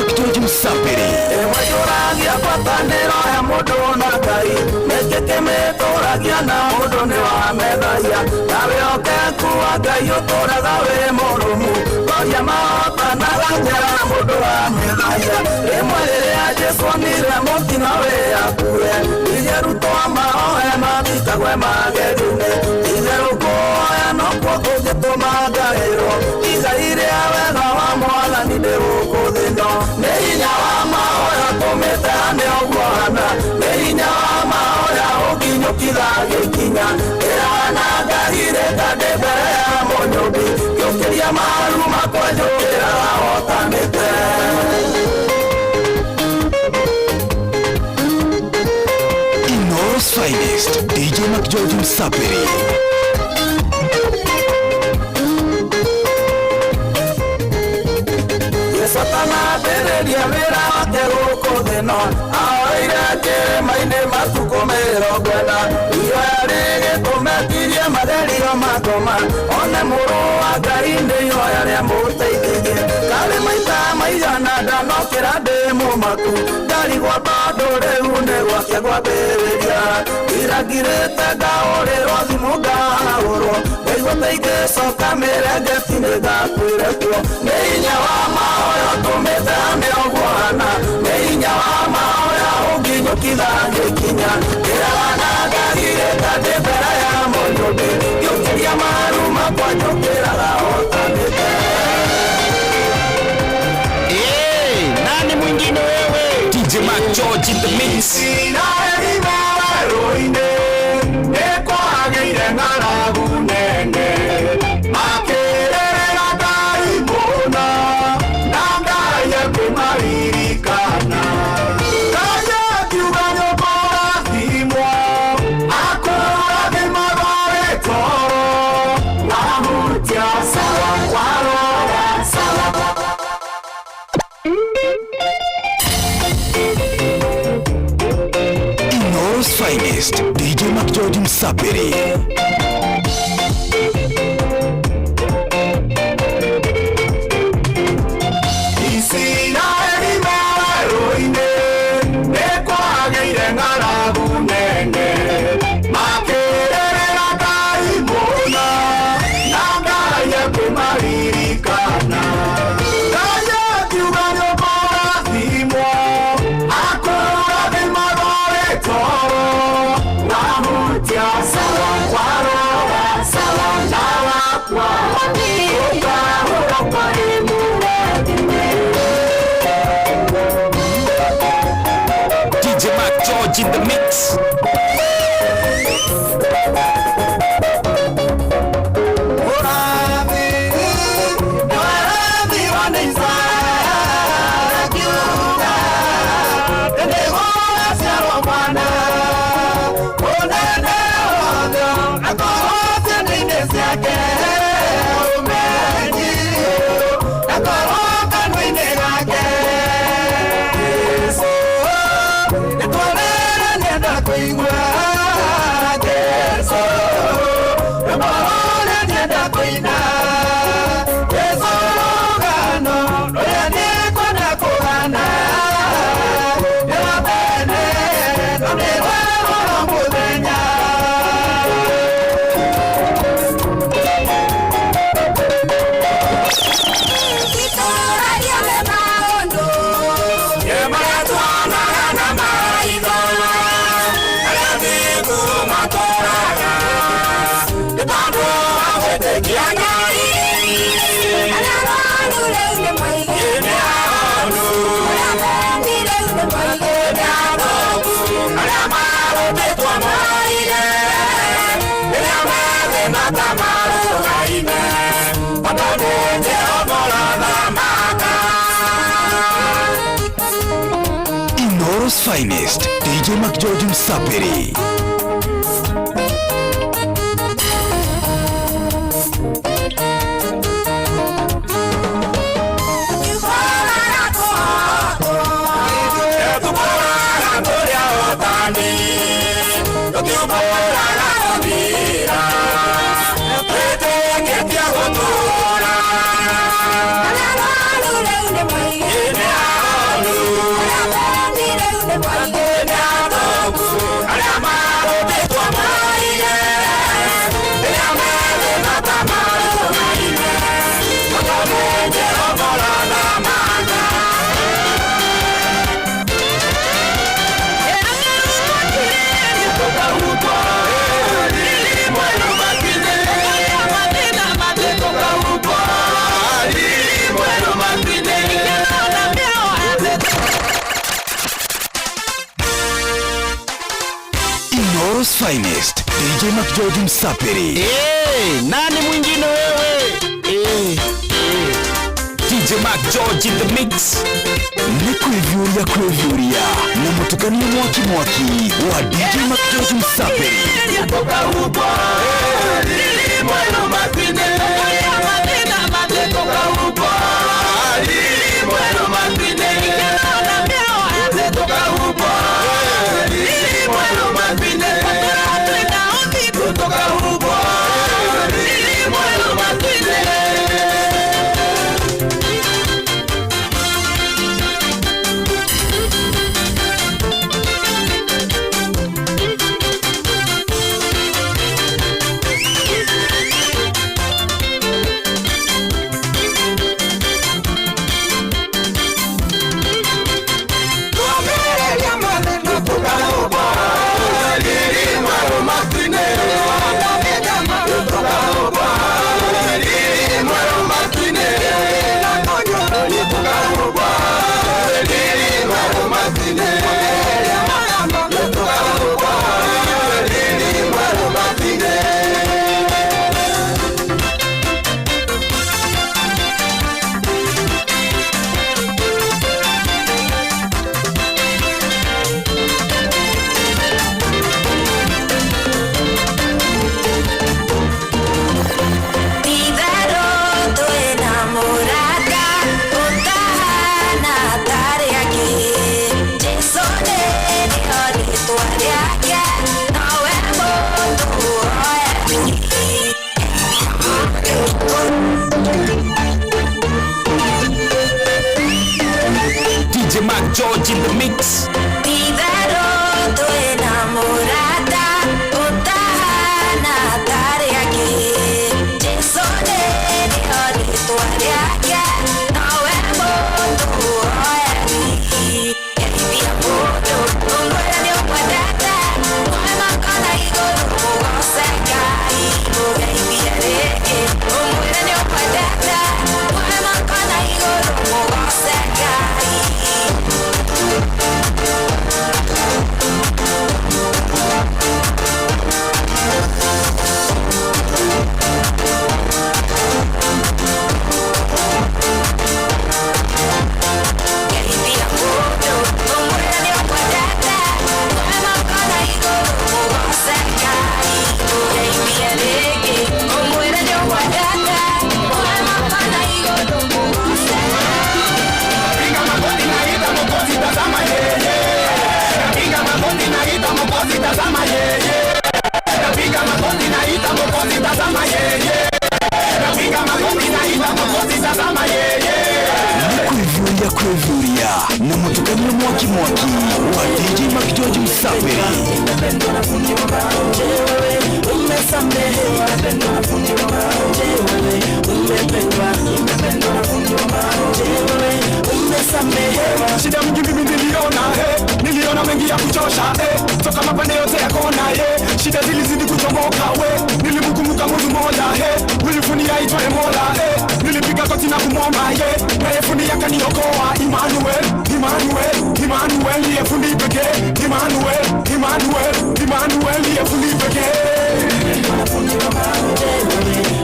George Msapiri. Ewajuragia patanero ya mudu na Ngai, nekekemetoragia na mudu ni wa medhaia. Nawe okekuwa Ngai utoraga we murumu, goria mahota na ganyera mudu wa medhaia. Rimwe riria Jesu onire mutino we akue, itheru mahoya mathikagwe mageri-ini. Itheru kuhoya nokuo kungituma ngairwo, igai ria wega wa Mwathani ndi guku thi ino. Nĩ hinya wa mahoya tumĩte hane ũguo hana, nĩ hinya wa mahoya ũkinyũkithagia ikinya. Ĩraga ngahire ngandĩ mbere ya mũnyũmbi, ngĩũkĩria maru makwa njũkĩraga hotanĩte. Inoros Finest, DJ George Msapiri. Satana bereria wĩra wake gũkũ thĩ ĩno, ahoire kĩrĩma-inĩ matukũ 40. Ihoya rĩgĩtũmetirie matherio makoma, one mũrũ wa Ngai nĩ ihoya rĩa mũteithĩrie. Karĩ maita maigana ndanokĩra ndĩ mũmaku, ndarigwo tondũ rĩu nĩ gwake kwambĩrĩria. Irangirĩte ngaũrĩrwo thimũ ngahũrwo, ngaigua ingĩcoka mĩrengeti-inĩ ngakuĩre kuo. Nĩ hinya wa mahoya tumĩte hane ũguo hana, nĩ hinya wa mahoya ũnginyũkithagia ikinya. Ĩraga na ngahire ngandĩ mbere ya mũnyũmbi, ngĩũkĩria maru makwa njũkĩraga hotanĩte. Nani mwingine wewe? DJ George in the mix. Nĩkwagĩire ng'aragu nene, makĩrĩrĩra Ngai mũno, na Ngai akĩmaririkana. Ngai akiuga nĩũkũrathimwo, akũrathimaga wĩ toro, wahutia sawa warora sawa. Inoros Finest, DJ George Msapiri. DJ George in the mix. Inoros Finest, DJ George Msapiri. Yeah. Moro's finest, DJ Mac George Msapiri. Nani mwingine wewe? DJ Mac George in the mix. Ni kuivyuria na mutukani mwaki wa DJ Mac George Msapiri. Toka huko lili mweno mapine, toka huko lili mweno mapine, toka huko lili mweno mapine, toka huko lili mweno mapine. DJ Mac George in the mix. Kuivuria na mutukani mwaki wa DJ Mac George Msapiri. Shida mingi mimi niliona mengi ya kuchosha toka mapande yote ya kona shida zilizidi kuchomoka nilimkumbuka Mungu mmoja nilifunia itwaye Mola nilipiga goti na kumwomba naye fundi akaniokoa. Emmanuel ndiye fundi pekee. Emmanuel ndiye fundi pekee.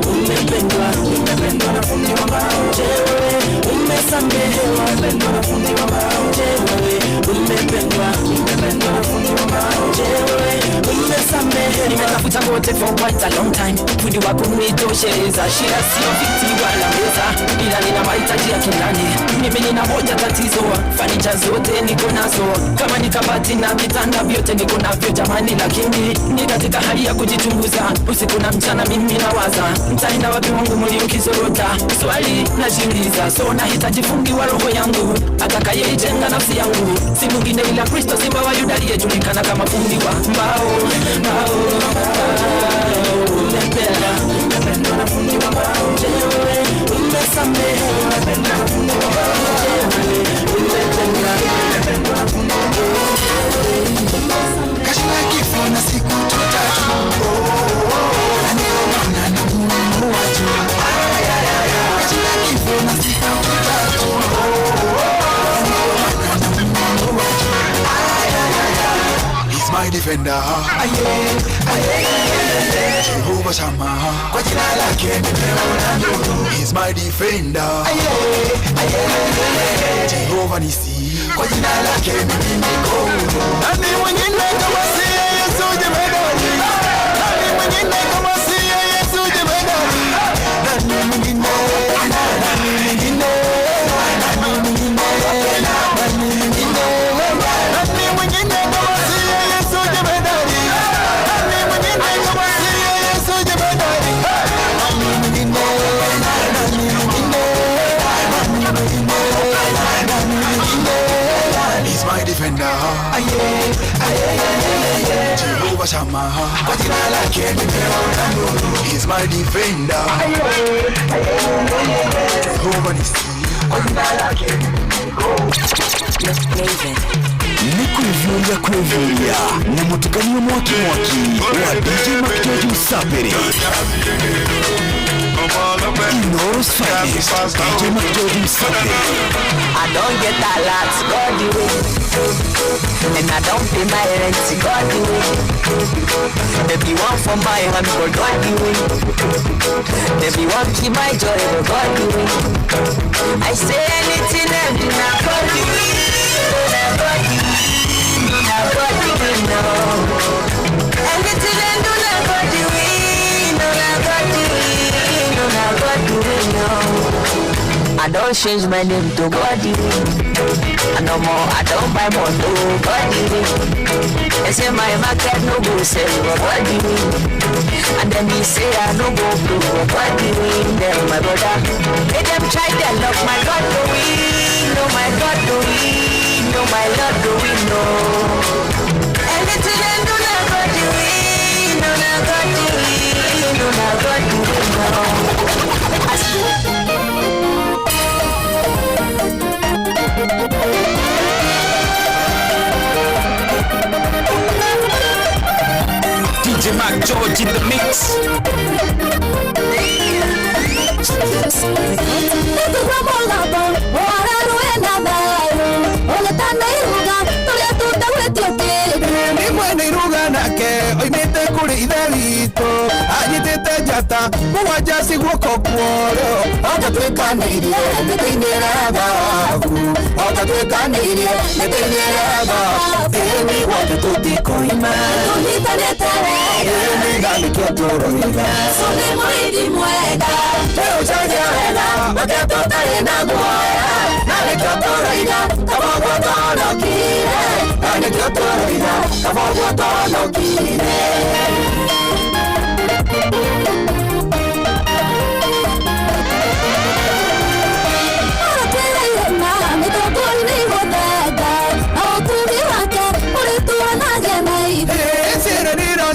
Umependwa na fundi wa maoje, umesamehewa na fundi wa maoje, umependwa na fundi wa maoje, umesamehewa. Nimetafuta wote for quite a long time, fundi wako nitosheleza, shida sio viti wala meza, ila nina mahitaji ya kindani. Mimi nina moja tatizo, fanicha zote niko nazo, kama ni kabati na vitanda vyote niko navyo jamani, lakini ni katika hali ya kujichunguza, usiku na mchana mimi nawaza, mtaenda wapi wangu mliokizorota, swali najiuliza, so nahitaji fundi wa roho yangu, atakayejenga nafsi yangu, si mwingine ila Kristo, Simba wa Yuda aliyejulikana kama fundi wa mbao. Umependwa na fundi wa mbao, umesamehewa na fundi wa mbao, umependwa na fundi wa mbao. Kashina kifo na siku tutatu, aniona na Mungu wajua. Kashina kifo na siku tutatu, aniona na Mungu wajua. He's my my defender. Jehovah Shammah, kwa jina lake nimeona nuru. He's my defender. Jehovah Nisi, kwa jina lake mimi niko huru. Nani mwingine kama si Yesu jemedari? Nani mwingine kama si Yesu jemedari? Nani mwingine? Nani mwingine? Nani mwingine? Nani mwingine? Nani mwingine kama si Yesu jemedari? Nani mwingine kama si Yesu jemedari? Nani mwingine? Nani mwingine? Nani mwingine? Nani mwingine? He's my defender. Jehovah Shammah, kwa jina lake nimeona nuru. He's my defender. Jehovah Nisi, kwa jina lake Nikuivyuria na mutukanio mwaki wa DJ Makijoji Msapiri. Inoros Finest, DJ Makijoji Msapiri. I don't get a lot, God do it. And I don't pay my rent, God do it. If you want from my hand, God do it. If you want keep my joy, God do it. I say anything and do not God do it. God do it. God do it, no. Anything and do not God do it. No, not God do it. No, not God do it, no. I don't change my name to God. And no more, I don't buy more to God. They say my market no go sell for God. And then they say I no go blue for God. Them my brother, let them try their luck. My God do it, no my God do it, no my Lord do it, no. Anything they do not God do it, no not God do it, no not God do it, no. DJ Makijoji in the mix. Mwene iruga nake oimite kuri itherito anyitite njata mugwanja guoko kuoryo agatwikanirie mĩtĩ-inĩ ya thahabu agatwikanirie mĩtĩ-inĩ ya thahabu ĩni gwake tũtikoima tũnyitanĩte wega ĩni na nĩkĩo tũroiga so nĩ mũrĩithi mwega tũcagia wega make tũtarĩ na guoya na nĩkĩo tũroiga kaboguo tũhonokire na nĩkĩo tũroiga kaboguo tũhonokire.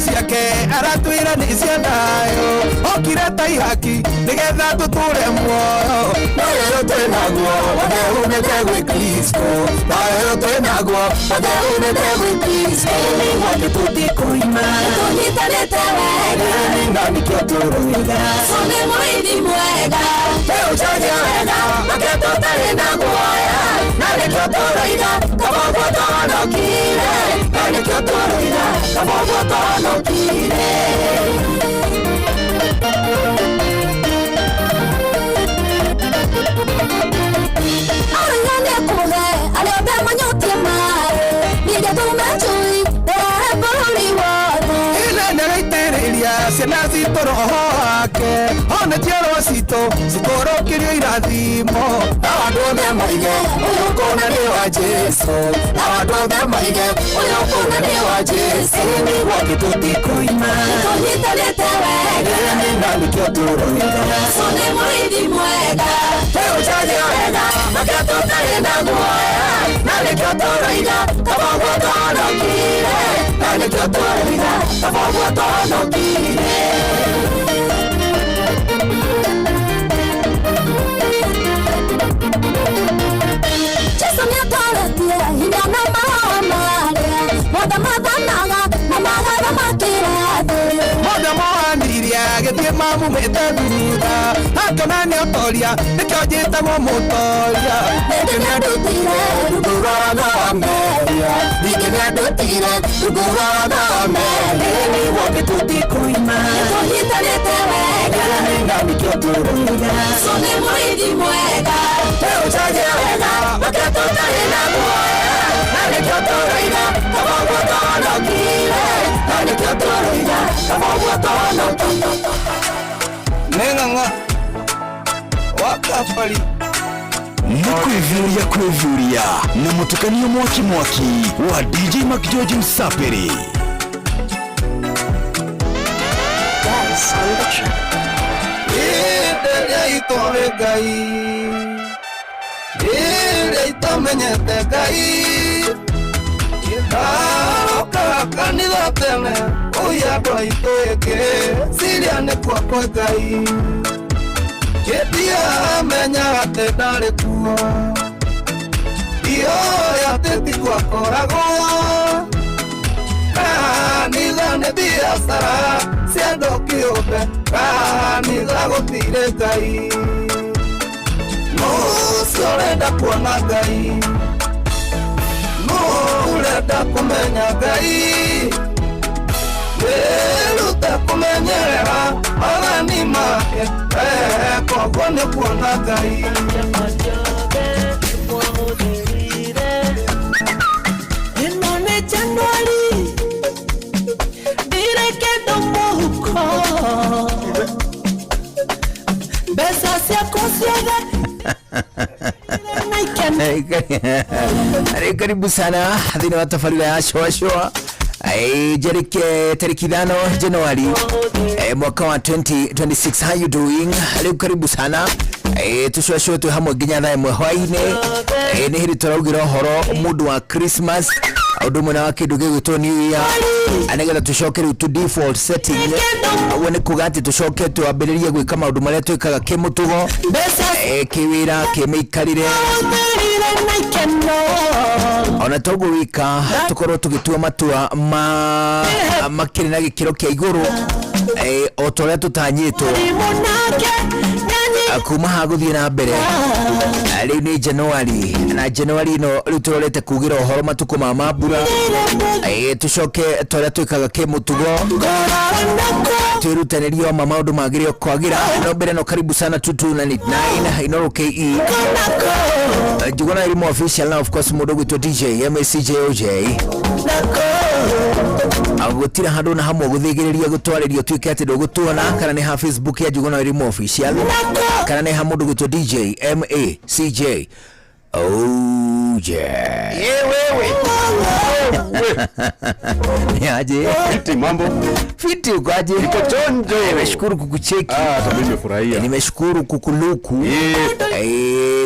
Ciake aratwira ni cia thayo okire ta ihaki nigetha tuture muoyo nayo twinaguo wothe umite gwi Kristo nayo twinaguo wothe umite gwi Kristo wothe tutikoima tunyitanĩte wega na nĩkĩo tũroiga so nĩ mũrĩithi mwega tũcagia wega make tũtarĩ na guoya na nĩkĩo tũroiga kaboguo tũhonokire na nĩkĩo tũroiga kaboguo tũhonokire. Ciana citũ roho wake one njiarwa citũ cikũrũkĩrio irathimo na andũ othe moige ũyũ ũkũna nĩ wa Jesũ na andũ othe moige ũyũ ũkũna nĩ wa Jesũ nĩ gwake tũtikoima tũnyitanĩte wega na nĩkĩo tũroiga so nĩ mũrĩithi mwega tũcagia wega make tũtarĩ na guoya na nĩkĩo tũroiga kaboguo tũhonokire na nĩkĩo tũroiga kaboguo tũhonokire. Jesu nĩatũrĩtie hinya na mahũa marĩa mothe mathanaga na magara makĩra thĩ mothe mohanirie agĩthiĩ mamumĩte thutha akona nĩũtoria nĩkĩo njĩtagwo mũtoria ningĩ nĩandutire rungu rwa watho wa meria ningĩ nĩandutire tire Rugurodo mele wote tutikuima Tuhitanete wega Nenga mikyo turuiga Sone mwidi mwega Teuchaje wega Maketo tarina kuoya Nane kyo turuiga Kabogo tono kire Nane kyo turuiga Kabogo tono Nenganga Wakafali Mukwivyuria na mutukanio mwaki wa DJ Mark George Msaperi. Guys, on the track. Ide itowe gai Ide itomenyete gai Ida kanida tene Uya kwa itoeke Siriane kwa gai Ketia menya ate dare kuo Iyo ya teti kwa korago Kanida ne biasara Siendo kiobe Kanida gotire gai Nusorenda kuona gai Nurenda kumenya gai Weluta kumenyerera Magani make Kogone kuona gai Inone Januari Dire kendo mohuko Besa siya kosiaga Karibu sana Dhini watafalila ya shoa Jerike tariki 5 Januari mwaka wa 2026. How you doing? Leo karibu sana tushwashwe tu hamwe ginya thaa imwe hwaine ni hiri turaugire horo mundu wa Christmas audu mwana wa kindu gigwitwo New Year anagetha tucoke tu default setting wone kugati tucoke tuambiririe gwika maundu maria twikaga kimutugo kiwira kimeikarire ona togo wika tukorwo tugitua matua makiri na gikiro kia iguru otoria tutanyitwo kuma haguthie na mbere riu ni Januari na Januari no riu turorete kugira uhoro matuko ma mambura tucoke toria twikaga kimutugo twirutanirio ma maundu magirio kwagira no mbere no karibu sana 2299 Inoro KE Jugona irimu official na of course mundu gwitwo DJ MCJOJ agutira handu na hamwe guthigiriria gutwaririo twike ati ndugutuona kana ni ha Facebook ya Jugona irimu official kana ni ha mundu gwitwo DJ MACJ OJ wewe niaje Fiti mambo fiti ukaje niko chonjo nimeshukuru kukucheki hata mimi nimefurahia nimeshukuru kukuluku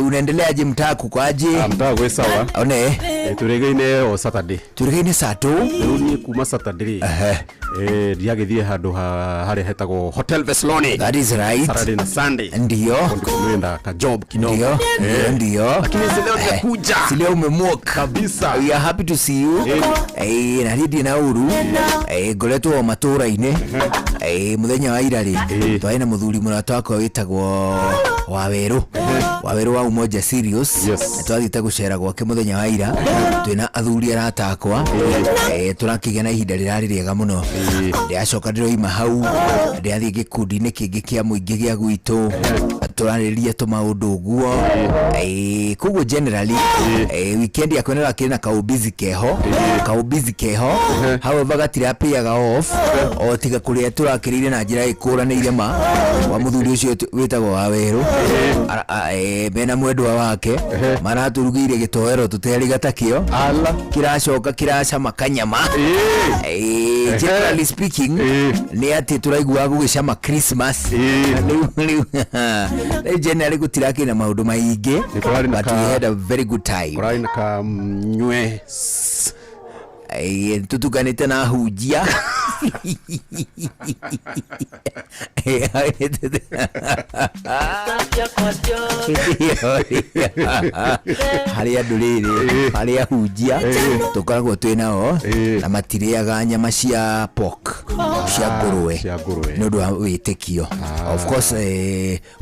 unaendeleaje mtaku kwaje mtaa kwa sawa one turegeine o Saturday turegeine sato ni kuma Saturday ndiagithie handu hari hetagwo Hotel Vesloni. That is right. Saturday na Sunday ndio tunaenda ka job kidogo ndio lakini leo nimekuja leo umemoka kabisa. We are happy to see you na hidi na uru goletwo matura-ine muthenya wa ira ri twaina muthuri murata wakwa witagwo Waweru wa Umoja Serious twathite gucera gwake muthenya wa ira twina athuri aratakwa turakigena ihinda rirari riega muno ndiacoka ndiroima hau ndiathie gikundi-ini kingi kia muingi gia gwitu turariria tumaundu guo kuguo generally weekend ya kwenda kina ka busy keho however gatirapiaga off o tiga kuria turakirire na njira ikuranire ma wa muthuri ucio witagwo Waweru bena mwendwa wake maraturugire gitoero tuteri gatakio kiracoka kiracama kanyama generally speaking ni ati turaigua gugicama Christmas generally gutirakina maundu maingi but we had a very good time kurani ka nywe tutukanite na hujia haria nduriri haria hujia tukoragwo twinao na matiriaga nyama cia pork cia ngurwe ni undu wa witikio of course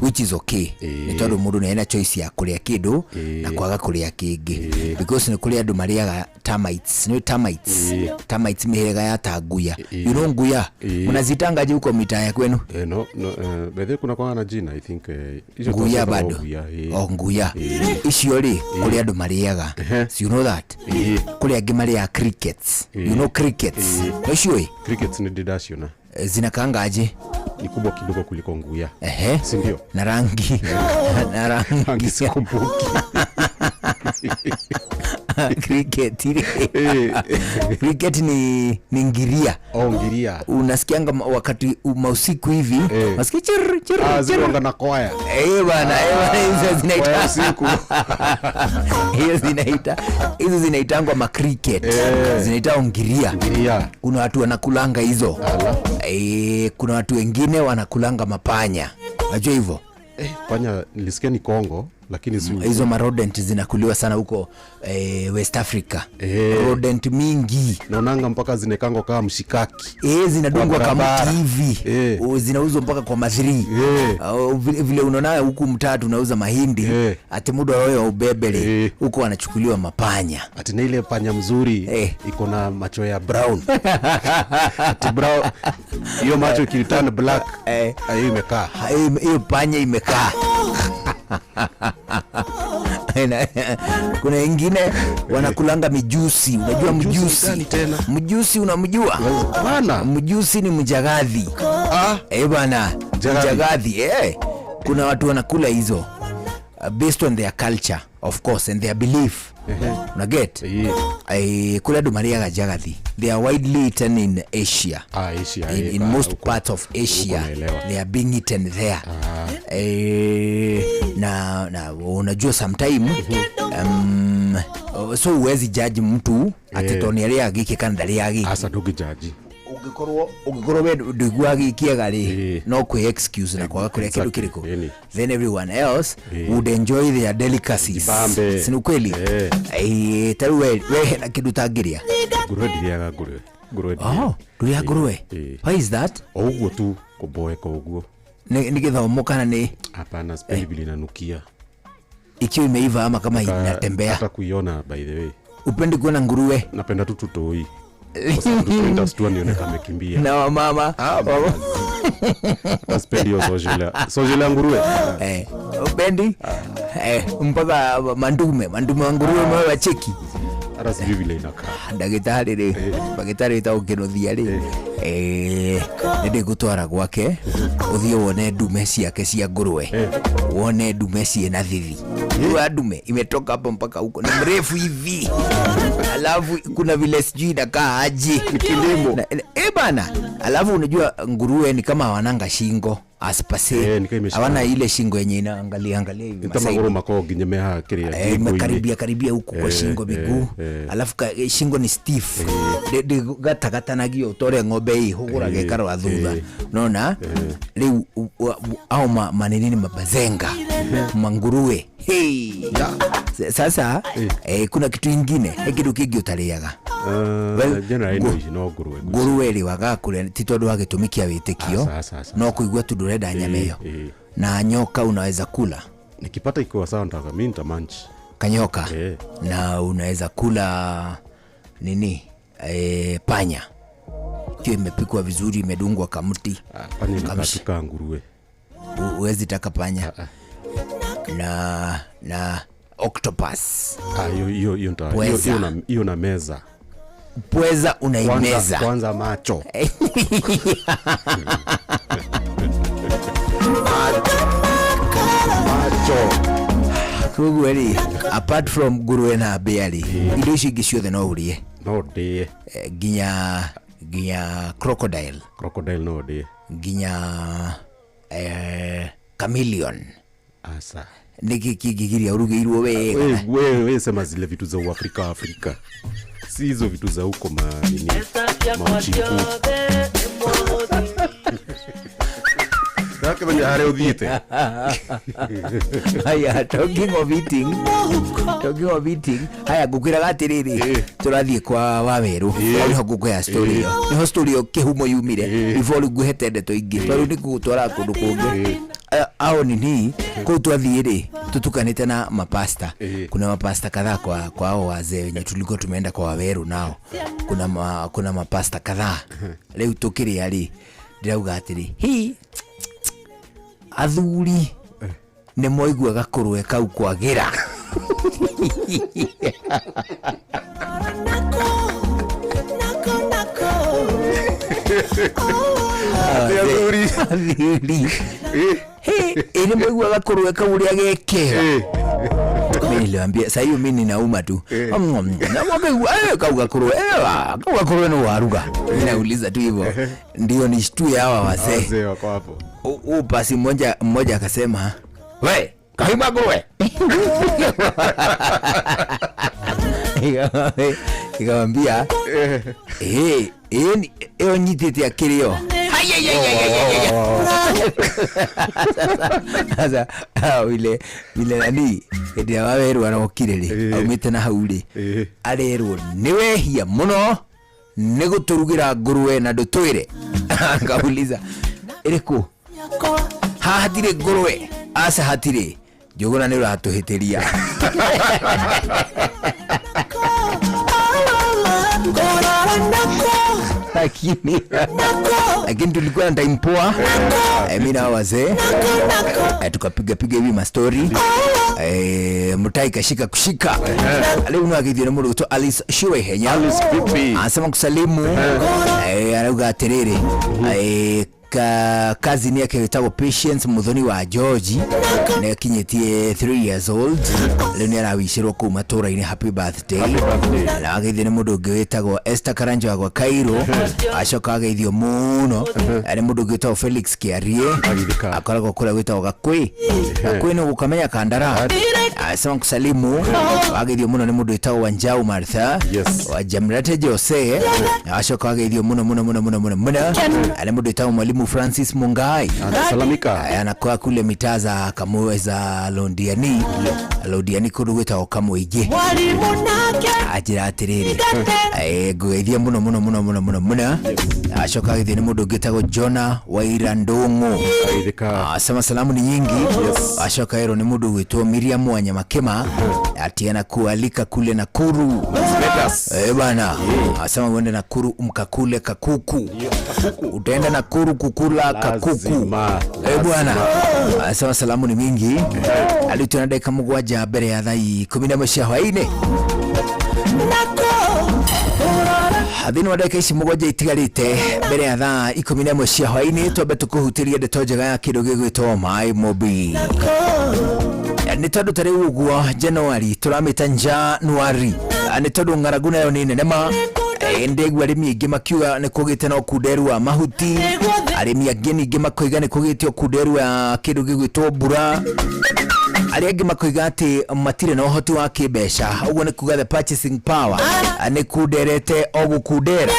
which is okay ni tondu mundu nena choice ya kuria kindu na kwaga kuria kingi because ni kuria andu mariaga termites termites mihega ya tanguya. You know nguya mnazitangaje huko mitaa ya kwenu? No bethe kuna kwa na jina I think hizo nguya bado nguya icio ri kuri andu mariaga. So you know that kuri angi maria crickets. You know crickets? Icio crickets ni didasiona zinakangaje? Ni kubwa kidogo kuliko nguya. Si ndio? Na rangi rangi sikumbuki. Cricket cricket ni ngiria. Ngiria. Unasikianga wakati mausiku hivi unasikia chir chir zinaanga na kwaya. Bana hizo zinaita usiku. Hizo zinaitangwa ma cricket. Zinaitwa ngiria. Kuna watu wanakulanga hizo. Kuna watu wengine wanakulanga mapanya. Unajua hivyo? Panya nilisikia ni Kongo lakini hizo rodent zinakuliwa sana huko West Africa. Rodent mingi naonanga mpaka zinekangwa kama mshikaki. Zinadungwa kama hivi. Zinauzwa mpaka kwa madhiri. Vile unaona huku mtatu unauza mahindi. Ati muda wao ubebele huko wanachukuliwa mapanya. Ati na ile panya mzuri iko na macho ya brown. Ati brown hiyo macho kilitana black. Hiyo imekaa. Hiyo panya imekaa. Kuna wengine wanakulanga mijusi. Unajua mjusi? Mjusi unamjua? Bana. Mjusi ni mjagathi. Bana. Mjagathi. Kuna watu wanakula hizo based on their culture of course and their belief. Una get? Kula dumaria jagathi. They are widely eaten in Asia. Asia. In most parts of Asia they are being eaten there. Na unajua sometime so uwezi judge mtu atitoni ali agike kana ndali agike. Asa ndugi judge. Ugikorwo we ndigwa gikiega ri no kwi excuse na kwa kule kitu kiriko. Then everyone else would enjoy their delicacies. Sinu kweli? Taru we na kitu tagiria. Nguruwe ndiriaga nguruwe. Nduriaga nguruwe. Why is that? Oguo tu kuboeka oguo. Ni githomo kana ni? Hapana, spendi vile inanukia. Ikiwa imeiva ama kama inatembea. Hata kuiona by the way. Upendi kuona nguruwe? Napenda tu tutoi. Kwa sababu tunaenda studio nione kama kimbia. Na mama. Spendi yo sojela nguruwe. Upendi? Mpaka mandume wa nguruwe mwa wacheki. Hata sijui vile inakaa. Ndagitari ta ukirothia ri ndi gutwara gwake uthie wone ndume ciake cia nguruwe. Wone ndume ciena thithi. Hiyo ndume imetoka hapo mpaka huko ni mrefu hivi. Alafu kuna vile sijui inakaa aje kilimo. Bana, alafu unajua nguruwe ni kama hawananga shingo aspase. Hawana ile shingo yenye inaangalia hivi. Nitamagoro mako ginyemeha kiria. Karibia huko kwa shingo miguu. Alafu shingo ni stiff. Gatagatanagia utore ng'ombe hii hugura gekaro wa thutha. Unaona? Leo au manini mabazenga. Manguruwe. Sasa kuna kitu kingine, kitu kingi utariaga. Generally no nguruwe. Nguruwe ri waga kule titondu wagitumikia witikio. No kuigua tu ndurenda nyame iyo. Na nyoka unaweza kula. Nikipata iko sawa ndaka mimi nitamanch. Kanyoka. Na unaweza kula nini? Panya. Kio imepikwa vizuri, imedungwa kamuti. Panya inakatuka nguruwe. Uwezi taka panya. Na octopus. Hiyo na meza. Pweza unaimeza. Kwanza macho. Kugweli apart from nguruwe na beari indo ici ingĩ ciothe no urie. No ndĩe. Ginya crocodile no ndĩe. Ginya chameleon. Asa niki kigigiria urugeirwo wega. Wewe sema zile vitu za Afrika. Si hizo vitu za huko nini? Mauchiku. Dake bani hare udhiete. Haya, talking of eating. Haya gukwira gatiriri. Turathie kwa Waweru. Niho gukwira story yo. Niho story yo kihumo yumire. Before nguhete ndeto ingi. Twaru ni gutwara kundu kungi. au nini kwa tuadhiiri tutukanite na mapasta. Kuna mapasta kadhaa kwa hao wazee wenye tulikuwa tumeenda kwa Waweru nao. Kuna mapasta kadhaa. Leo tukiri ali ndauga atiri hii athuri ne moigwa gakurwe kau kwagira. Ini moigwa gakurwe kau ria gekera. Niliambia sasa hiyo mimi ninauma tu. Kau gakurwe no waruga. Ninauliza tu hivyo. Ndio nishtue hawa wazee wako hapo. Basi mmoja akasema, "We, kahima kuwe." Nikamwambia, "Eo nyitete akilio." Sasa wile nani ndio Waweru wanokirele aumite na hauri arerwo niwe hia muno niguturugira nguruwe na ndutwire. Ngauliza iriku hatire nguruwe asa hatire jogona ni uratuhitiria. Lakini tulikuwa na time poa. Mimi na wazee tukapiga hivi ma story. Mutai kashika kushika. Leo unagithio na mundu to Alice Shiwe Henya. Alice Pipi. Asema kusalimu. Arauga atiriri. Kazi ni yake wetagwo Patience Muthoni wa George na kinyetie 3 years old. Leo ni arawishirwo ku matura-ini happy birthday. Na ageithio ni mundu ungi wetagwo Esther Karanja wa Cairo. Acoka ageithio muno ari mundu ungi wetagwo Felix Kiarie akoragwo kura wetagwo Gakwi no gukamenya kandara. Asema kusalimu. Ageithio muno ni mundu wetagwo Wanjau Martha wa Jamrate Jose. Acoka ageithio muno ari mundu wetagwo Mwalimu Francis Mungai. Salamika. Anakuwa kule mitaza kamweza Londiani kurugweta Kamwige. Ajira atiriri. Gwethia muno. Acoka githie ni mundu ngitagwo Jona Waira Ndungu. Asema salamu ni nyingi. Acoka ero ni mundu gwitwo Miriam Wanyamakema. Atiana kualika kule Nakuru. Bana. Asema uende Nakuru umkakule kakuku. Utaenda Nakuru kukula kakuku. Bwana. Asema salamu ni mingi. Alituna dakika mugwaja mbere ya thaa 11 cia hwaini. Adhini wa dakika ici mugwaja itigarite mbere ya thaa 11 cia hwaini. Twambe tukuhutiria ndeto njega ya kindu gigwitwo My Mobi. Ni tondu tari uguo January turamita January. Ni tondu ng'aragu nayo ni nene ma. Ndegwa arimi ingi makiuga ni kugite no kunderu wa mahuti. Arimi angi ningi makoiga ni kugitio kunderu ya kindu gigwitwo mbura. Aria angi makoiga ati matire na uhoti wa kibeca. Uguo ni kuga the purchasing power ni kunderete ogukundera.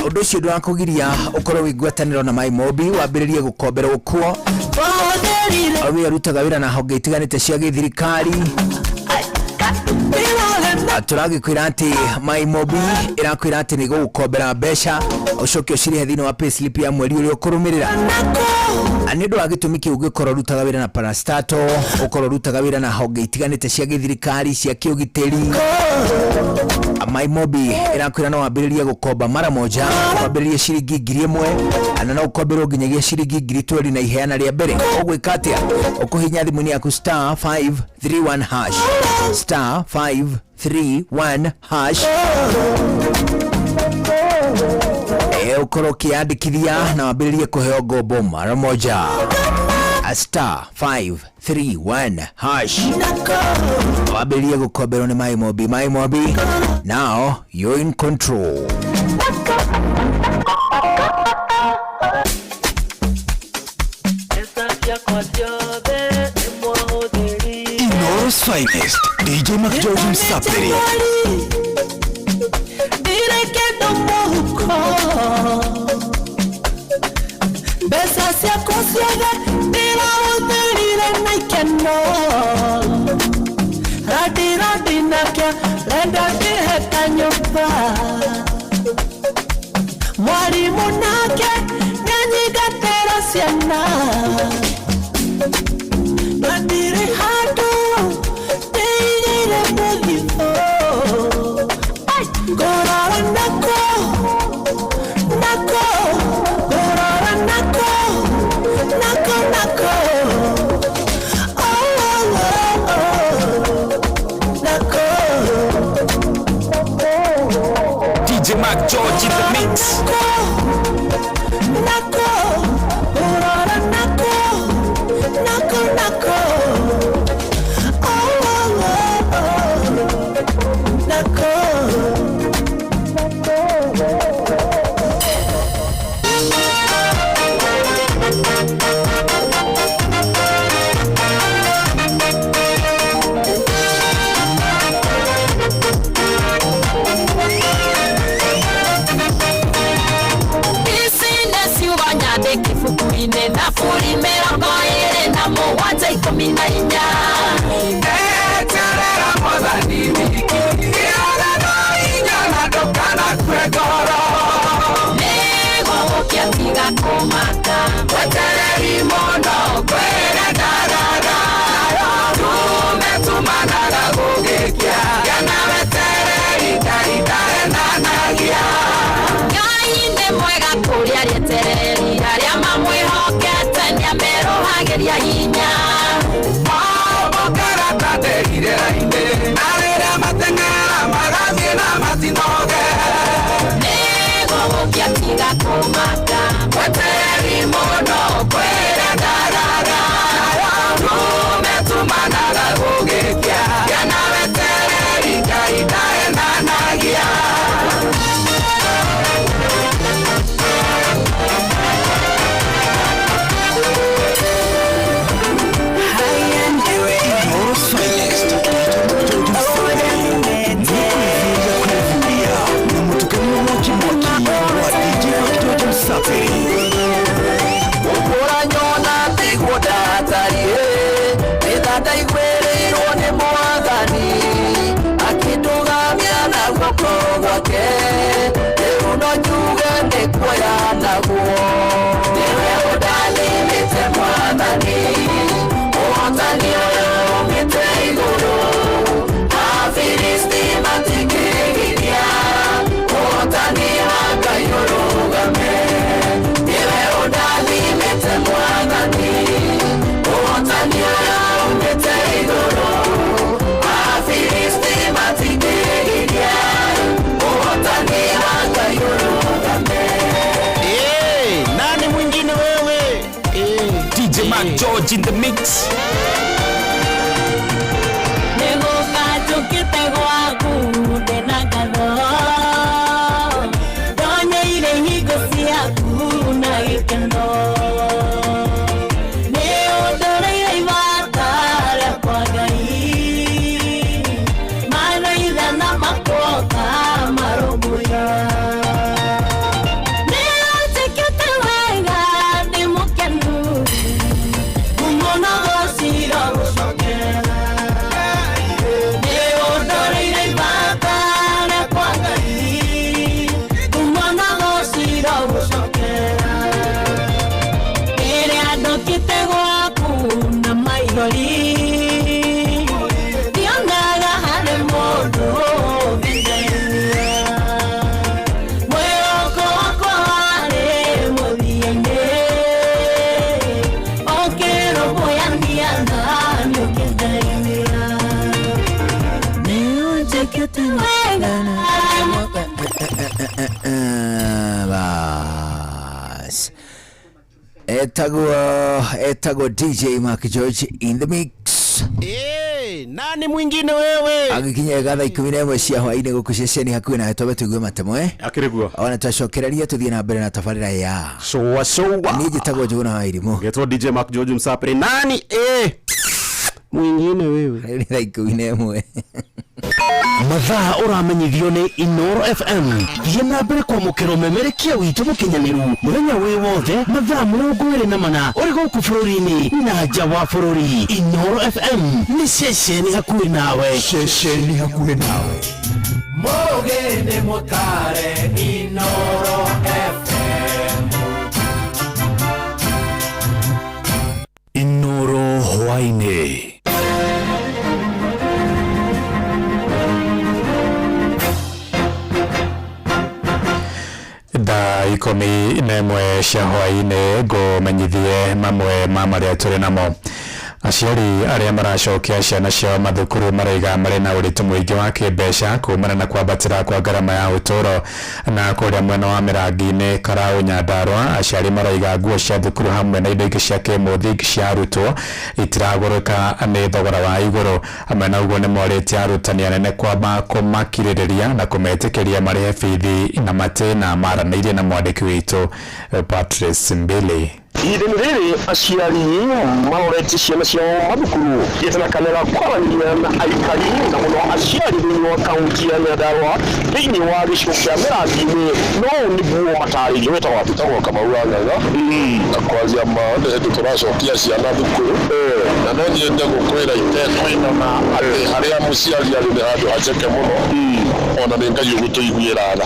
Undu ucio ndurakugiria ukorwo wigwataniro na My Mobi wambiririe gukomberwo kuo. Awi arutaga wira na honge itiganite cia githirikari. Turagikwira ati My Mobi irakwira ati ni gukombera mbeca ucoke ucire thini wa payslip ya mweri uria ukurumirira. Anindo agitumiki ugikorwo rutaga wira na parastato, ukorwo rutaga wira na honge itiganite cia githirikari cia kiugiteri. My Mobi irakwira no wambiririe gukomba mara moja, wambiririe ciringi 1000 ana no ukomberwo nginyagia ciringi 2000 na iheana ria mbere. Ogwika atia ukuhinya thimu-ini yaku *531# *531#. Ukorwo kiandikithia na wambiririe kuheo ngombo mara moja. *531#. Wambiririe gukomberwo ni My Mobi. My Mobi, now you're in control. Ino's finest, DJ McJoy Sapleri. Besa se acosiega, tira uterire naikeno. Radi nakia, lenda kiheka nyumba. Mwalimu nake, nyanyiga tera siana. DJ Mac George in the mix. Na furi mirongo iri na muwanja ikumi na inya Eterera mwathani wiki Iona no inya na ndokana kwegoro Nego gukia tiga kumaka Wetereri mono kwere darara Tumetumanaga gugikia Gana wetereri kaitare nanagia Ngai ni mwega kuria rietereri aria mamwihokete niameruhagiria hinya Mokara tateirera-ine na rĩrĩa mateng'era magathiĩ na matinoge Nego gukia tiga kumaka wetereri mũno kwĩra ndarara Tumetumanaga gũgĩkĩa gĩana wetereri Ngai ndaenanagia George in the mix. Nego gato que pegó a de na cano. Doña Irehigo si a cuna y que no. Neo dore y mata la pagaí. Mana y dana macoca marobuya. Etago DJ Mac George in the mix. Nani mwingine wewe? Agikinya gatha 11 cia hwaini gukuceceni hakuhi na tobe tugue matemo akiriguo ona twacokereria tuthie na mbere na tabarira ya sowa ni njitagwo Njuguna wa Irimũ getwo DJ Mac George Msapre nani mwingine wewe ni thaa 11 mathaa uramenyithio ni Inoro FM thie na mbere kwamukira memerekia witu mukinyaniru muthenya wi wothe mathaa 24 uri guku bururi-ini na nja wa bururi. Inoro FM ni ceceni hakuhi nawe, ceceni hakuhi nawe. Mogene motare Inoro FM. Inoro hwaini. Da ikumi nemwe cia hwaini ngumenyithie mamwe ma maria turi namo Aciari aria maracokia ciana ciao mathukuru maraiga marĩ na ũritũ mũingĩ wa kĩmbeca kumana na kwambatĩra kwa ngarama ya ũtũũro. Na kũrĩa mwena wa Mĩrangi-inĩ Karaũ Nyandarua, aciari maraiga nguo cia thukuru hamwe na indo ingĩ cia kĩmũthingi cia arutwo itiragũrĩka nĩ thogora wa igũrũ. Hamwe na ũguo nĩ morĩtie arutani anene kwamba kũmakirĩrĩria na kũmetĩkĩria marĩhe bithi na matĩna maranĩirie na mwandĩki witũ Patrice Mbili. Ihinda-inĩ rĩrĩ aciari maroretie ciana ciao mathukuru gĩtanakanĩra kwaranĩria na aikari na mũno aciari thĩinĩ wa kaunti ya Nyandarua thĩinĩ wa gĩcigo kĩa Mĩrangi-inĩ no nĩguo matarĩrio wĩtagwo atutagwo Kamau wa Ng'ang'a na kwanzia maũndũ hĩndĩ tũracokia ciana thukuru na no nyende gũkwĩra itekwĩnona atĩ harĩa mũciari arĩ nĩ handũ haceke mũno ona nĩ Ngai ũgũtũiguĩra tha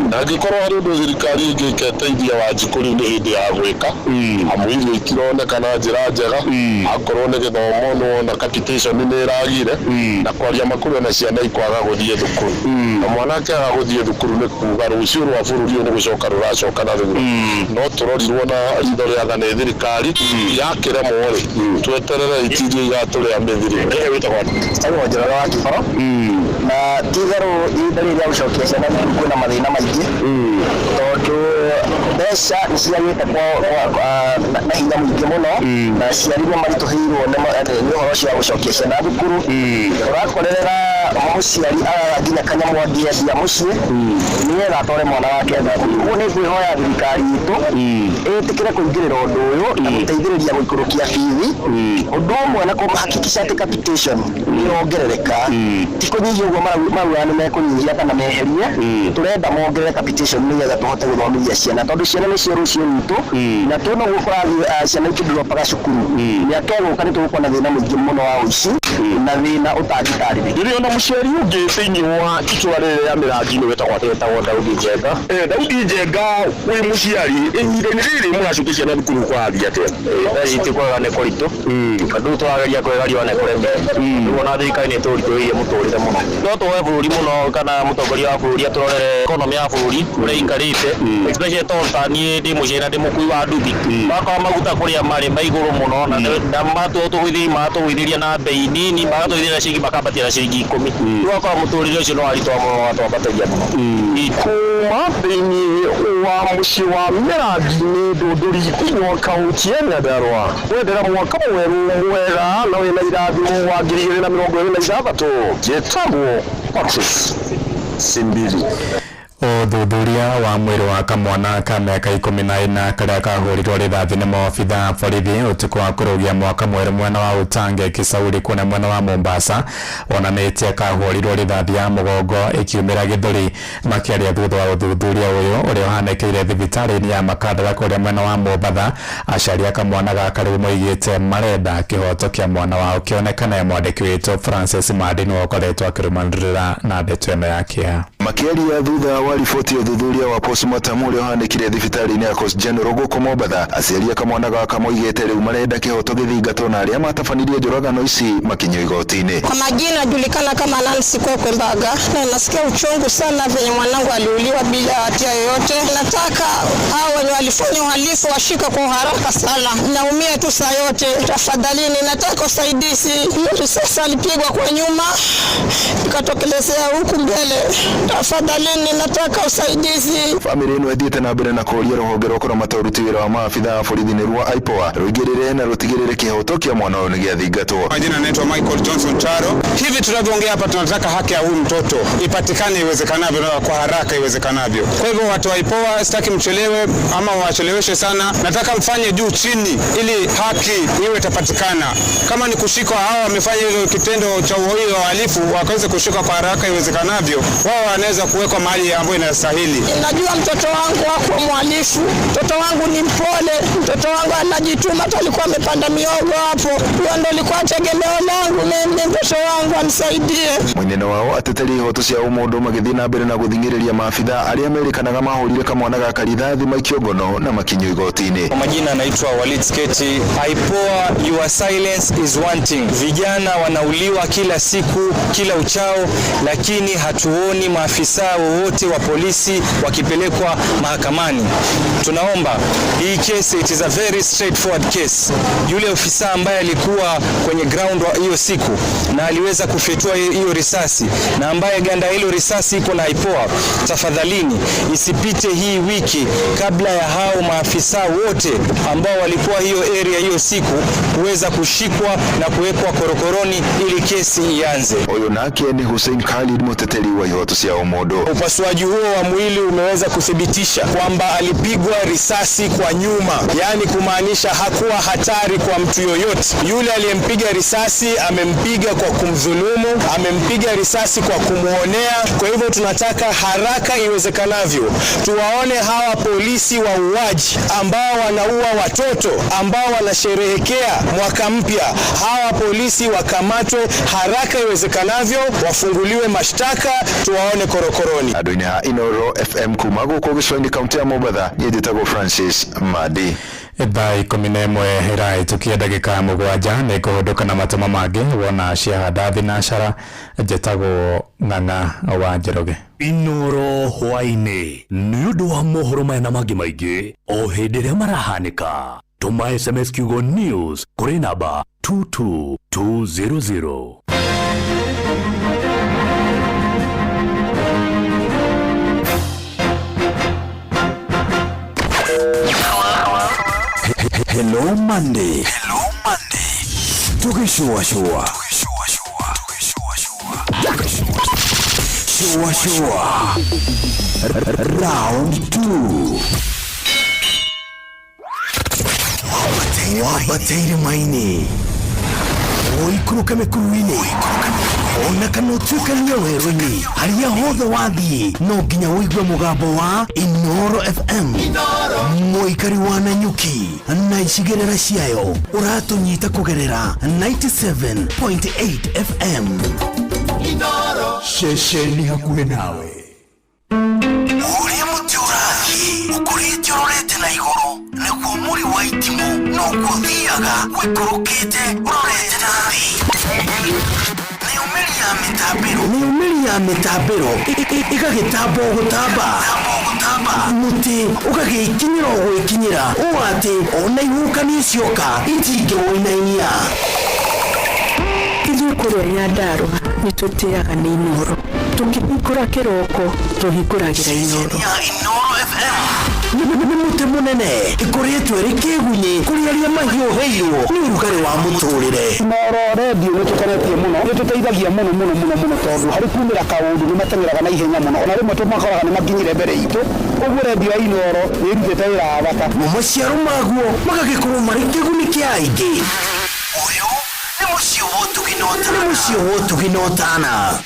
na angĩkorwo harĩ ũndũ thirikari ĩngĩka ĩteithia Wanjikũ rĩu nĩ hĩndĩ ya gwĩka amu irio itironeka na njĩra njega akorwo nĩ gĩthomo nĩwona capitation nĩ ĩragire na kwaria makũrũ na ciana ikwaga gũthiĩ thukuru na mwanake aga gũthiĩ thukuru nĩ kuuga rũciũ rwa bũrũri ũyũ nĩ gũcoka rũracoka na thutha no tũrorirwo na ritho rĩa tha nĩ thirikari yakĩremwo rĩ tweterere itindiĩ igatũrĩa mĩthiri wĩtagwo Njoroge wa Kĩbaro na ti-itherũ ihinda rĩrĩ rĩa gũcokia ciana thukuru kwĩna mathĩna maingĩ tondũ mbeca nĩ ciagĩte na hinya mũingĩ mũno na aciari nĩ maritũhĩirwo nĩ ũhoro ũcio wa gũcokia ciana thukuru. Ũrakorera mũciari araga nginya kanyamũ angĩendia mũciĩ nĩgetha atware mwana wake thukuru. Ũguo nĩ ngwĩhoya thirikari itũ ĩtĩkĩre kũingĩrĩra ũndũ ũyũ na gũteithĩrĩria gũikũrũkia bithi ũndũ ũmwe na kũhakikisha atĩ capitation nĩyongerereka ti kũnyihia ũguo marauga nĩ mekũnyihia kana meherie tũrenda mongerere capitation nĩgetha tũhote gũthomithia ciana tondũ ciana nĩcio rũciũ rwitũ na tuona ũguo kũrathiĩ ciana ikĩndropaga cukuru mĩaka ĩgũka nĩ tũgũkorwo na thĩna mũingĩ mũno wa ũici na thĩna ũtangĩtarĩrĩka. Rĩrĩ ona mũciari ũngĩ thĩinĩ wa itũra rĩrĩ rĩa Mĩrangi-inĩ wĩtagwo Daudi Njenga. Daudi Njenga wĩ mũciari ihinda-inĩ rĩrĩ mũracokia ciana thukuru kũrathiĩ atĩa? Thaa kwega nĩ kũritũ andũ tũrageria kwĩgaria ona kũrembe ũguo na thirikari nĩ tũritũhĩire mũtũrĩre mũno no tũhe bũrũri mũno kana mũtongoria wa bũrũri atũrorere economy ya bũrũri ũrĩa ĩikarĩte especially tondũ niĩ ndĩ mũciĩ na ndĩ mũkui wa nduthi makao maguta kũrĩa marĩ maigũrũ mũno na matũgũithĩria na bei nini magatũgũithĩria ciringi makambatia na ciringi 10 rĩu akorwo mũtũrĩre ũcio no aritũha mũno watwambatĩria mũno. Kuma thĩinĩ wa mũciĩ wa Mĩrangi-inĩ Ndũndũri thĩinĩ wa kaunti ya Nyandarua wendera mwaka mwerũ mwega na wĩna irathimo wa 2026 njĩtagwo Patrice Simbili. Ũthuthuria wa mwĩrĩ wa kamwana ka mĩaka 14 karĩa kahũrirwo rithathi nĩ maobitha borithi ũtukũ wa kũrũgia mwaka mwerũ mwena wa Utange Kisauri kuna mwena wa Mombasa onanĩtie kahũrirwo rithathi ya mũgongo ĩkiumĩra gĩthũri makĩaria thutha wa ũthuthuria ũyũ ũrĩa ũhanĩkĩire thibitarĩ-inĩ ya Makandara kũrĩa mwena wa Mombatha. Aciari a kamwana gaka rĩu moigĩte marenda kĩhoto kĩa mwana wao kĩonekane. Mwandĩki witũ Francis Madini ũkoretwo akĩrũmanĩrĩra na ndeto ĩno ya kĩeha makĩaria thutha wa riboti ya ũthuthuria wa postmortem ũrĩa ũhanĩkire thibitarĩ-inĩ ya Coast General gũkũ Mombatha. Aciari a kamwana gaka moigĩte rĩu marenda kĩhoto gĩthingatwo na arĩa matabanirie njũragano ici makinyio igoti-inĩ. Kwa majina julikana kama Nancy Kwekwe Mbaga. Nasikia uchungu sana venye mwanangu aliuliwa bila hatia yoyote. Nataka hao wenye walifanya uhalifu washike kwa haraka sana. Naumia tu saa yote. Tafadhalini nataka usaidizi. Sasa alipigwa kwa nyuma ikatokelezea huku mbele. Tafadhalini nataka usaidizi. Family ino ethiĩte na mbere na kũria rũhonge rwa kũramata ũruti wĩra wa maabitha a borithi-inĩ rwa IPOA rũigĩrĩre na rũtigĩrĩre kĩhoto kĩa mwana ũyũ nĩgĩathingatwo. Majina naitwa Michael Johnson Charo. Hivi tunavyoongea hapa tunataka haki ya huyu mtoto ipatikane iwezekanavyo na kwa haraka iwezekanavyo. Kwa hivyo watu wa IPOA sitaki mchelewe ama wacheleweshe sana. Nataka mfanye juu chini ili haki iwe itapatikana. Kama ni kushikwa hao wamefanya hilo kitendo cha uhalifu wakaweze kushikwa kwa haraka iwezekanavyo. Wao wanaweza kuwekwa mahali ambapo inastahili. Najua mtoto wangu hakuwa mhalifu. Mtoto wangu ni mpole. Mtoto wangu anajituma, alikuwa amepanda miogo hapo. Huyo ndo alikuwa tegemeo langu mimi, mtoto wangu anisaidie. Mwenene wao ateteri ihoto cia ũmũndũ magĩthiĩ na mbere na gũthingĩrĩria maabitha arĩa merĩkanaga mahũrire kamwana gaka rithathi maikio ngono na makinyio igoti-inĩ. Kwa majina anaitwa Walid Sketi. IPOA, your silence is wanting. Vijana wanauliwa kila siku, kila uchao, lakini hatuoni maafisa wote wa polisi wakipelekwa mahakamani. Tunaomba hii case, it is a very straightforward case. Yule ofisa ambaye alikuwa kwenye ground hiyo siku na aliweza kufyatua hiyo risasi na ambaye ganda hilo risasi iko na IPOA, tafadhalini isipite hii wiki kabla ya hao maafisa wote ambao walikuwa hiyo area hiyo siku kuweza kushikwa na kuwekwa korokoroni ili kesi ianze. Oyo nake ni Hussein Khalid, muteteri wa ihoto cia umodo. Upasuaji huo wa mwili umeweza kuthibitisha kwamba alipigwa risasi kwa nyuma, yani kumaanisha hakuwa hatari kwa mtu yoyote. Yule aliyempiga risasi amempiga kwa kumdhulumu, amempiga risasi kwa kumuonea. Kwa hivyo tunataka haraka iwezekanavyo tuwaone hawa polisi wauaji ambao wanaua watoto, ambao wanasherehekea mwaka mpya. Hawa polisi wakamatwe haraka iwezekanavyo, wafunguliwe mashtaka, tuwaone korokoroni. Adoina Inoro FM kumago kwa Giswahili kaunti ya Mombasa, yeditago Francis Madi. Thaa 11 iraitukia ndagika 7 ni kuhunduka na matuma mangi wona ciahanda thinashara njĩtagwo Ng'ang'a wa Njoroge. Inoro hwaini ni undu wa mohoro maya na mangi maingi o hĩndĩ ĩrĩa marahanĩka. Tuma SMS kiugo news kuri namba 22200. Hello Monday. Tukishua. Round 2. Wabateri maini. Oikuruka mekuruini. Ona kanotuka nyoweroni. Haria hodha wathi. No ginya uigwe mugambo wa Inoro FM. Moikari wana nyuki. Na isigerera ciayo. Uratunyita kugerera 97.8 FM. Inoro. Shesheni hakuhe nawe. Uri mutiurathi. Ukuriti urete na igoro. Nekuo muri wa itimu. No kuthiaga. Wikurukite. Urorete nathi. Niumiria mitabiro ikagitambo gutamba muti ukagikinyira gwikinyira uati ona ihuka nicioka itinge woinainia Kijukuru ya Ndarwa nitutiaga ni Inoro tukihikura kiroko tuhikuragira Inoro Nimuti munene ikoretwe rikigunye kuri aria mahioheirwo ni urugari wa muturire. Inoro radio nitukaretie muno nituteithagia muno tondu hari kumira kaundu ni matengeraga na ihenya muno ona rimwe tumakoraga ni maginyire mbere itu uguo radio ya Inoro irutete wira wa bata mumaciaro maguo magagikorwo mari kiguni kia aingi. Uyu ni mucio wotuginotana.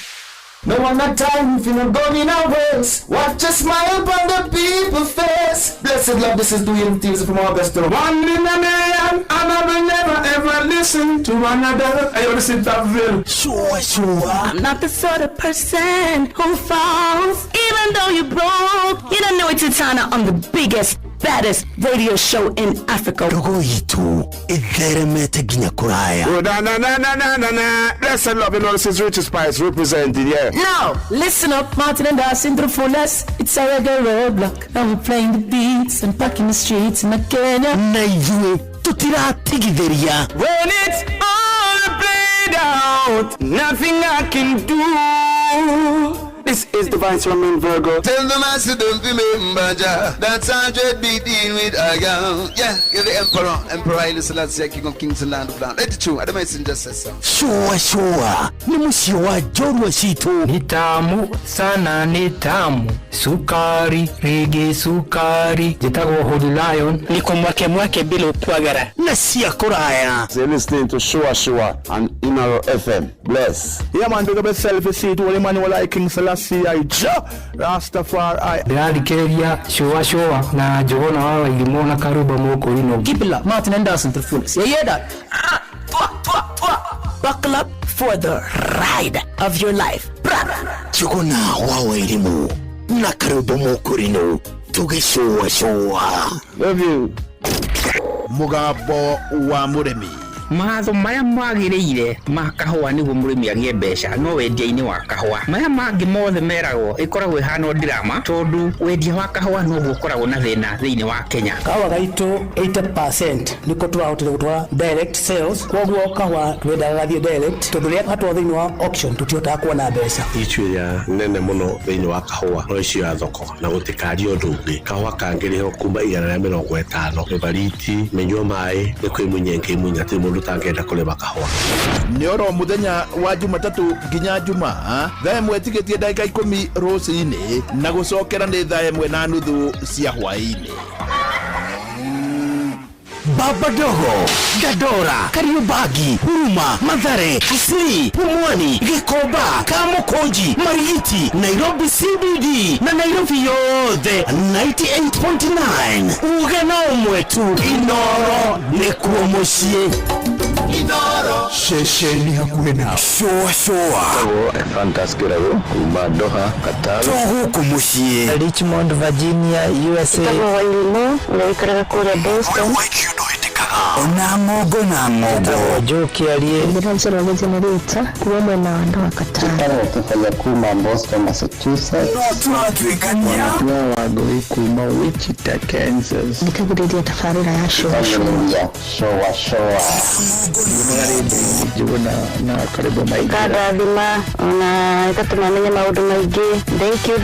No one got time if you're not going nowhere. Watch a smile upon the people's face. Blessed love, this is doing things from our best. One in a million, and I will never ever listen to another. I only sit that will. Sure. I'm not the sort of person who falls. Even though you broke, you don't know it's Etana. I'm the biggest, baddest radio show in Africa. Rogo itu, itheremete ginya kuraya. Oh, na. Blessed love, this is Richard Spice represented, yeah. Now, listen up, Martin and Darcy to the fullest. It's a reggae roadblock. And we're playing the beats and packing the streets in Kenya. Naijue, tutira tigitheria. When it's all played out, nothing I can do. This is Divine Sermon Virgo. Tell the master don't remember Jah. That's 100 BD with Aga. Yeah, you're the Emperor Haile Selassie, King of Kings and Land of Land. That's true, the messenger says so. Sure. Ni musio wa jorwa situ. Nitamu sana nitamu. Sukari, reggae sukari. Jitago Holy Lion. Niko mwake bila ukwagara. Na siya kuraya. You're listening to Shua on Inoro FM. Bless. Yeah man, big up yourself, you see it, Holy Emmanuel King Selassie, Rastafari. Ndadikeria Shua na Jogona wawa ilimona karuba moko ino. Keep it up, Martin and Dawson to the fullest. You hear that? Buckle up for the ride of your life. Jogona wawa ilimu. Na karuba moko ino. Tuge Shua. Love you. Mugabo wa Muremi. matho maya magirĩire ma kahũa nĩguo mũrĩmi agĩe mbeca no wendia-inĩ wa kahũa maya mangĩ mothe meragwo ĩkoragwo ĩhana ndirama tondũ wendia wa kahũa noguo ũkoragwo na thĩna thĩinĩ wa Kenya. Kahũa gaitũ 80% nĩko tũrahotire gũtwara direct sales, koguo kahũa twendaga gathiĩ direct tondũ rĩrĩa gatwarwo thĩinĩ wa auction tũtihotaga kuona mbeca. Issue ya nene mũno thĩinĩ wa kahũa no icio ya thoko na gũtikario ũndũ ũngĩ. Kahũa kangĩrĩho kuma 150 mebariti menyua maĩ nĩ kwĩmunya ngĩmunya atĩ mũndũ tangĩenda kũrĩma kahũa. Nĩ oro mũthenya wa Jumatatũ nginya Jumaa thaa ĩmwe tigĩtie ndagĩka 10 rũcinĩ na gũcokera nĩ thaa 1:30 cia hwaĩ-inĩ. Baba Dogo, Gadora, Kariobangi, Huruma, Mathare, Kisii, Pumwani, Gikomba, Kamukonji, Marigiti, Nairobi CBD na Nairobi yote 98.9. Ugena umwetu Inoro nikuo muciĩ. Inoro shesheni hakuhĩ nao. Shoa Fantastic Rago kuma Doha, Qatar. Huku muciĩ. Richmond, Virginia, USA. Kama Ilimo, naikaraga kule Boston. Ona ngogo Joki aliye Ndiranzora generator kuwa mwena wa Doha, Qatar. Kufanya kuma Boston, Massachusetts. Tunatuikania wagoi kuma Wichita, Kansas. Ndikagiredia tafarira ya showa. Jibuna na karibu maigi. Kada dhima na ikatumamenya maudu maigi. Thank you.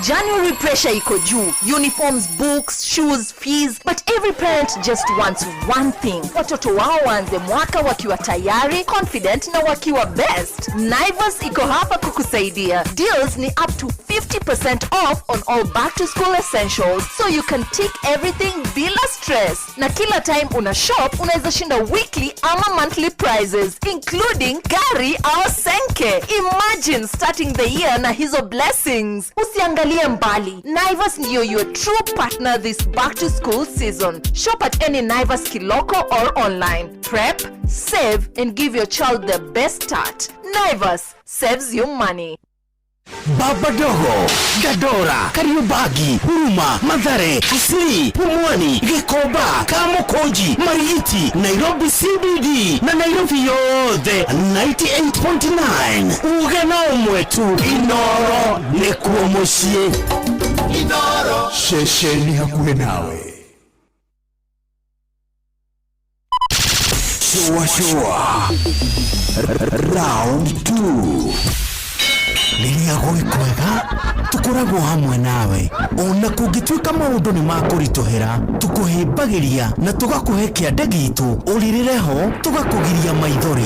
January pressure iko juu. Uniforms, books, shoes, fees, but every parent just wants one thing. Watoto wao waanze mwaka wakiwa tayari, confident na wakiwa best. Naivas iko hapa kukusaidia. Deals ni up to 50% off on all back to school essentials, so you can tick everything bila stress. Na kila time una shop, unaweza shinda weekly ama monthly prizes, including gari au senke. Imagine starting the year na hizo blessings. Usiangalie mbali. Naivas ndio your true partner this back to school season. Shop at any Naivas Kiloko or online. Prep, save and give your child the best start. Naivas saves you money. Baba Dogo, Gadora, Kariobangi, Huruma, Mathare, Kisii, Pumwani, Gikomba, Kamukonji, Marigiti, Nairobi CBD na Nairobi yote 98.9. Ugena umwetu Inoro nikuo muciĩ. Inoro shesheni hakuhĩ nawe. Showa Round 2. Rĩrĩa gwĩ kwega tũkoragwo hamwe nawe, ona kũngĩtuĩka maũndũ nĩ makũritũhĩra tũkũhĩmbagĩria na tũgakũhe kĩande gitũ ũrĩrĩre ho tũgakũgiria maithori.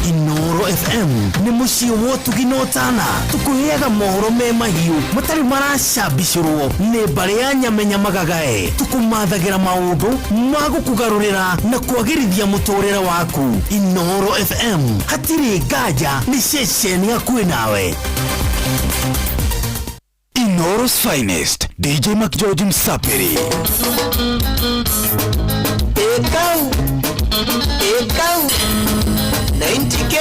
Inoro FM nĩ mũciĩ wa ũtugi na ũtana, tũkũheaga mohoro me mahiũ matarĩ maracambicũrwo nĩ mbarĩ ya nyamenya magagae, tũkũmathagĩra maũndũ ma gũkũgarũrĩra na kwagĩrithia mũtũrĩre waku. Inoro FM hatirĩ nganja nĩ ceceni hakuhĩ nawe. Inoro's finest DJ McGeorge Msapiri. Ekau 90K,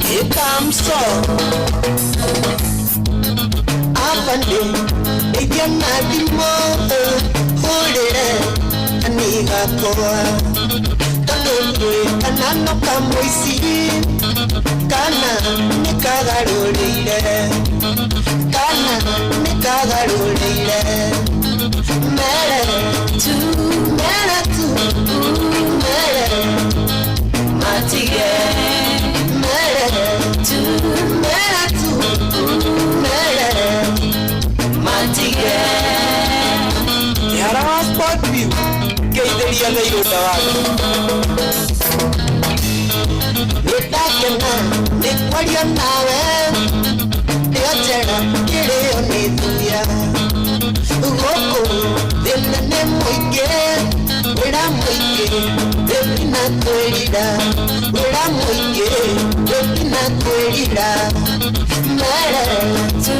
here comes so. Avande, ella nadie more, holere, aniga koa. Tandoe, anano kamoisi, kana nikagarulire, kana nikagarulire. Mere tu, Matige, Matige. Yara sport view, keideria leiro tawali. Nitakena, nikwaria nawe, niachera kireo nituya. Ugoko, denene moike, wera moike, depina tuerira. Wera moike, depina tuerira. Mere tu,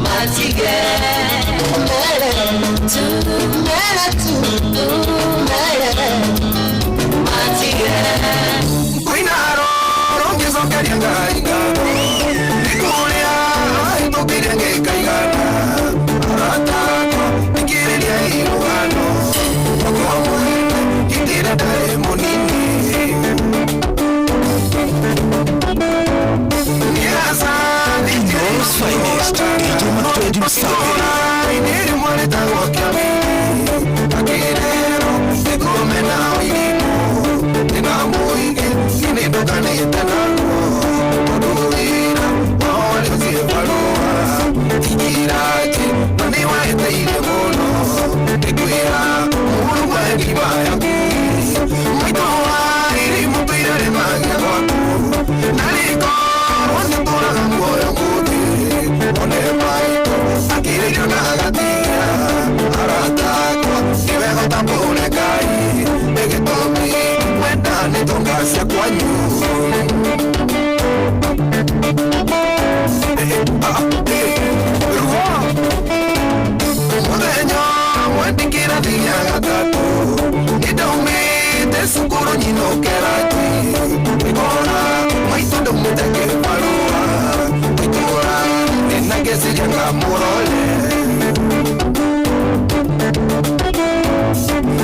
Matige. Mere tu, Matige. Quinaro, cia kwanyu muthenya mwendikira thigia gatatu nidaumite cukuru nyinokeraji ikora maitu ndaumite kibarua itura ninageciria murole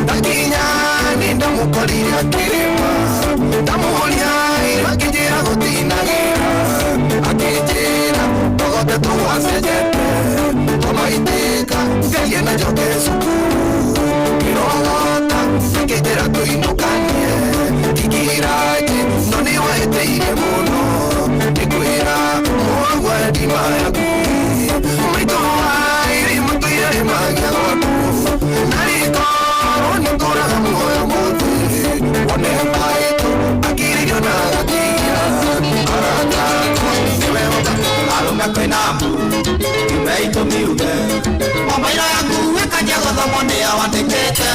ndakinya nindamukorire akirima ndamuhoria akijira gutinagira akijira togote tuwacenjete tomaitika ngerie na njoke cukuru kirogota akijira tuinukanie kigiraji no niwahĩtĩirie mũno nĩkwĩra mũgwa ndima yaku maitũ wairima twirĩmagia gwaku na rĩkorwo nĩtũraga muoyo mũthĩ wone maitũ akiririo na gakigia arataku nĩwe arũme kwĩna maitũ miuge mobailo yaku ĩkanjia gũthomwo nĩ awandĩkĩte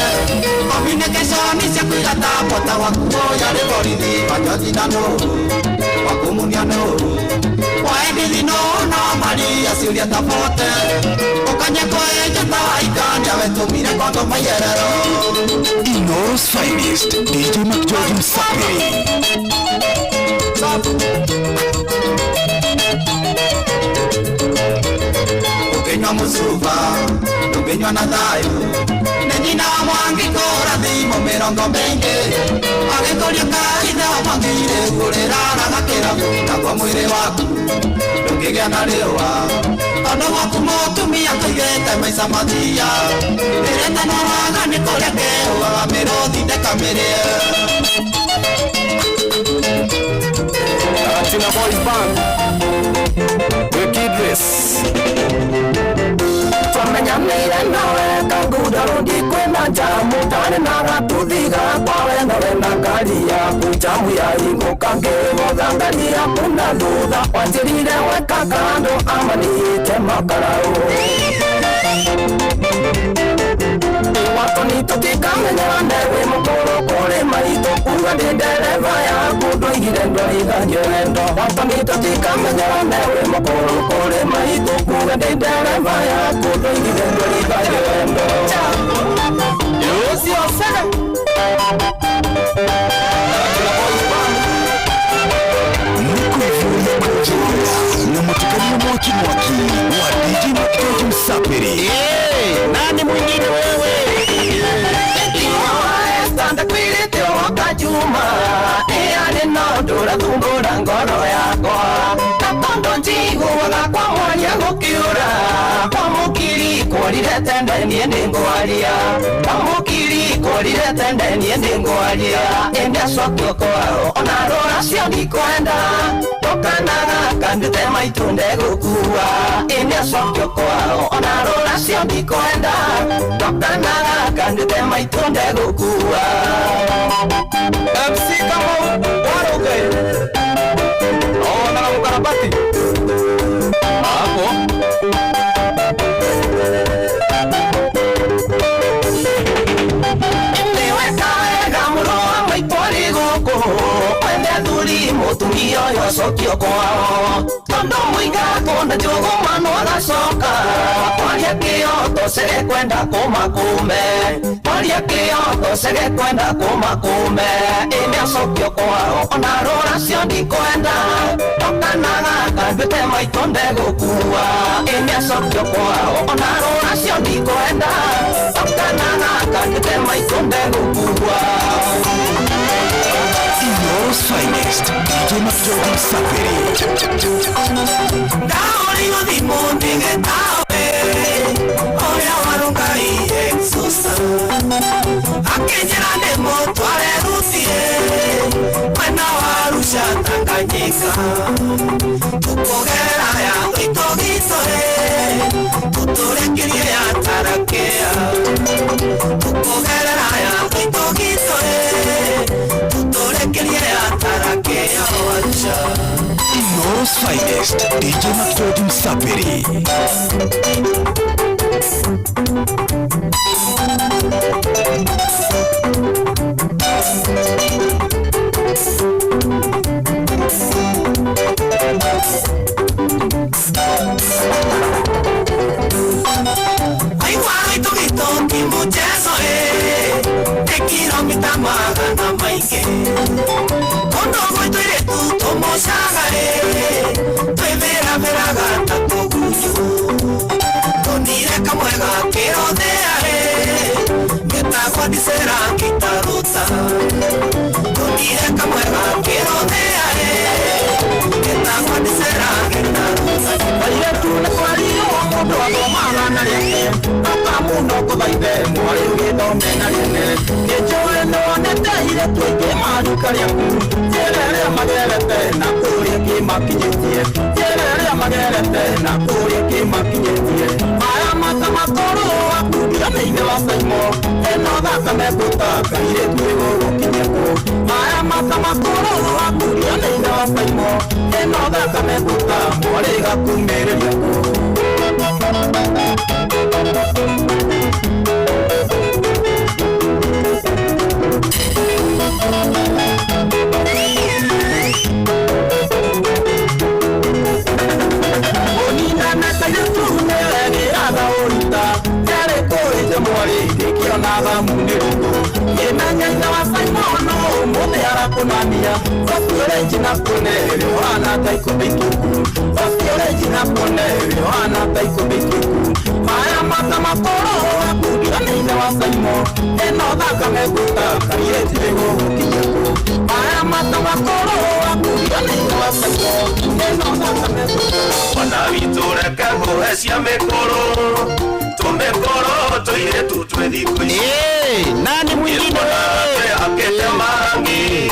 communication cia kũigata bota waku ya rĩ borithi majothi na nũru wakumunia nũru waendithi no maria ciũria tabote ũkanya kwenja ta waikania wetũmire kondo maiyerero Inoros Finest, DJ McGeorge Msapiri. Ukinywa musuba, ukinywa na thayu Nĩnyina wa Mwangi kũrathimo mĩrongo mĩingĩ agĩkũria kaithe wa Mwangire kũrĩra na gakĩrabu naguo mwĩrĩ waku ndũngĩgĩa na rĩũa tondũ gwaku mũtumia kaigĩte maica mathia rĩrĩtano waga nĩ kũrĩa kĩhuaga mĩrũthi ndekamĩrĩe Karatina Boys Band Wicked Race twamenyanĩire nawe kanguda rũndi kwĩna njamu ndarĩ na gatũthiga kwawe nawe na ngari yaku njamu ya ingũka ngĩgũthangani yaku na thutha wanjĩrire weka kando amanĩte makarau watoni tũtikamenyane wĩ mũkũrũ kũrĩ maitũ kuga ndĩ ndereba yaku ndũigire ndwaigagio wendo watoni tũtikamenyane wĩ mũkũrũ kũrĩ maitũ kuga ndĩ ndereba yaku ndũigire ndwaigagio wendo ũcio cere na mutukania mwaki wa DJ McGeorge Msapiri. Nani mwingine wewe? Standa kwirite wakajuma Eane no dura thumbura ngoro yakwa Natondo njiguaga kwa mwaria gukiura Kwa mukiri kũrire tende niĩ ndĩngwaria Kwa mukiri kũrire tende niĩ ndĩngwaria Ĩndĩ acokio kwao ona rũracio ndikwenda Tũkanaga kandĩte maitũ ndegũkua Ĩndĩ acokio kwao ona rũracio ndikwenda Tũkanaga kandĩte maitũ ndegũkua MC Kamau waruge ona na ukarabati hapo mutumia yo sokio kwao tondo muinga konda jogo mano agacoka kwaria kĩoto cere kwenda kũmakume kwaria kĩoto cere kwenda kũmakume ĩndĩ acokio kwao ona rũracio ndikwenda tokanaga kandĩte maitũ ndegũkua ĩndĩ acokio kwao ona rũracio ndikwenda tokanaga kandĩte maitũ ndegũkua Inoros Finest, DJ McGeorge Msapiri. Daori udhimundi getawe Oya warugai exusa Akijirane motware rutie Mwena warusha Tanganyika Tukogera ya itogitore Tuturekirie ya tarakea Tukogera ya itogitore Tuturekirie ya tarakea wacha Inoros Finest, DJ McGeorge Msapiri. Mchezo de kilomita magana maike Kono goito ire tu tomo shagare Tue vera vera gata toguyo Tonire kamwega kero de are Meta kwa disera kitaruta Tonire kamwega kero de are Meta kwa disera kitaruta Baile tu na kwa liyo Kono wagomana na yake Muno kubaide mwari ugithome na rene Nĩnjũĩ nĩwonete twĩngĩ maruka rĩaku Njĩra ĩrĩa magerete na kũrĩa kĩmakinyĩtie Njĩra ĩrĩa magerete na kũrĩa kĩmakinyĩtie Maya mata makoro akundia thĩinĩ wa Saimo Ĩno thakame ngũtaka irĩtu ĩgũgũkinya kũ Maya mata makoro akundia thĩinĩ wa Saimo Ĩno thakame ngũtaka mwarĩ gakumĩrĩria kũ Kunania, Vafiore jina pone, Yohana taiko bekiku. Vafiore jina pone, Yohana taiko bekiku. Maya mata makoro, akudia neine wa Saimo. Eno dhaka meguta, karieti lego ukinyako. Maya mata makoro, akudia neine wa Saimo. Eno dhaka meguta. Wana viture kango esia mekoro. Tumekoro, toire tutwe diko. Nani mwingine? Akete mangi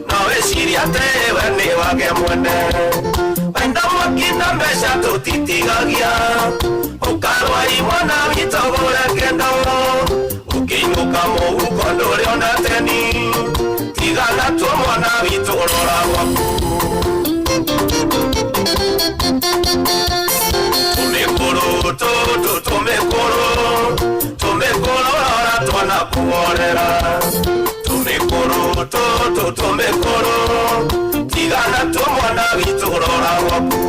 Nawe shiri atewe ni wage mwene Wenda mwakina mesha tutitigagia Ukarwa imwana vitogore kendo Ukinyuka muhuko ndore onateni Tigana tu mwana vitogora waku Tumekoro toto tumekoro ora tuana kuorera Tumekoro toto tumekoro Tigana tu mwana vitogora waku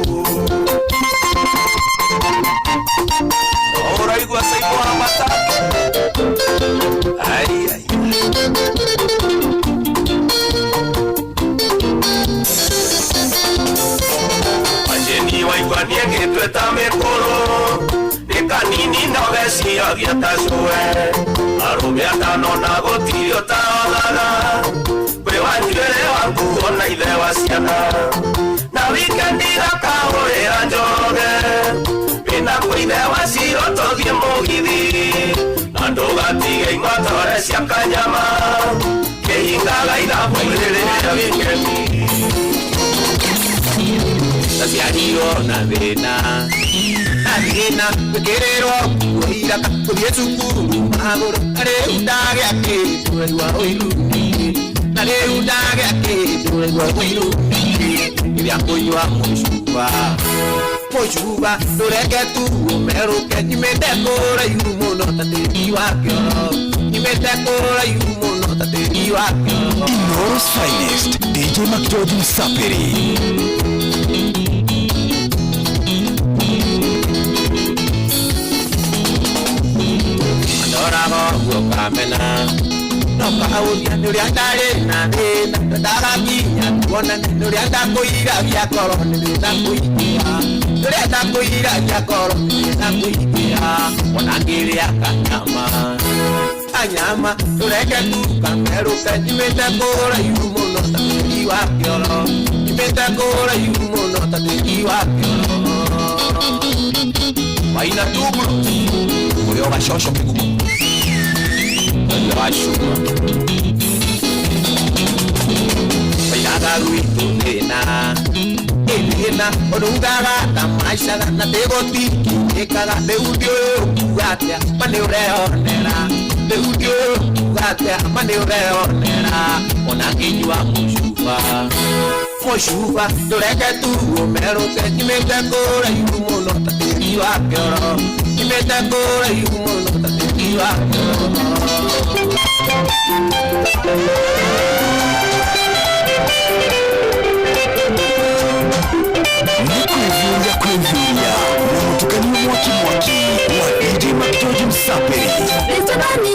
Ora igua Saimo amata Ai ai Majeni wa igua niege tueta mekoro Kanini no vesi agiata sue Arubiata no nagotirio taogaga Kwe wanjuere wangu ona ide wasiana Na wikendi gakahorera njoge Pina kwe ide wasiro todhie mugithi Na ndugatige ing'otore cia kanyama Kehingaga idhapoirĩrĩria wikendi Naciarirwo na thĩna Agina, pekerero, kuhiraka, kuthie cukuru, magũrũ, na rĩu ndagĩa kĩndũ egua ũirũkire, na rĩu ndagĩa kĩndũ egua ũirũkire, rĩrĩa kũnyua mũcuba, ndũreke tu ũmerũke, nyumĩte kũraihu mũno ta tĩri wa kĩoro, nyumĩte kũraihu mũno ta tĩri wa kĩoro. Inooro's finest, DJ McGeorge Msapiri. Adorago guokamena Nokauria nuria ndari na thina Ndagakinya tuonane nuria ndakuiragia koro Ndakuikia nuria ndakuiragia koro Ndakuikia ona ngiria kanyama tureke tu kameruke Nyumĩte kũraihu mũno ta tĩri wa kĩoro Nyumĩte kũraihu mũno ta tĩri wa kĩoro Maina tuguru Ũrĩa ũgacocwo kĩgumo Ũrĩa wacuma Wainaga gwitũ thĩna ũrugaga tamacaga na ndĩgũtikĩkaga Rĩu ndiũyũkuga atĩa ma nĩũreyonera Rĩu ndiũyũkuga atĩa ma nĩũreyonera Ona ngĩnyua mũcuba ndũreke tu ũmerũke Nyumĩte kũraihu mũno ta tĩri wa kĩoro Nyumĩte kũraihu mũno ta tĩri wa kĩoro Ni kuivuria na mutukanio mwaki wa DJ McGeorge Msapiri.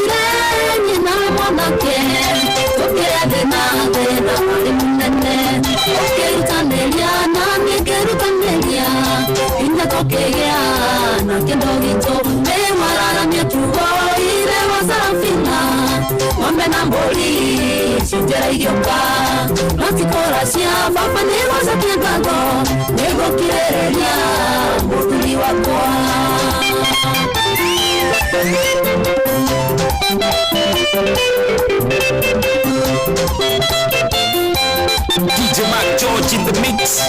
DJ Mac George in the mix.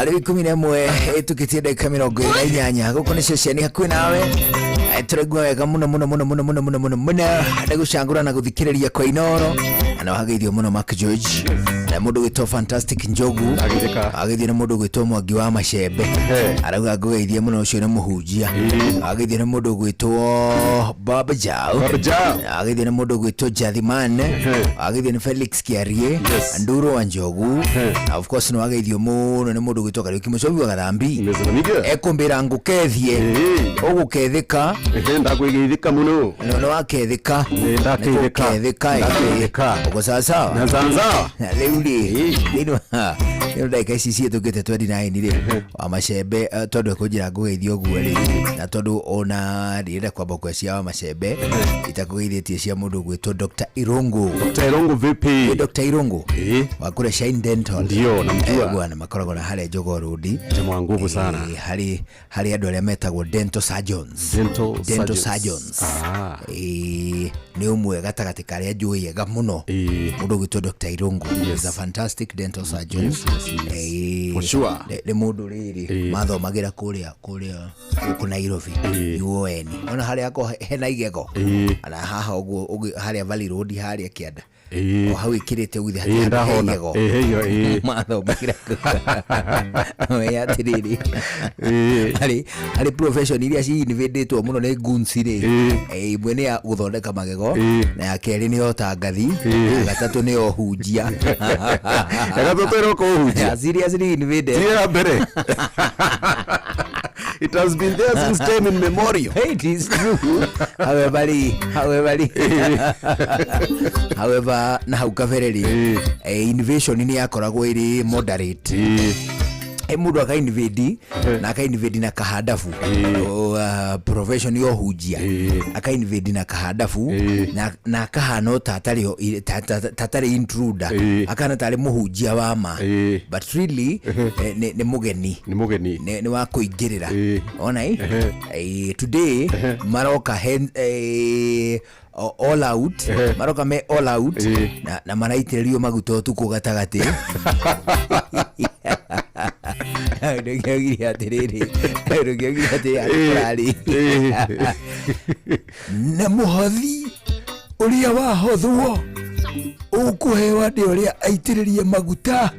Ari 11 tukitie dakika 28 guko ni ceceni hakuhi nawe turagua wega muno ndagucangura na guthikiriria kwa Inoro ana hageithio muno Mark George na mundu gwitwo Fantastic Njogu ageithio na mundu gwitwo Mwangi wa Macembe arauga ngugeithie muno ucio na muhunjia ageithio na mundu gwitwo Baba Jao ageithio na mundu gwitwo Jathiman ageithio na Felix Kiarie Nduro wa Njogu of course no ageithio muno na mundu gwitwo Kariuki Mucobi wa Gathambi ekumbira ngukethie ugukethika ndakwigithika muno no wakethika ndakethika uko sasa na zanza leuli ndio dakika ici tukite 29 ri wa Macembe tondu kujira ngugeithio guo ri na tondu ona ndirenda kwamba kwcia wa Macembe itakugeithietie cia mundu gwitwo Dr. Irungu. Dr. Irungu vipi? Dr. Irungu wakure Shine Dental ndio namjua bwana makoragwo na hale Jogoo Road jamaa nguvu sana hali andu aria metagwo dental surgeons ni umwe gatagati karia njui yega muno mundu gwitwo Dr. Irungu is a fantastic dental surgeon for sure ni mundu riri mathomagira kuria guku Nairobi UN ona haria ako hena igego ana haha uguo haria Valley Road haria kianda o hau ikirite uthi haria igego mathomagira we atiriri hari profession iria ci invadetwo muno ni gunsi ri imwe ni ya guthondeka magego na ya keri ni otangathi gatatu ni ohunjia gatatu ro ko ohunjia seriously invaded tira mbere. It has been there since time immemorial. It is true. However, na hau kavereri invasion ni yakoragwo iri moderate. Mundu aka invade na aka invade na kahadafu profession yo hujia aka invade na kahadafu na kahano tatari intruder akana tare muhujia wama but really ni mugeni ni wa kuingirira ona today maroka all out maroka me all out na maraitirio maguta utuko gatagati na muhothi uria wahothwo ukuhewa ndi uria aitiririe maguta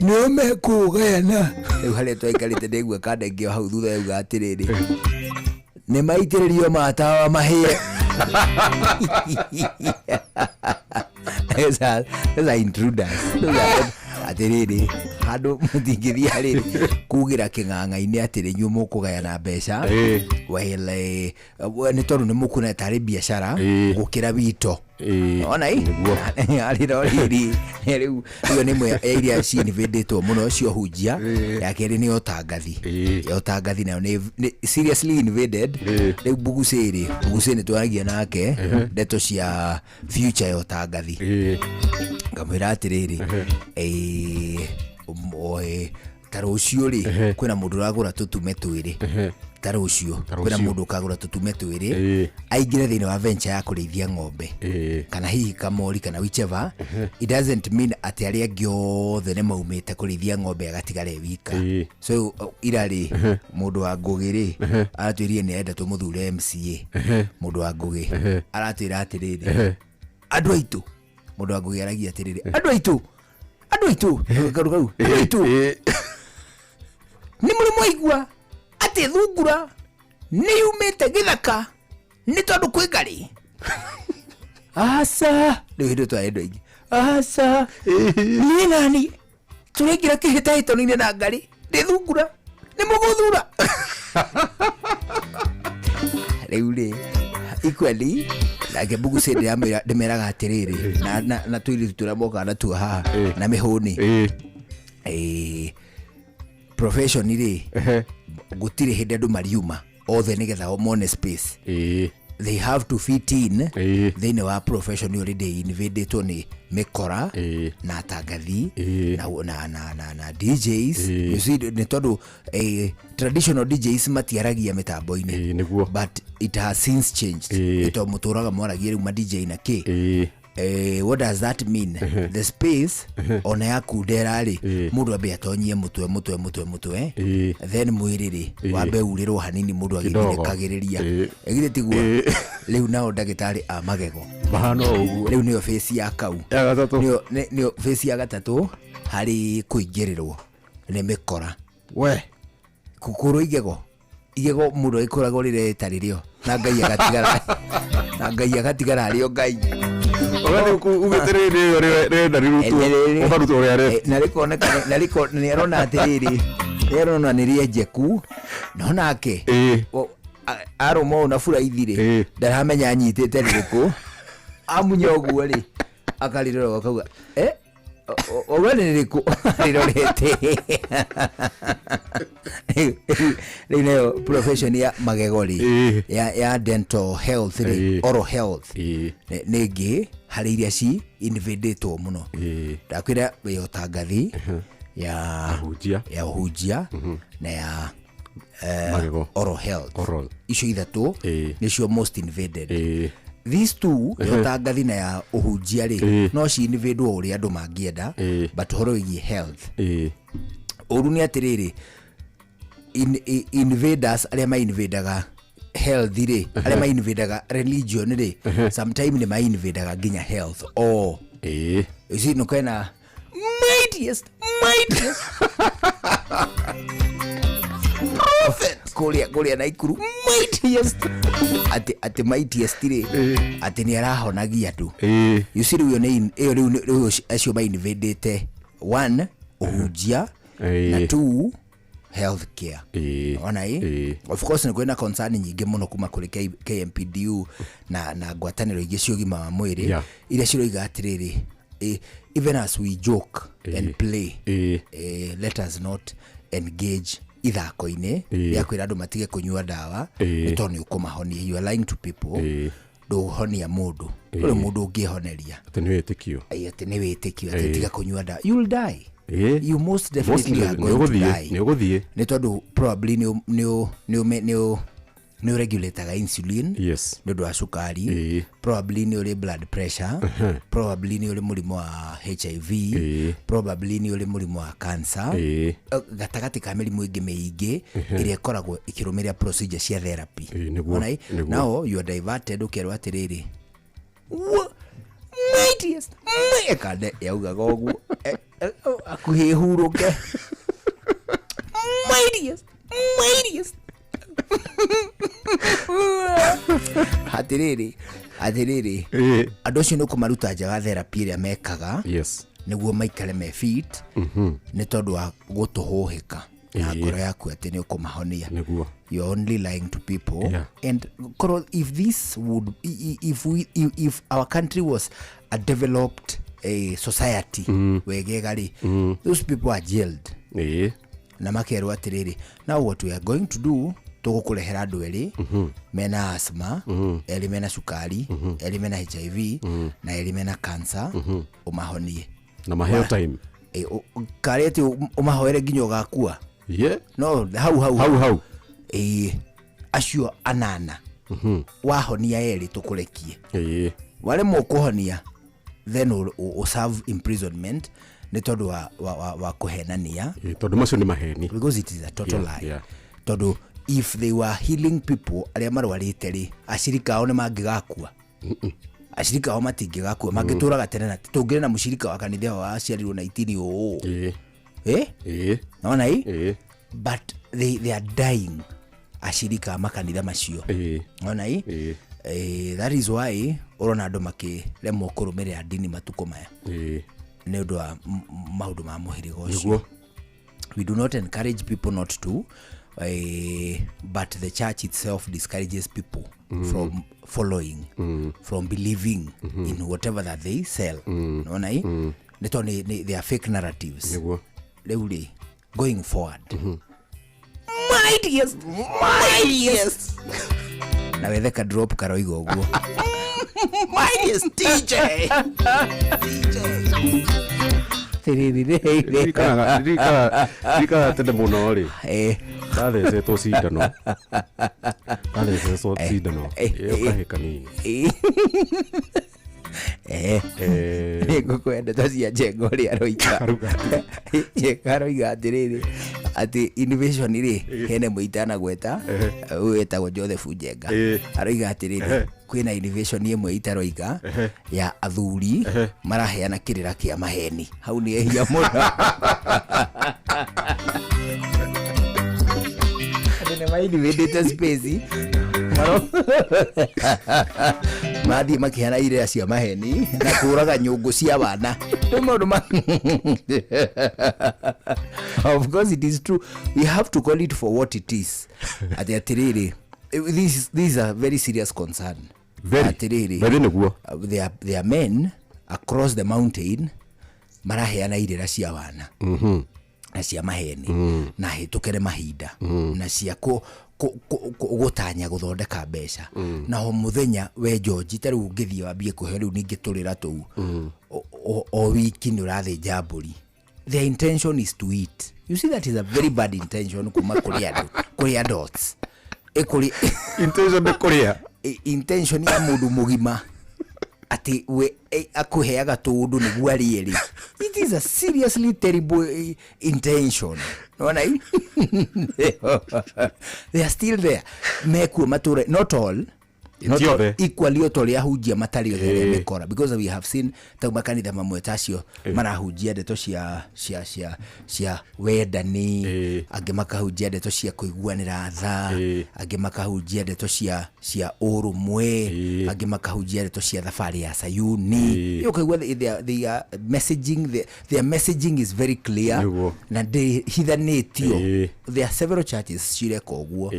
no mekugayana riu haria twaikarite ndigua kandengio hau thutha yuga atiriri ni maitiririo matawa mahie esa intruders atiriri handu mutingithia riri kugira king'ang'a-ini atiri nyu mukugayana mbeca wele ni tondu ni mukuna tari biashara gukira wito ona ari rori riu iyo ni mwe area ci invadetwo muno cio hunjia ya keri ni otangathi nayo ni seriously invaded riu bugusiri ni twaragia nake ndeto cia future ya otangathi ngamwira atiriri tarucio ri kwina mundu ragura tutume twiri tarucio kwina mundu kagura tutume twiri aingire thini wa venture ya kurithia ng'ombe kana hihi kamori kana whichever it doesn't mean ati ari angi othe ne maumite kurithia ng'ombe agatigare wika so irari mundu wa Ngugi ri aratwirie ni enda tumuthure MCA mundu wa Ngugi aratwira atiriri andu aitu mundu wa Ngugi aragia atiriri andu aitu garu aitu ni muri mwaigua ati thungura ni yumite githaka ni tondu kwi ngari asa ndio hindo twaenda ingi asa ni nani turingira kihitahitano-ini na ngari ndi thungura ni muguthura riu ri ikweli nake bugu sende ya ndemeraga atiriri na twiri turamoka na tu haha na mihuni profession ri gutire hindi andu mariuma othe nigetha omone space they have to fit in thini wa profession already invaded ni mikora na tangathi na DJs you see ni tondu traditional DJs matiaragia mitambo-ini but it has since changed ito muturaga mwaragia riu ma DJ na ki what does that mean the space ona yaku nderari mundu ambe atonyie mutwe then mwiriri wambe urirwo hanini mundu agithirikagiriria egire tiguo riu nao ndagitari a magego bahano uguo riu niyo face ya kau niyo face ya gatatu hari kuingirirwo ni mikora we kukuru igego mundu ikoragwo rire taririo na ngai agatigara ario ngai ogani ugeterere renda rirutu obarutu ore nariko ni arona atiriri erona ni riejeku no nake aromo na fura ithire ndaramenya anyitete ririku amunya oguo ri akarirora akauga ogani ririku rirorete rino profession ya magegori ya dental health oral health negi hari iria ci invadetwo muno ndakwira yo tangathi ya uhunjia na ya oral health icio ithatu nicio most invaded these two yo tangathi na ya uhunjia ri no ci invadwo uri andu mangienda but horo wigi health uru ni atiriri invaders aria ma invadaga health ri aria ma invadaga religion ri sometimes ni ma invadaga ginya health you see no kana mightiest kuria na ikuru mightiest ati mightiest ri ati ni arahonagia tu you see riu acio ma invadete one uhunjia na two healthcare ona of course ni kwena concern nyingi muno kuma kuri KMPDU na ngwataniro ingi cio gima wa mwiri ire ciroiga atiriri even as we joke and play let us not engage ithako-ini ya kwira andu matige kunyua dawa toni ukumahonia you are lying to people do honia mundu uri mundu ungihoneria ati ni witikio ati tiga kunyua dawa you'll die you most definitely are going to die ni tondu probably ni regulataga insulin ndu wa sukari probably ni uri blood pressure probably ni uri murimo wa HIV probably ni uri murimo wa cancer gatagati ka mirimu ingi meingi iria ikoragwo ikirumiria procedure cia therapy now you are diverted ukerwa atiriri mightiest ekade yaugaga oguo akuhihuruke mightiest atiriri andu acio nuko maruta njaga therapy iria mekaga niguo maikare me fit ni tondu wa gutuhuhika na ngoro yaku ati ni ukumahonia you're only lying to people and if this would if our country was a developed society wegegari those people are jailed na makerwa atiriri now what we are going to do tugukurehera andu eri mena asthma eri mena sukari eri mena HIV na eri mena cancer umahonie na maheo time kareti umahoere nginyo gakua no hau acio anana wahonia eri tukurekie wale mokuhonia then o serve imprisonment ni tondu wa kuhenania tondu macio ni maheni because it is a total lie tondu if they were healing people aria marwarite ri ashirika ao ni mangigakua ashirika ao matingigakua mangituraga tene na tungire na mushirika wa kanitha wa aciarirwo 19 naona hii but they are dying ashirika makanitha macio naona hii that is why urona andu makiremwo kurumirira dini matuko maya ni undu wa maundu ma muhirigo ucio. We do not encourage people not to but the church itself discourages people from following from believing in whatever that they sell naona hii they are fake narratives really going forward mightiest na wetheka drop karoigo guo mightiest DJ Rika tende muno ri these to cindano these so cindano kahikani ngukwenda tacia jengo ria roiga atiriri ati innovation ri hene muitana gweta wetagwo Joseph Njenga aroiga atiriri kwina innovation imwe itaroiga ya athuri maraheana kirira kia maheni hau ni ehia muno ene maidi vedete space mathi makiheana iria cia maheni na kuraga nyungu cia wana of course it is true, we have to call it for what it is atiriri these are very serious concern atiriri they are men across the mountain maraheana iria cia wana na cia maheni na hitukere mahinda na cia gutanya guthondeka mbeca na ho muthenya we George tari ungithie wambie kuhe riu ningi turira tu o wiki ni urathinja mburi. Their intention is to eat. You see, that is a very bad intention kuma kuri adults intention de korea intention ya mundu mugima ati we akuheaga tundu niguo arieri. It is a seriously terrible intention. Naona hii they are still there meku mature not all equally otoria hujia matari othe mekora because we have seen makanitha mamwe tacio marahujia ndeto cia wendani ange makahujia ndeto cia kuiguanira tha ange makahujia ndeto cia urumwe ange makahujia ndeto cia thabari ya Sayuni yo kaigua they are messaging their messaging is very clear na they hithanitio. There are several churches cireka uguo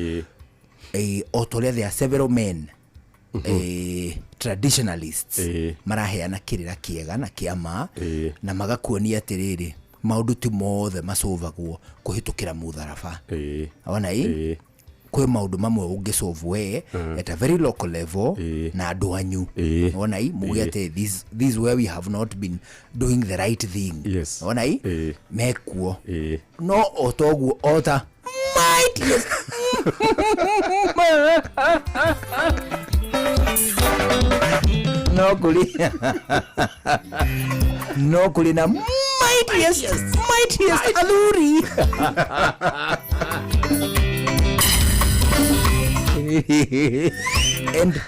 otoria there are several men traditionalists maraheana kirira kiega na kiama na magakuonia atiriri maundu ti mothe macovagwo kuhitukira mutharaba ona hii kwe maundu mamwe ungisolve we at a very local level na andu anyu ona hii mugete this where we have not been doing the right thing ona hii mekuo no otoguo ota mightiest no kuli na mightiest aluri and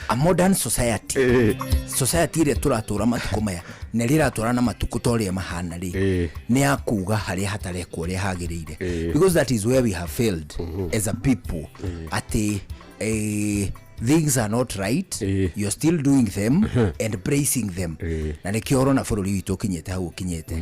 a modern society ile turatura matuko maya ne riratura na matuko toria mahana ri ne akuga haria hatare kuria hagirire because that is where we have failed as a people ati things are not right you're still doing them and praising them na nikio na bururi witu kinyete hau kinyete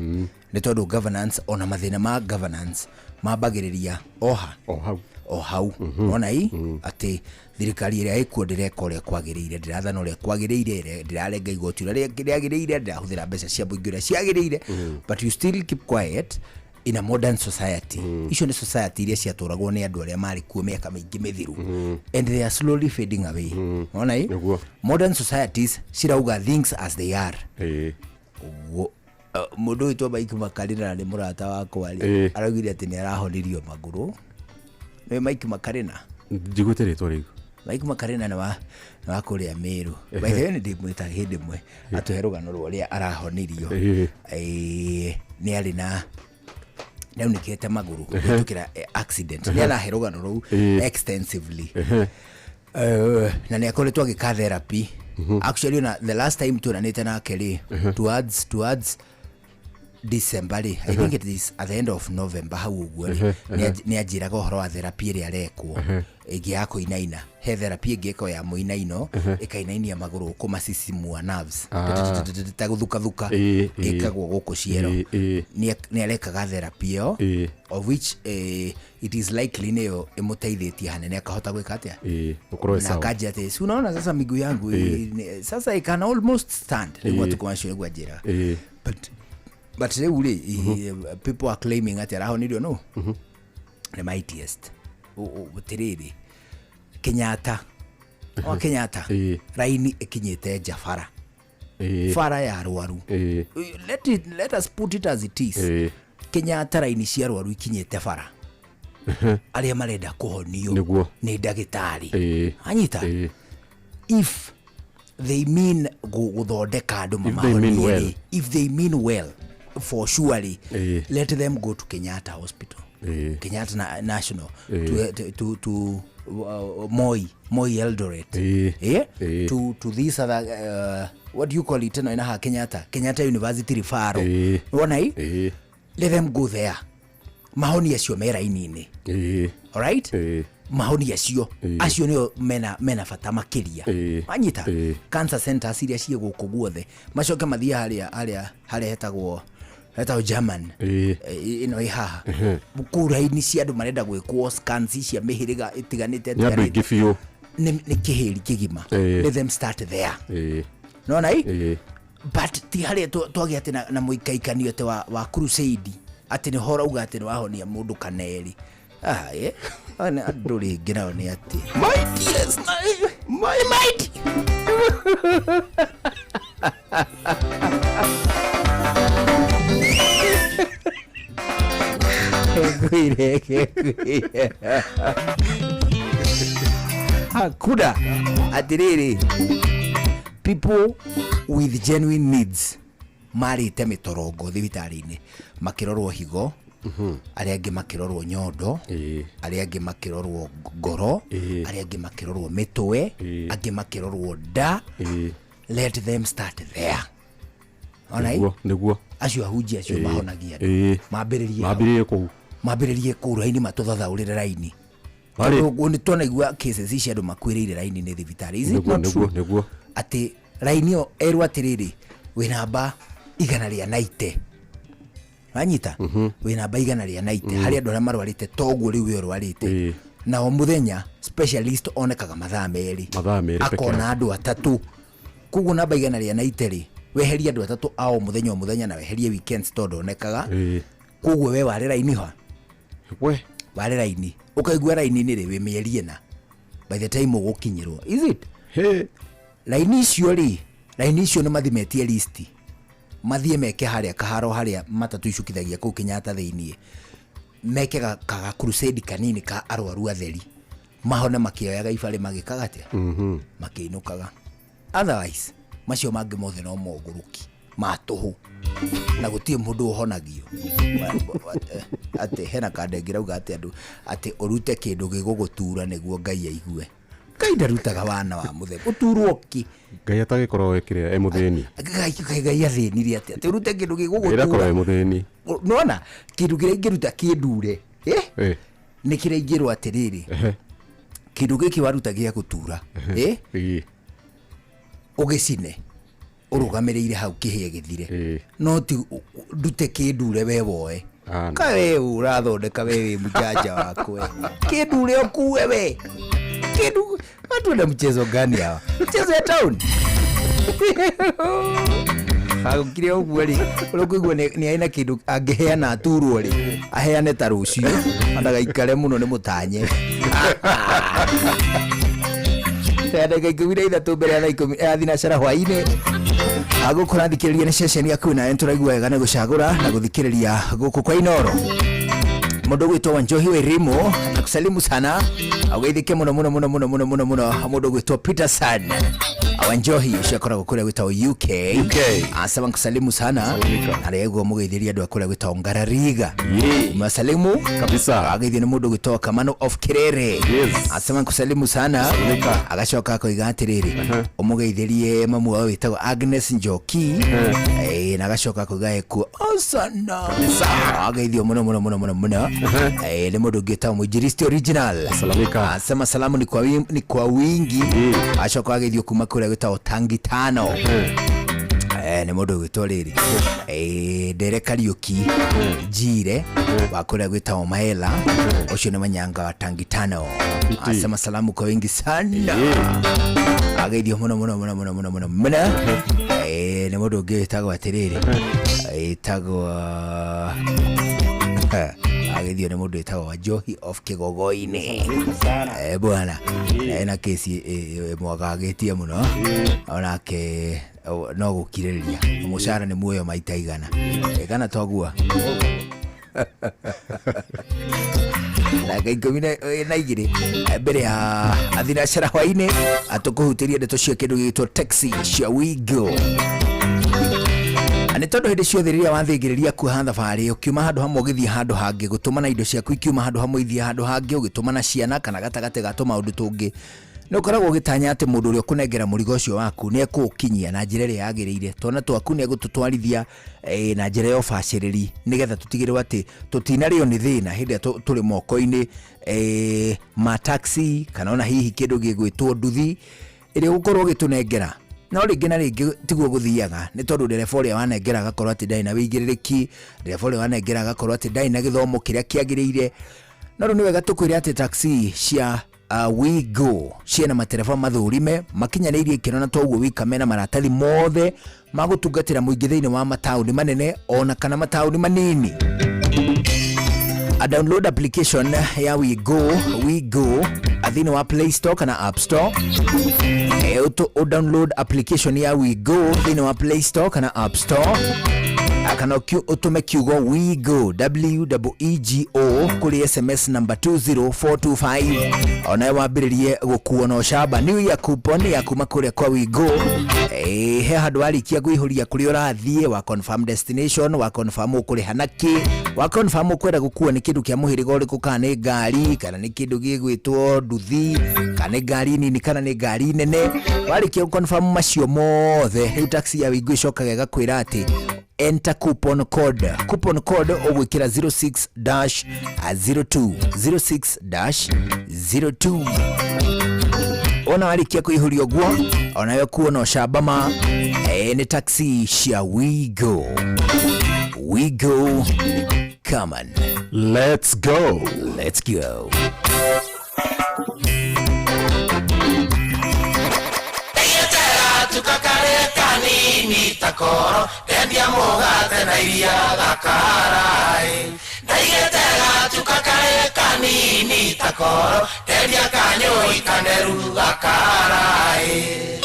ni tondu governance ona mathina ma governance mabagiriria o hau ona hii ati thirikari iria ikuo ndireka uria kwagiriire ndirathana uria kwagiriire ndirarenga igoti uria riagiriire ndirahuthira mbeca cia bunge uria ciagiriire but you still keep quiet in a modern society. Icio ni society iria ciaturagwo ni andu aria mari kuo miaka mingi mithiru and they are slowly fading away. Ona hii modern societies cirauga things as they are mundu witwa Mike Makarina ni murata wakwa ri araugire ati ni arahonirio maguru ni Mike Makarina njiguite ritwa riu Mike Makarina ni wa kuria Meru by the way ni ndimwita hindi mwe atuhe rugano rwa arahonirio ni ari na nikete maguru tukira accident ni arahe rugano ruu extensively na ni akoretwo agika therapy actually na the last time tunanite na Kelly towards December I think it is at the end of November hau uguo ni ajiraga uhoro wa therapy ri arekwo igi yako inaina he therapy igeko ya muinaino ikainainia maguru kumasisimua nerves taguthuka ikagwo guku ciero ni arekaga therapy yo of which it is likely neo imuteithĩtie hanene akahota gwika atia ukorwe sawa na kaji ati si unaona sasa miguu yangu sasa I can almost stand ni watu kwa shule kwa jira but really people are claiming that arahonirio no the mightiest tiriri Kenyatta raini ikinyite Jafara fara ya arwaru let us put it as it is Kenyatta raini cia arwaru ikinyite fara aria marenda kuhonio ni ndagitari anyita if they mean guthondeka andu mamahonirie if they mean well for surely let them go to Kenyatta Hospital Kenyatta National to Moi Eldoret to this other what do you call it na Kenyatta University referral let them go there mahoni acio mera-inini all right mahoni acio nio mena fata makiria anyita cancer centers iria cie guku guothe macoke mathia haria hetagwo German ino ihaha kuraini cia andu marenda gwikwo scans cia mihiriga itiganite ni kihiri kigima let them start there no nai but ti haria twagi ati na muikaikanio te wa crusade ati ni hora uga ati ni wahonia mundu kaneri ana andu ringi nao ni ati mightiest my mighty hakuna atiriri people with genuine needs marite mitorongo thibitari-ini makirorwo higo aria angi makirorwo nyondo aria angi makirorwo ngoro aria angi makirorwo mitwe angi makirorwo nda let them start there niguo acio ahunji acio mahonagia mambiririe ku raini matuthathaurire raini ni tonaigua cases ici andu makwiriire raini ni thibitari is it not true ati raini yo erwa atiriri wina namba 190 anyita wina namba 190 hari andu aria marwarite toguo riu we rwarite na o muthenya specialist onekaga mathaa meri akona andu atatu kugu namba 190 ri weheria andu atatu ao muthenya na weherie weekends todo onekaga kugu we wari raini ha wari raini ukaigua raini ni ri we mierie na by the time ugukinyirwo is it raini icio ni mathimetie list mathie meke haria kaharo haria matatu icukithagia kuu Kenyatta thiini meke kaga crusade kanini ka arwaru atheri mahone makioyaga ibari magikaga atia makiinukaga otherwise macio mangi mothe no moguruki matuhu na gutie mundu uhonagio ati hena kandengira uga ati andu ati urute kindu gigugutura niguo Ngai aigue Ngai ndarutaga wana wa muthe uturwo ki Ngai atagikorwo wekire emutheni Ngai athinirie ati urute kindu gigugutura irakorwo emutheni nona kindu kiria ingiruta kindure ni kiria ingirwo atiriri kindu giki waruta gia gutura ugicine urugamiriire hau kihie githire no ti ndute kindure we woe kawe urathondeka we mjanja wako kindure okuwe we kindu watu na mchezo gani hawa mchezo ya town akire uguo ri urikuigua ni aina kindu angeheana aturwo ri aheane ta rucio andagaikare muno ni mutanye ndagaikire ida tu mbere ya thinacara hwaine agukora thikiriria ni session ya kuna enturaigwa wega na gucagura na guthikiriria guku kwa Inoro. Mundu gwitwo Wanjohi Werimo nakusalimu sana. Ageithike muno mundu gwitwo Peterson Wanjohi ushakora gukura gwitwo UK. Asaba kusalimu sana. Arego mugeithiria andu akura gwitwo Ngarariga. Masalimu kabisa. Ageithie ni mundu gwitwo Kamano of Kirere. Asaba kusalimu sana. Agacoka koiga atiriri umugeithirie mamu wao witwo Agnes Njoki. Na agacoka koiga eku osana. Ageithio muno. Ni mundu ngita Mujiristi original. Salamika. Asema salamu ni kwa wingi. Acoka agithio kuma kure gwita Tangitano. Ni mundu gwita riri. Dere Kariuki Jire wa kure gwita Maela. Ucio ni manyanga wa Tangitano. Asema salamu kwa wingi sana. Agithio muno. Ni mundu ngita gwa tiriri. Tagwa agithio ni mundu etagwo Wanjohi of Kigogo-ini bwana na kesi mwagagetie muno onake no gukiririria mushara ni muoyo maita igana kana togua na gaigomine na igire mbere ya athina shara hwaine atukuhutiria ndeto cia kindu gitwo taxi cia Wigo. Ani tondu hindi ciothe riria wathingiriria kuha thabari ukiuma handu hamwe ugithie handu hangi gutuma na indo ciaku ikiuma handu hamwe ithie handu hangi ugituma na ciana kana gatagate gatuma undu tungi no koragwo ugitanya ati mundu uria kunengera murigo ucio waku ni ekukinyia na njira iria yagirire tona twaku ni egututwarithia na njira yo baciriri nigetha tutigirwe ati tutinario ni thina hindi turi moko-ini ma taxi kana ona hihi kindu gigwitwo nduthi iria gukorwo gitunengera no ringi na ringi tiguo guthiaga ni tondu ndereba uria wanengera gakorwo ati ndai na wigiririki ndereba uria wanengera gakorwo ati ndai na githomo kiria kiagirire no ni wega tukwire ati taxi cia Wigo ciena matereba mathurime makinyanirie ikiro na toguo wikamena maratathi mothe magutungatira muingi thiini wa matauni manene ona kana matauni manini. A download application ya Wigo athini wa Play Store kana App Store. O download application ya Wigo athini wa Play Store kana App Store. Akana utume kiugo Wigo WEGO kuri SMS number 20425 ona wambiririe gukuo no shaba new ya coupon ya kuma kuri kwa Wigo. He handu arikia guihuria kuri urathie wa confirm destination wa confirm kuri hanaki wa confirm kwenda gukuo ni kindu kia muhirigo uriku kana ni ngari kana ni kindu gigwitwo nduthi kana ni ngari nini kana ni ngari nene warikia confirm macio mothe taxi ya Wigo icokaga gakwira ati enter coupon code ogwikira 06-02 ona warikia kuihuria guo ona yo kuona shabama ni taxi cia Wigo. Come on, let's go. Kanini takoro tendia mogate na iria gakarai ndaigetega tukakare kanini takoro tendia kanyo ikaneru gakarai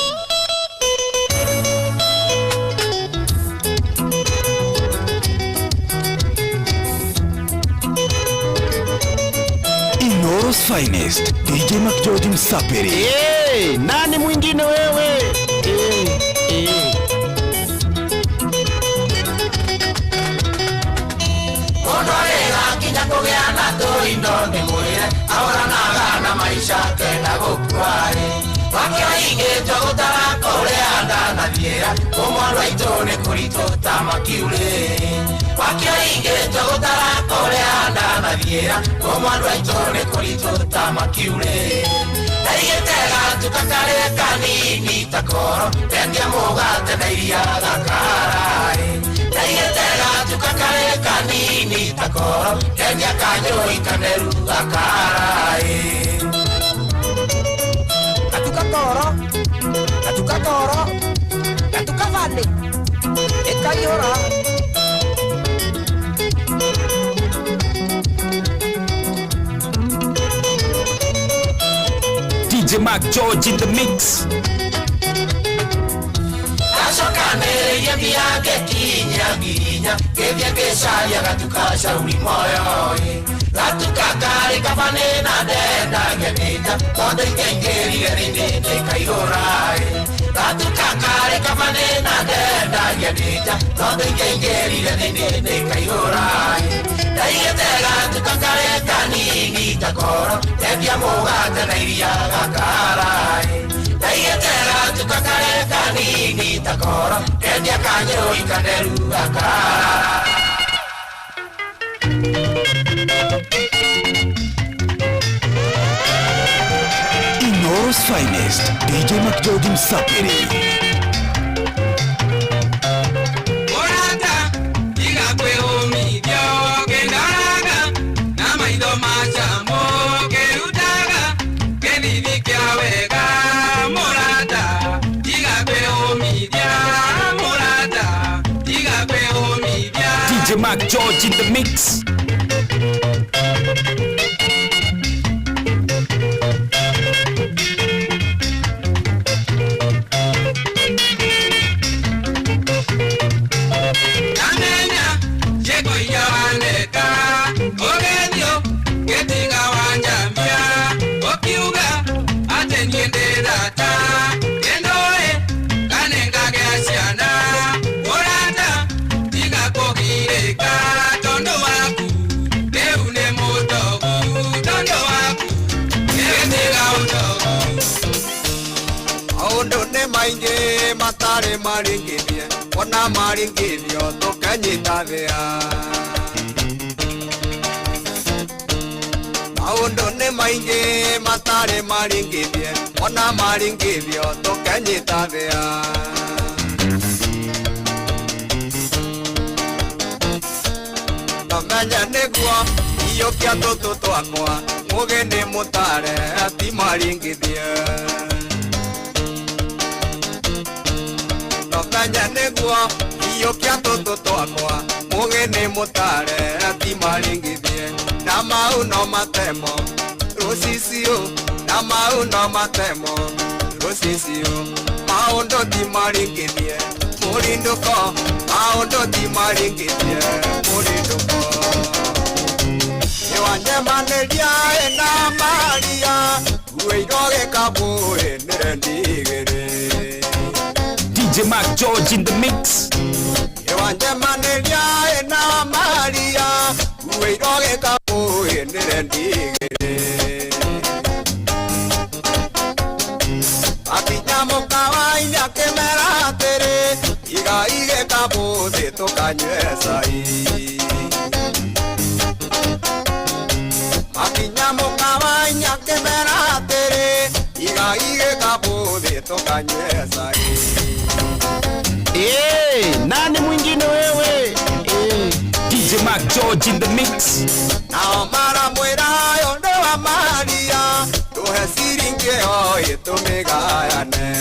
Inoro's finest DJ McGeorge Msaperi. Nani mwingine wewe? Indo ni mwire ahora nagana maisha kenda gukwari wakiaige jogotara kore anda na thiera omwana waito ni kurito tamakiure wakiaige jogotara kore anda na thiera omwana waito ni kurito tamakiure ndaigetega tukakare kanini takoro tendia mugate na iria gakarai ndaigetega tukakare kanini takoro tendia kanyo ikaneru gakarai katukatoro katukavane ekayora DJ McGeorge in the mix. Kashokane Kinya Kevya kesharia gatuka shauri moyo Gatuka kare kafane na denda genita Tonde ngengeri gerinde kairorai Gatuka kare kafane na denda genita Tonde ngengeri gerinde kairorai Daigete gatuka kare kanini takoro Kevya moga tenairia gakarai Daigete gatuka kare kanini takoro Kevya kanyo ikaneru gakarai Inoro's finest, DJ McGeorge Msapiri. Morata, diga kwe omi dio kendaraga, na maido machamo kerutaga, kenidi kiawega. Morata, diga kwe omi dia. Morata, diga kwe omi dia. DJ McGeorge in the mix. Mainge matare maringithie ona maringithio tukanyita thia maundu ni mainge matare maringithie ona maringithio tukanyita thia Namenya niguo iyukia tutu twakwa mugeni mutare ati maringithie Namenya niguo iyukia tutu twakwa mugeni mutare ati maringithie na mau no matemo rucicio na mau no matemo rucicio maundu ti maringithie murinduko maundu ti maringithie murinduko Iwanyemaniria ena Maria uiroge kabure nirendigere DJ McGeorge in the mix. Iwanyemaniria ena Maria uiroge kabure nirendigere Akinyamo kawaii akemera tere iga ige kabure tukanywe sai Akinyamo kawaii akemera tere iga ige kabure tukanywe sai Nani mwingine wewe? DJ McGeorge in the mix. Na mara mwera yondo wa Maria tuhe siringe hoye tumegayane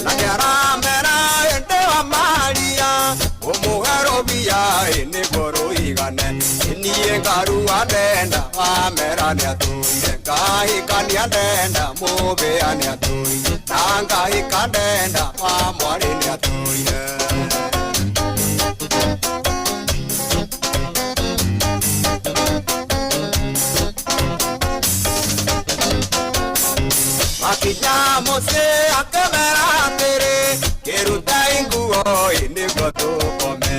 Lakera mera yondo wa Maria umuhero biya ene goro igane Niye ngaru adenda wa mera ne atuye Ngahi kani adenda mube ane atuye Nangahi kadenda wa mwari ne atuye Akinyamo se akemera tere Keruta inguo inigo tukome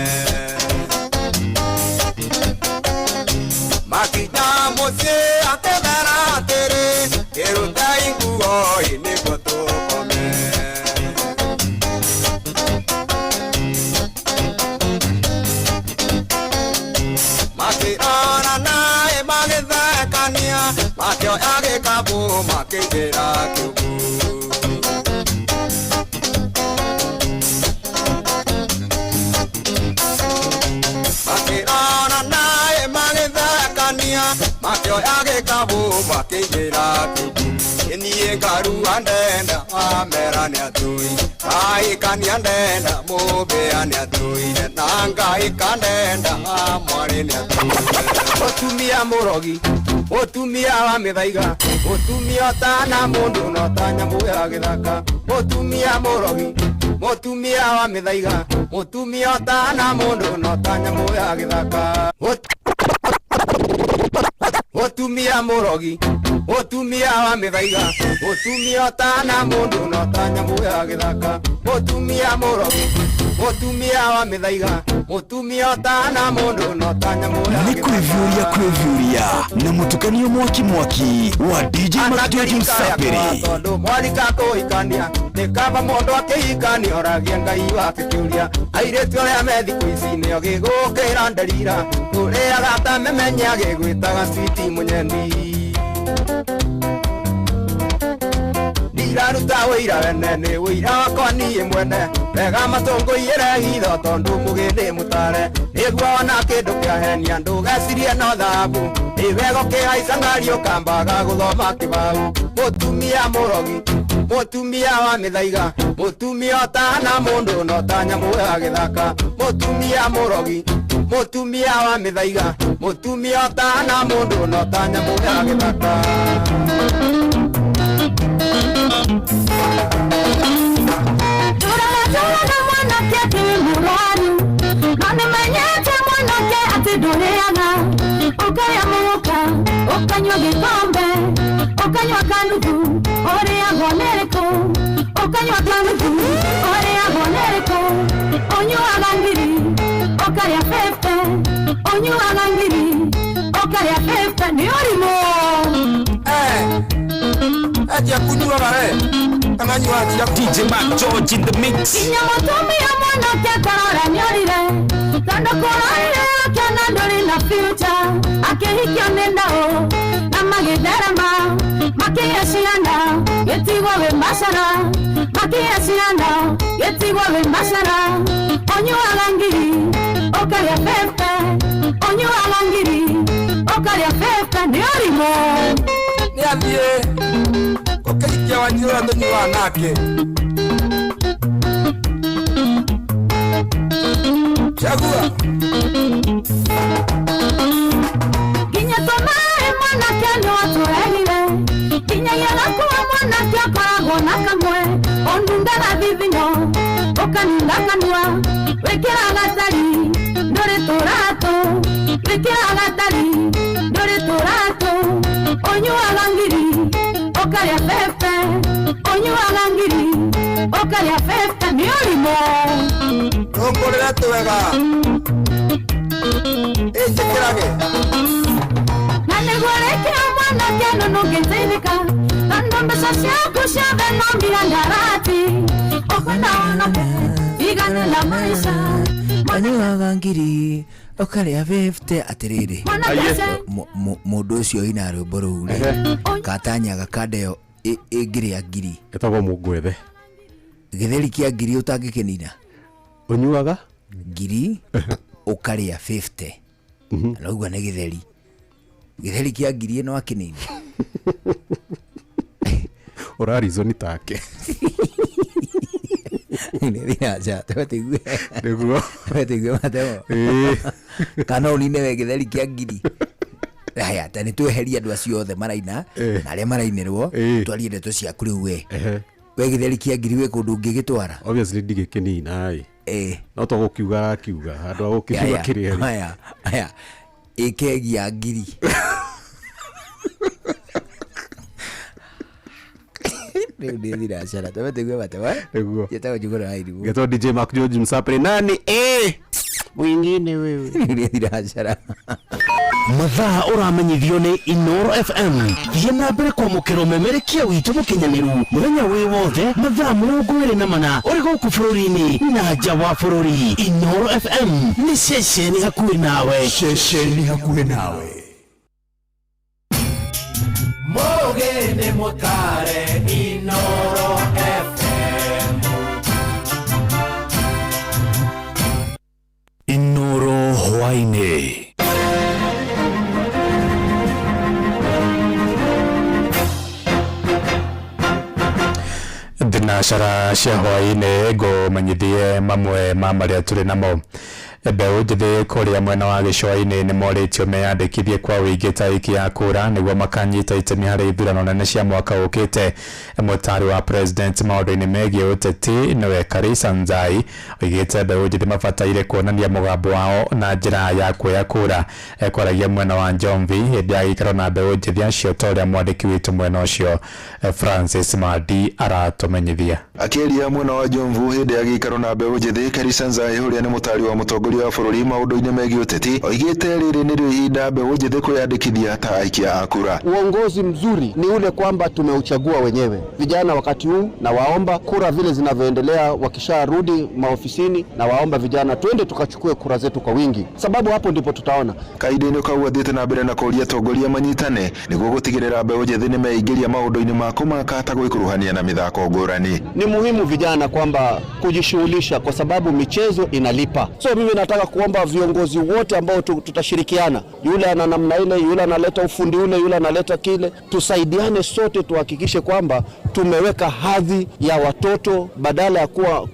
Makinyamo se akemera tere Keruta inguo inigo tukome Makirana nae magithekania Makio age kabu makingira kiugu Makirana nae magithekania Makio age kabu makigira kibu Enie garu andenda amera ni atui Ai kani andenda mobe ani atui Nanga ikandenda amwari ni atui Otumia morogi Otumia wa mithaiga Otumia tana mundu no tanya muya githaka Otumia morogi Otumia wa mithaiga Otumia tana mundu no tanya muya githaka Otumia morogi Otumia wa mithaiga Otumia tana mundu no tanya muya githaka Otumia morogi Otumia wa mithaiga Otumia tana mundu no tanya muya githaka Ni kuvyuria na mutukanio mwaki wa DJ Macdoji Msapiri Tondu mwarika kuikania nikaba mundu akihikania oragia ngai wake kiuria airetu aria methi kuici nio gigukira ndarira uria gata memenya gigwitaga switi munyendi Ndiraruta wira wenene wira wakwa niĩ mwene wega matũngũire hitho tondu mugindi mutare niguo ona kindu kiahenia ndugecirie no thahabu iwega ũkĩhaica ngari ũkambaga gũthoma kĩbau mũtumia mũrogi mũtumia wa mĩthaiga mũtumia ũtana mũndũ no ta nyamũ ya gĩthaka mũtumia mũrogi mũtumia wa mĩthaiga mũtumia ũtana mũndũ no ta nyamũ ya gĩthaka Tũraga mwanake atĩ wĩ mũrwaru no nĩmenyete mwanake atĩ ndũrĩaga ũkarĩa mũgũka ũkanyua gĩkombe ũkanyua kanuthu ũrĩagwo nĩrĩkũ ũkanyua kanuthu ũrĩagwo nĩrĩkũ ũnyuaga ngiri ũkarĩa 50 ũnyuaga ngiri ũkarĩa 50 nĩ ũrimũ Acha kunyuaga Ananyua DJ Macdoji in the mix Inyamutumia mwanake karora nyorire Tando kũrorire akĩona ndũrĩ na future akĩhikio nĩ ndaũ na magĩtherema makĩgĩa ciana gĩtigwo wĩ macara makĩgĩa ciana gĩtigwo wĩ macara ũnyuaga ngiri ũkarĩa 50 ũnyuaga ngiri ũkarĩa 50 nĩ ũrimũ Niambie Ukaikia wanyua ndonyua nake Chagua Kinya tomae mwanake nĩ watũregire Kinyagia kuwa mwanake akoragwo na kamwe Ondungaga thithino ũkaninga kanua wĩkĩra gatari ndũrĩ tũratũ wĩkĩra gatari ndũrĩ tũratũ ũnyuaga ngiri ũkarĩa 50 ũnyuaga ngiri ũkarĩa 50 nĩ ũrimũ Rongorera twega Ĩnjĩkĩrage Na nĩguo rĩkĩra mwanake no ndũngĩteithĩka Tondũ mbeca ciaku ciothe no mirandarati Ũkwenda onoke igana la maisha Ũnyuaga ngiri ũkarĩa 50 atĩrĩrĩ mũndũ ũcio ina rwĩmbo rũu katanyaga kandeo ĩngĩrĩa ngiri etagwo mũngwethe gĩtheri kĩa ngiri ũtangĩkĩnina ũnyuaga ngiri ũkarĩa 50 nauga nĩ gĩtheri kĩa ngiri ĩno akĩnina ũrarizoni take Nĩthinaca twetigue nĩguo matemo kana ũnine we gĩtheri kĩa ngiri haya ta nĩtweheria andũ acio othe maraina na arĩa marainĩrwo twarie ndeto ciaku rĩu we gĩtheri kĩa ngiri we kũndũ ũngĩgĩtwara obviously ndigĩkĩnina no to gũkiuga akiuga handũ ha gũkiuga kĩrĩa haya ĩkegia ngiri Rĩu nĩthinacara twetigue matewa nĩguo yetagwo njugũra hairimu getwo DJ Macdoji Msapiri nani mwingine wewe nĩthinacara mathaa ũramenyithio nĩ Inoro FM thiĩ na mbere kwamũkĩra ũmemerekia witũ mũkinyanĩru mũthenya wĩ wothe mathaa 24 ũrĩ gũkũ bũrũri-inĩ na nja wa bũrũri Inoro FM nĩ ceceni hakuhĩ nawe Mogene motare Inoro FM Inoro hwainĩ thinacara cia hwaĩ-inĩ ngũmenyithie mamwe ma marĩa tũrĩ namo. Mbeũ njĩthĩ kũrĩa mwena wa gĩcũa-inĩ nĩ morĩtio meyandĩkithie kwa wĩingĩ tarĩki ya kura nĩguo makanyita itemi harĩ ithurano nene cia mwaka ũkĩte. Mũtari wa president maũndũ-inĩ megiĩ ũteti nĩwe Karisa Nzai oigĩte mbeũ njĩthĩ mabataire kuonania mũgambo wao na njĩra ya kuoya kura. Kwaragia mwena wa Njomvi hĩndĩ ya gĩikaro na mbeũ njĩthĩ acio ta ũrĩa mwandĩki witũ mwena ũcio Francis Madi aratũmenyithia. Akĩaria mwena wa Njomvu hĩndĩ ya gĩikaro na mbeũ njĩthĩ, Karisa Nzai ũrĩa nĩ mũtari wa mũtongoria wa bũrũri maũndũ-inĩ megiĩ ũteti oigĩte rĩrĩ nĩrĩo ihinda mbeũ njĩthĩ kwĩyandĩkithia ta aikia a kura. Uongozi mzuri ni ule kwamba tumeuchagua wenyewe. Vijana wakati huu na waomba kura vile zinavyoendelea, wakisharudi maofisini na waomba vijana twende tukachukue kura zetu kwa wingi, sababu hapo ndipo tutaona. Kaideni kau athiĩte na mbere na kũria atongoria manyitane nĩguo gũtigĩrĩra mbeũ njĩthĩ nĩ meingĩria maũndũ-inĩ ma kũmaka ta gwĩkuruhania na mĩthako ngũrani. Ni muhimu vijana kwamba kujishughulisha kwa sababu michezo inalipa. So mimi nataka kuomba viongozi wote ambao tutashirikiana, yule ana namna ile, yule analeta ufundi ule, yule analeta kile, tusaidiane sote tuhakikishe kwamba tumeweka hadhi ya watoto, badala ya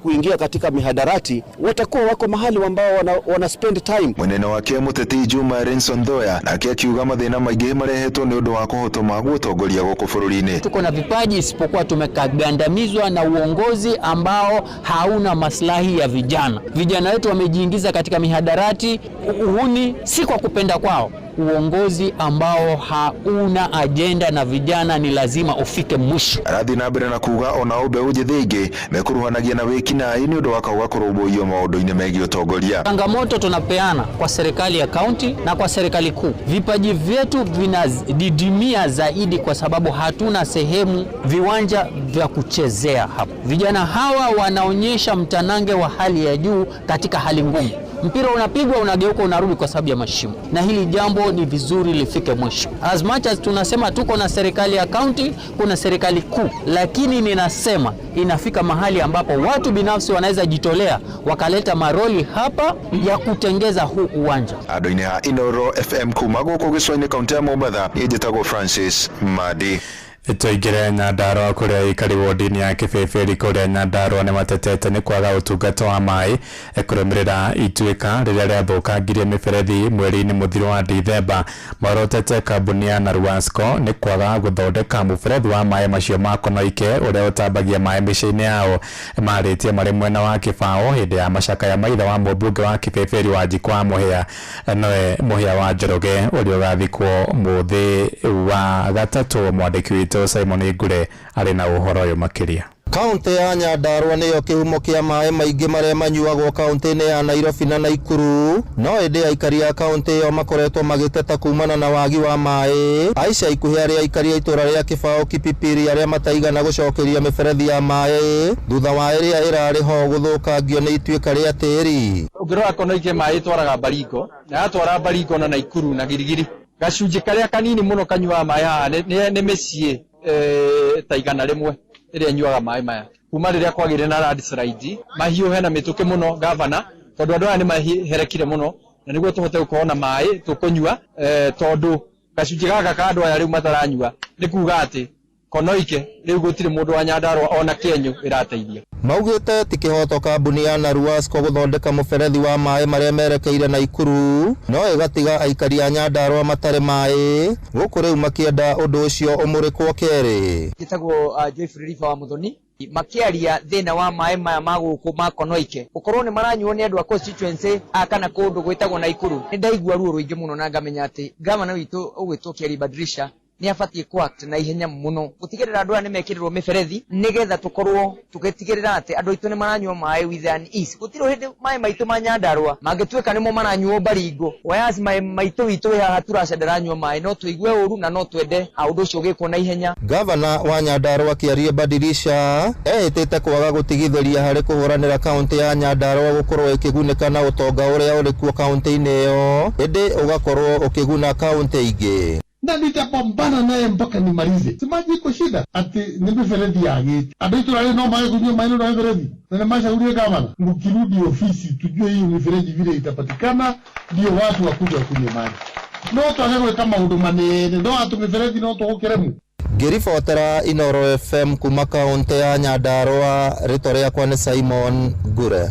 kuingia katika mihadarati watakuwa wako mahali ambao wana spend time. Mwenene wake mũteti Juma Renson Thoya nake akiuga mathĩna maingĩ marehetwo nĩ ũndũ wa kũhotoma gũtongoria gũkũ bũrũri-inĩ. Tuko na vipaji isipokuwa tumekagandamizwa na uongozi ambao hauna maslahi ya vijana. Vijana wetu wamejiingiza katika mihadarati, uhuni, si kwa kupenda kwao. Uongozi ambao hauna agenda na vijana ni lazima ufike mwisho. Arathi na mbere na kuga ona mbeũ njĩthĩ ingĩ mekuruhanagia na wĩki-naĩ nĩ ũndũ wa kauga kũrũmbũiyo maũndũ-inĩ megiĩ ũtongoria. Changamoto tunapeana kwa serikali ya kaunti na kwa serikali kuu. Vipaji vyetu vinadidimia zaidi kwa sababu hatuna sehemu, viwanja vya kuchezea hapa. Vijana hawa wanaonyesha mtanange wa hali ya juu katika hali ngumu. Mpira unapigwa unageuka unarudi kwa sababu ya mashimo, na hili jambo ni vizuri lifike mwisho. As much as tunasema tuko na serikali ya county, kuna serikali kuu, lakini ninasema inafika mahali ambapo watu binafsi wanaweza jitolea wakaleta maroli hapa ya kutengeza huu uwanja. Andũ-inĩ ha Inooro FM kuma gũkũ gĩcũa-inĩ kaunti ya Mombatha, njĩtagwo Francis Madi. Tũingĩre Nyandarua kũrĩa ikari wodi-inĩ ya Kĩbĩbĩri kũrĩa Nyandarua nĩ matetete nĩ kwaga ũtungata wa maĩ kũrũmĩrĩra ituĩka rĩrĩa rĩathũkangirie mĩberethi mweri-inĩ mũthiru wa Dithemba. Marotete kambuni ya Naruasco nĩ kwaga gũthondeka mũberethi wa maĩ macio ma Konoike ũrĩa ũtambagia maĩ mĩciĩ-inĩ yao. Marĩtie marĩ mwena wa Kĩbaũ hĩndĩ ya macakaya maitha wa mũmbunge wa Kĩbĩbĩri wa Njikwa Mũhĩa, nowe Mũhĩa wa Njoroge ũrĩa ũgathikwo mũthĩ wa gatatũ. Mwandĩki witũ Simon Ngure arĩ na ũhoro ũyũ makĩria. Kaunti ya Nyandarua nĩyo kĩhumo kĩa maĩ maingĩ marĩa manyuagwo kaunti-inĩ ya Nairobi na Naikuru, no ĩndĩ aikari a kaunti ĩyo makoretwo magĩteta kumana na wagi wa maĩ. Aica ikuhĩ arĩa aikari a itũra rĩa Kĩbaũ Kipipiri arĩa mataigana gũcokeria mĩberethi ya maĩ thutha wa ĩrĩa ĩrarĩ ho gũthũkangio nĩ ituĩka rĩa tĩri. Ũngĩrora Konoike maĩ twaraga Baringo na yatwara Baringo na Naikuru na Girigiri, gacunjĩ karĩa kanini mũno kanyuaga maĩ haha nĩ mĩciĩ ta igana rĩmwe ĩrĩa nyuaga maĩ maya. Kuma rĩrĩa kwagĩire na landslide mahiũ hena mĩtũkĩ mũno gavana, tondũ andũ aya nĩ maherekire mũno, na nĩguo tũhote gũkorwo na maĩ tũkũnyua, tondũ gacunjĩ gaka ka andũ aya rĩu mataranyua nĩ kuga atĩ Konoike rĩu gũtirĩ mũndũ wa Nyandarua ona Kĩenyũ ĩrateithia. Maugĩte ti kĩhoto kambuni ya Naruasco gũthondeka mũberethi wa maĩ marĩa merekeire Naikuru, no ĩgatiga aikari a Nyandarua matarĩ maĩ, gũkũ rĩu makĩenda ũndũ ũcio ũmũrĩkwo kerĩ. Gĩtagwo Joyfrey Rifa wa Muthoni makĩaria thĩna wa maĩ maya ma gũkũ ma Konoike ũkorwo nĩ maranyuo nĩ andũ a constituency kana kũndũ gwĩtagwo Naikuru. Nĩ ndaigua ruo rũingĩ mũno na ngamenya atĩ gavana witũ ũgwĩtwo Keri Badrisha ni abatie kuact na ihenya muno gutigirira andu aya nimekirirwo miberethi nigetha tukorwo tugetigirira ati andu aitu ni maranyua maĩ with an ease. Gutiro hindi maĩ maitu ma Nyandarua mangituika nimo maranyuo Baringo, whereas maĩ maitu witu haha turacendera nyua maĩ no tuigue uru na no twende undu ucio ugikwo na ihenya. Gavana wa Nyandarua Kĩarie Badirisha ehĩtĩte kwaga gũtigithĩria harĩ kũhũranĩra kaunti ya Nyandarua gũkorwo ĩkĩgunĩka na ũtonga ũrĩa ũrĩ kuo kaunti-inĩ ĩyo, ĩndĩ ũgakorwo ũkĩguna kaunti ingĩ. Na nitapambana naye mpaka nimalize. Simaji iko shida ati ni miferethi ya geti. Abitu wale no mawe kunywa maino na miferethi. Na mashauri gavana, mkirudi ofisi tujue hii miferethi vile itapatikana ndio watu wakuja kunywa maji. No tuanze kama huduma nene, no atu miferethi no tuokeremu. Ngiribotera Inoro FM kuma kaunti ya Nyandarua, rĩtwa rĩakwa nĩ Simon Ngure.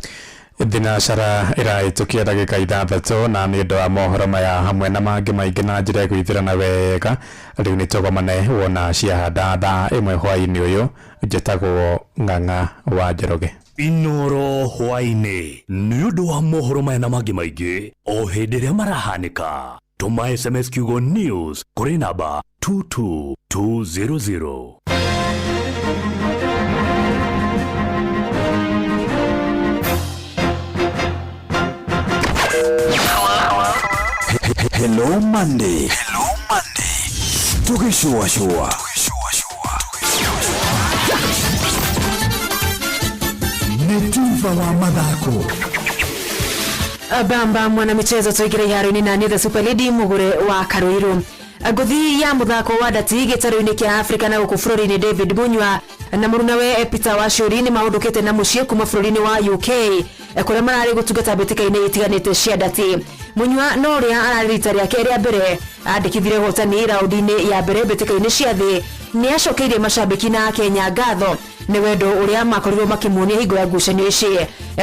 Thinacara iraitukia ndagika 6 na nĩ ũndũ wa mohoro maya hamwe na mangĩ maingĩ na njĩra gwĩthirana wega rĩu nĩ tũgomane wona ciahanda thaa 1 hwaĩ-inĩ ũyũ njĩtagwo Ng'ang'a wa Njoroge. Inoro hwaĩ-inĩ nĩ ũndũ wa mohoro maya na mangĩ maingĩ o hĩndĩ ĩrĩa marahanĩka. Tuma SMS kiugo news kũrĩ namba 22200. Hello Monday. Tukishua. Netuva wa madhako. Bamba mwana michezo tuigire iharo-inĩ na the Super League Mugure wa Karuiru. Nguthi ya muthako wa ndati gĩtarũ-inĩ kĩa Africa na gũkũ bũrũri-inĩ David Munywa na mũrunawe Peter Wachuri nĩ mahũndũkĩte na mũciĩ kuma bũrũri-inĩ wa UK kũrĩa mararĩ gũtungata mbĩtĩka-inĩ itiganĩte cia ndati. Munywa no rĩa ararĩ rita rĩake rĩa mbere andĩkithire hotani raundi-inĩ ya mbere mbĩtĩka-inĩ cia thĩ nĩ acokeirie macambĩki na Kenya ngatho nĩ wendo ũrĩa makorirwo makĩmuonia hingo ya ngucanio ici.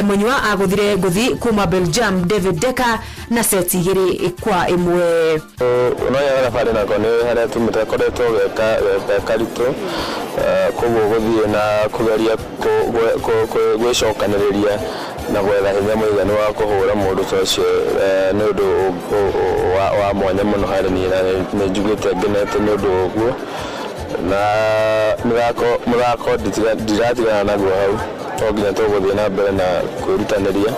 Munywa agũthire nguthi kuma Belgium David Decker na seti 2-1. Unoya thabarĩ nako nĩ harĩa tũmĩtekoretwo karitũ koguo gũthiĩ na kũgeria gwĩcokanĩrĩria na gwetha hinya mũiganu wa kũhũra mũndũ ta ũcio nĩ ũndũ wa mwanya mũno harĩ niĩ na nĩ njugĩte ngenete nĩ ũndũ ũguo na mũthako ndiratigana naguo hau to nginya tũgũthiĩ na mbere na kwĩrutanĩria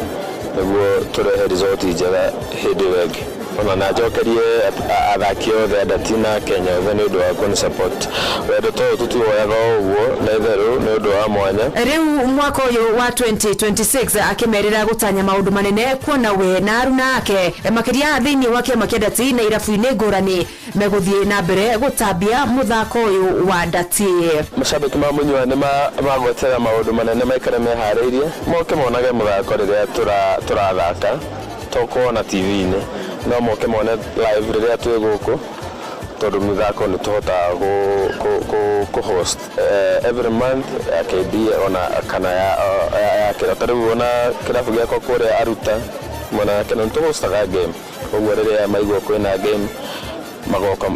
nĩguo tũrehe result njega hĩndĩ ĩyo ĩngĩ ona na njokerie athaki othe ndati na Kenya othe nĩ ũndũ wa kũnĩ support wendo to tũtuoyaga ũguo na itherũ nĩ ũndũ wa mwanya. Rĩu mwaka ũyũ wa 2026 akĩmerĩra gũtanya maũndũ manene kuona we na aruna ake makĩria thĩinĩ wa kĩama kĩa ndati na irabu-inĩ ngũrani megũthiĩ na mbere gũtambia mũthako ũyũ wa ndati. Macambĩki ma Munywa nĩ magwetera maũndũ manene maikare meharĩirie moke monage mũthako rĩrĩa tũrathaka tokuona TV-inĩ no moke mone live rĩrĩa twĩ gũkũ tondũ mĩthako nĩ tũhotaga kũ-host every month ya KD ona kana ya kĩrata rĩu ona kĩrabu gĩakwa kũrĩa Aruta mwena yake nĩ tũhostaga game ũguo rĩrĩa maigua kwĩna game magoka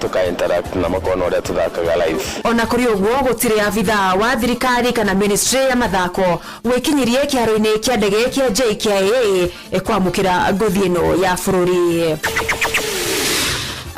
tuka-interact na makona ũrĩa tũthakaga live. Ona kũrĩ ũguo gũtirĩ abithaa wa thirikari kana ministry ya mathako wĩkinyirie kĩharo-inĩ kĩa ndege kĩa JKIA kwamũkĩra ngũthi ĩno ya bũrũri.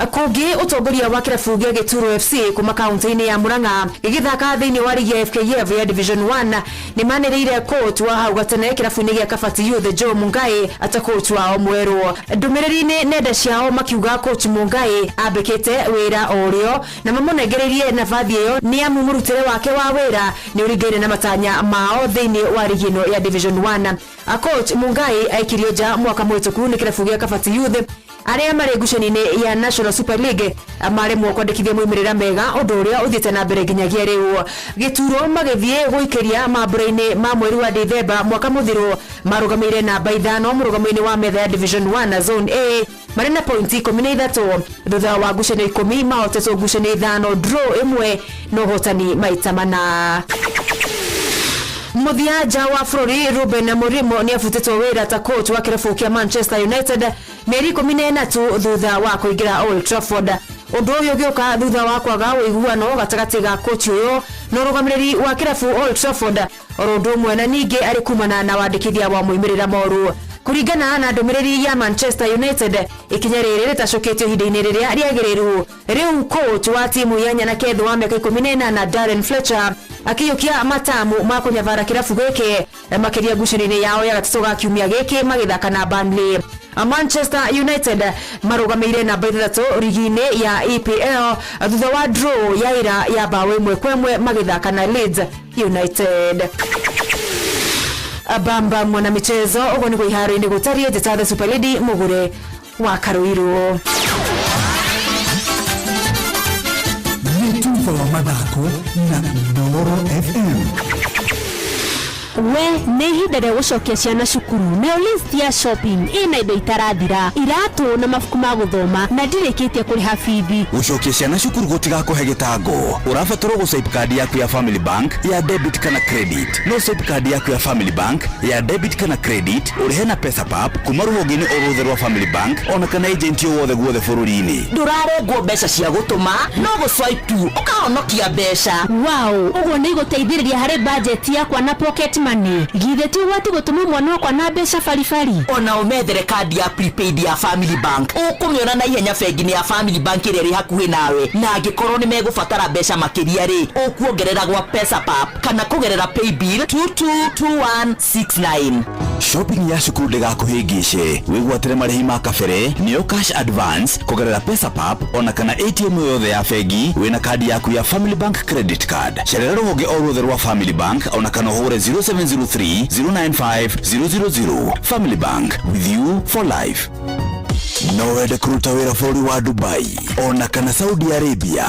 Kũngĩ ũtongoria wa kĩrabu gĩa Gĩturo FC kuma kaunti-inĩ ya Murang'a gĩgĩthaka thĩinĩ wa ligi ya FKF ya Division 1 nĩ manĩrĩire coach wa hau gatene kĩrabu-inĩ gĩa Kabati Youth Joe Mungai ata coach wao mwerũ. Ndũmĩrĩri-inĩ nenda ciao makiuga coach Mungai ambĩkĩte wĩra ũrĩo na mamũnengereirie nabathi ĩyo nĩ amu mũrutĩre wake wa wĩra nĩ ũringaine na matanya mao thĩinĩ wa ligi ĩno ya Division 1. Coach Mungai aikirio nja mwaka mũhĩtũku nĩ kĩrabu gĩa Kabati Youth arĩa marĩ ngucanio-inĩ ya National Super League maremwo kwandĩkithia moimĩrĩra mega ũndũ ũrĩa ũthiĩte na mbere nginyagia rĩu. Gĩturo magĩthiĩ gũikĩria mambura-inĩ ma mweri wa Dithemba mwaka mũthiru marũgamĩire namba 5 mũrũgamo-inĩ wa metha ya Division 1 Zone A marĩ na pointi 13 thutha wa ngucanio 10 mahotetwo ngucanio 5 draw 1 no hotani maita mana. Mũthianja wa bũrũri Ruben Amorim nĩ abutĩtwo wĩra ta coach wa kĩrabu kĩa Manchester United mĩeri 13 thutha wa kũingĩra Old Trafford. Ũndũ ũyũ ũgĩũka thutha wa kwaga ũiguano gatagatĩ ga coach ũyũ na ũrũgamĩrĩri wa kĩrabu Old Trafford oro ũndũ ũmwe na ningĩ arĩ kumana na wandĩkithia wa moimĩrĩra moru. Kuringana na ndũmĩrĩri ya Manchester United ikinya rĩrĩ rĩtacũkĩtio ihinda-inĩ rĩrĩa rĩagĩrĩru. Rĩu coach wa timu ya Nyanaketho wa mĩaka 14 na Darren Fletcher akĩyũkia matamu ma kũnyavara kĩrabu gĩkĩ makĩria ngucanio-inĩ yao ya gatatũ ga kiumia gĩkĩ magĩthaka na Burnley. Manchester United marũgamĩire namba 3 ligi-inĩ ya EPL thutha wa draw ya ira ya bao 1-1 magĩthaka na Leeds United. Bamba mwana michezo ũguo nĩguo iharo-inĩ gũtariĩ njata the Super League Mugure wa Karuiru. Netuva wa mathako na Inoro FM. we nĩ ihinda rĩa gũcokia ciana cukuru. Nayo list ya shopping ina indo itarathira, iratu na mabuku ma gũthoma na ndirĩkĩtie kũrĩha bithi. Gũcokia ciana cukuru gũtigakũhe gĩtango. Ũrabatarwo gũswipe card yaku ya Family Bank ya debit kana credit. No swipe card yaku ya Family Bank ya debit kana credit ũrĩhe na PesaPap kuma rũhonge-inĩ o rwothe rwa Family Bank ona kana agent wothe guothe bũrũri-inĩ. Ndũrarengwo mbeca cia gũtũma no gũswipe tu ũkahonokia mbeca. Wow, ũguo nĩ igũteithĩrĩria harĩ budget yakwa na pocket money. Githĩ ti ũgwati gũtũma mwana wakwa na mbeca baribari? Ona ũmethere kandi ya prepaid ya Family Bank ũkũmĩona na ihenya bengi-inĩ ya Family Bank ĩrĩa ĩrĩ hakuhĩ nawe, na angĩkorwo nĩ megũbatara mbeca makĩria rĩ ũkuongerera gwa PesaPap kana kũgerera paybill 222169. Shopping ya cukuru ndĩgakũhĩngĩce. Wĩgwatĩre marĩhi ma kabere nĩyo cash advance kũgerera PesaPap ona kana ATM yothe ya bengi wĩna kandi yaku ya Family Bank credit card. Cerera rũhonge o rwothe rwa Family Bank ona kana ũhũre 0703 095 000. Family Bank, with you for life. No wende kũruta wĩra bũrũri wa Dubai ona kana Saudi Arabia,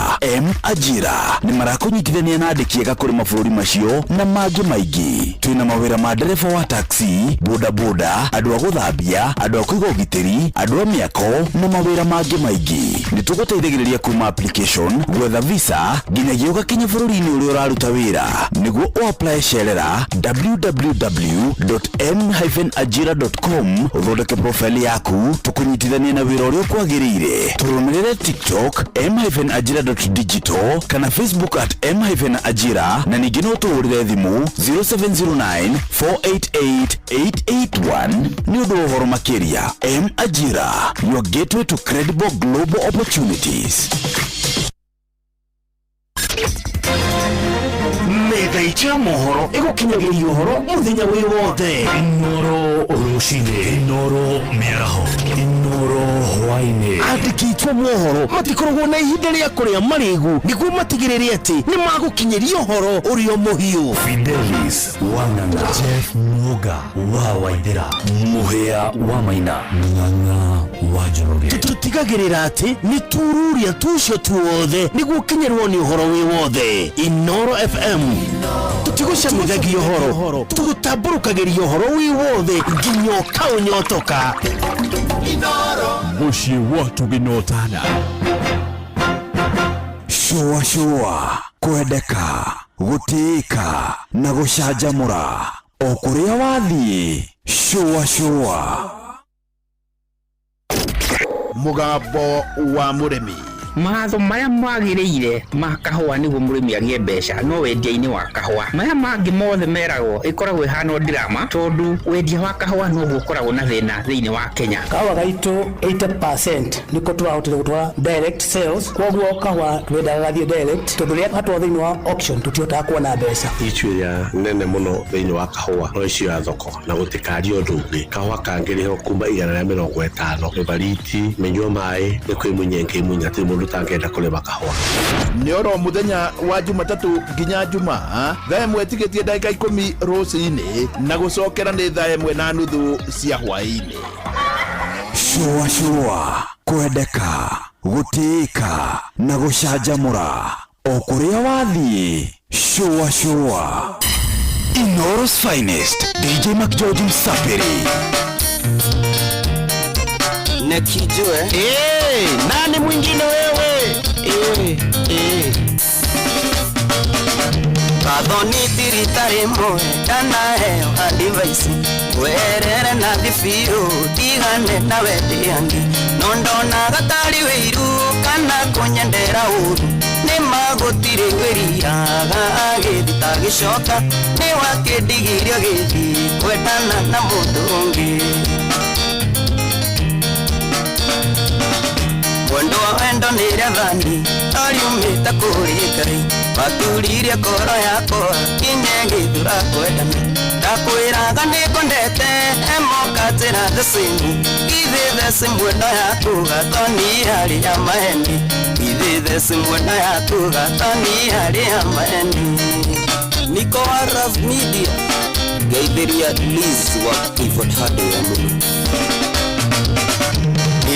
Ajira nĩ marakũnyitithania na andĩki ega kũrĩ mabũrũri macio na mangĩ maingĩ. Twĩna mawĩra ma ndereba wa taxi, bodaboda, andũ a gũthambia, andũ a kũiga ũgitĩri, andũ a mĩako na mawĩra mangĩ maingĩ. Nĩ tũgũteithagĩrĩria kuma application, gwetha visa nginyagia ũgakinya bũrũri-inĩ ũrĩa ũraruta wĩra. Nĩguo ũapply cerera www.m-ajira.com ũthondeke profile yaku tũkũnyitithania na wĩra ũrĩa kwagĩrĩire. Tũrũmĩrĩre TikTok m-ajira.digital kana Facebook @m-ajira na ningĩ no tũhũrĩre thimũ 0709 488 881 nĩ ũndũ wa ũhoro makĩria. M-Ajira, your gateway to credible global opportunities. Metha mohoro ĩgũkinyagĩria ũhoro mũthenya wĩ wothe. Inoro rũcinĩ, Inoro mĩaraho, Inoro hwainĩ. Andĩki aitũ mohoro matikoragwo na ihinda rĩa kũrĩa marĩgu nĩguo matigĩrĩre atĩ nĩ magũkinyĩria ũhoro ũrĩa mũhiũ. Fidelis Wang'ang'a, Jeff Muoga wa Waithĩra, Mũhĩa wa Maina, Ng'ang'a wa Njoroge. Tũtigagĩrĩra atĩ nĩ tururia tucio tuothe nĩguo ũkinyĩrwo nĩ ũhoro wĩ wothe. Inoro FM tũtigũcamũthagia ũhoro, tũgũtambũrũkagĩria ũhoro wĩ wothe nginya ũkaũnyotoka. Mũciĩ watu gĩnotana. Shua kwendeka, gũtĩĩka na gũcanjamũra o kũrĩa wathiĩ. Shua mũgambo wa mũrĩmi. Mawatho marĩa magĩrĩire ma kahũa nĩguo mũrĩmi agĩe mbeca no wendia-inĩ wa kahũa. Maya mangĩ mothe meragwo ĩkoragwo ĩhana drama tondũ wendia wa kahũa noguo ũkoragwo na thĩna thĩinĩ wa Kenya. Kahũa gaitũ 80% nĩko tũrahotire gũtwara direct sales, koguo kahũa twendaga gathiĩ direct tondũ rĩrĩa gatwara thĩinĩ wa auction tũtihotaga kuona mbeca. Itua nene mũno thĩinĩ wa kahũa no icio ya thoko na gũtikario ũndũ ũngĩ. Kahũa kangĩrĩho kuma 150 mĩbariti mĩnyua maĩ nĩ kwĩmunya ngĩmunya atĩ mũndũ tangĩenda kũrĩma kahũa. Nĩ oro mũthenya wa Jumatatũ nginya Jumaa thaa ĩmwe ĩtigĩtie ndagĩka 10 rũcinĩ na gũcokera nĩ thaa 1:30 cia hwaĩ-inĩ. Shua kwendeka, gũtĩĩka na gũcanjamũra o kũrĩa wathiĩ. Shua Inoro's finest, DJ McGeorge Msafiri. Nekijue nani mwingine wewe? Kadhoni tiritari moe kana heo advice werere na difiru digane na wediangi nondona gatari weiru kana kunyendera uru ni magotire weria agithita gishoka ni wakidigirio githi kwendana na mudungi Wendo wendo nĩrĩa thani ariumĩte kũrĩ Ngai waturirie koro yakwa kinye ngĩthura kwendana ndakwĩraga nĩngwendete emoka njĩra the same ithe the same wendo yaku gatoni harĩ ya mahendi ithe the same wendo yaku gatoni harĩ ya mahendi Niko wa Rav Media Gaitheria Liz wa Clifford Hado ya Mungu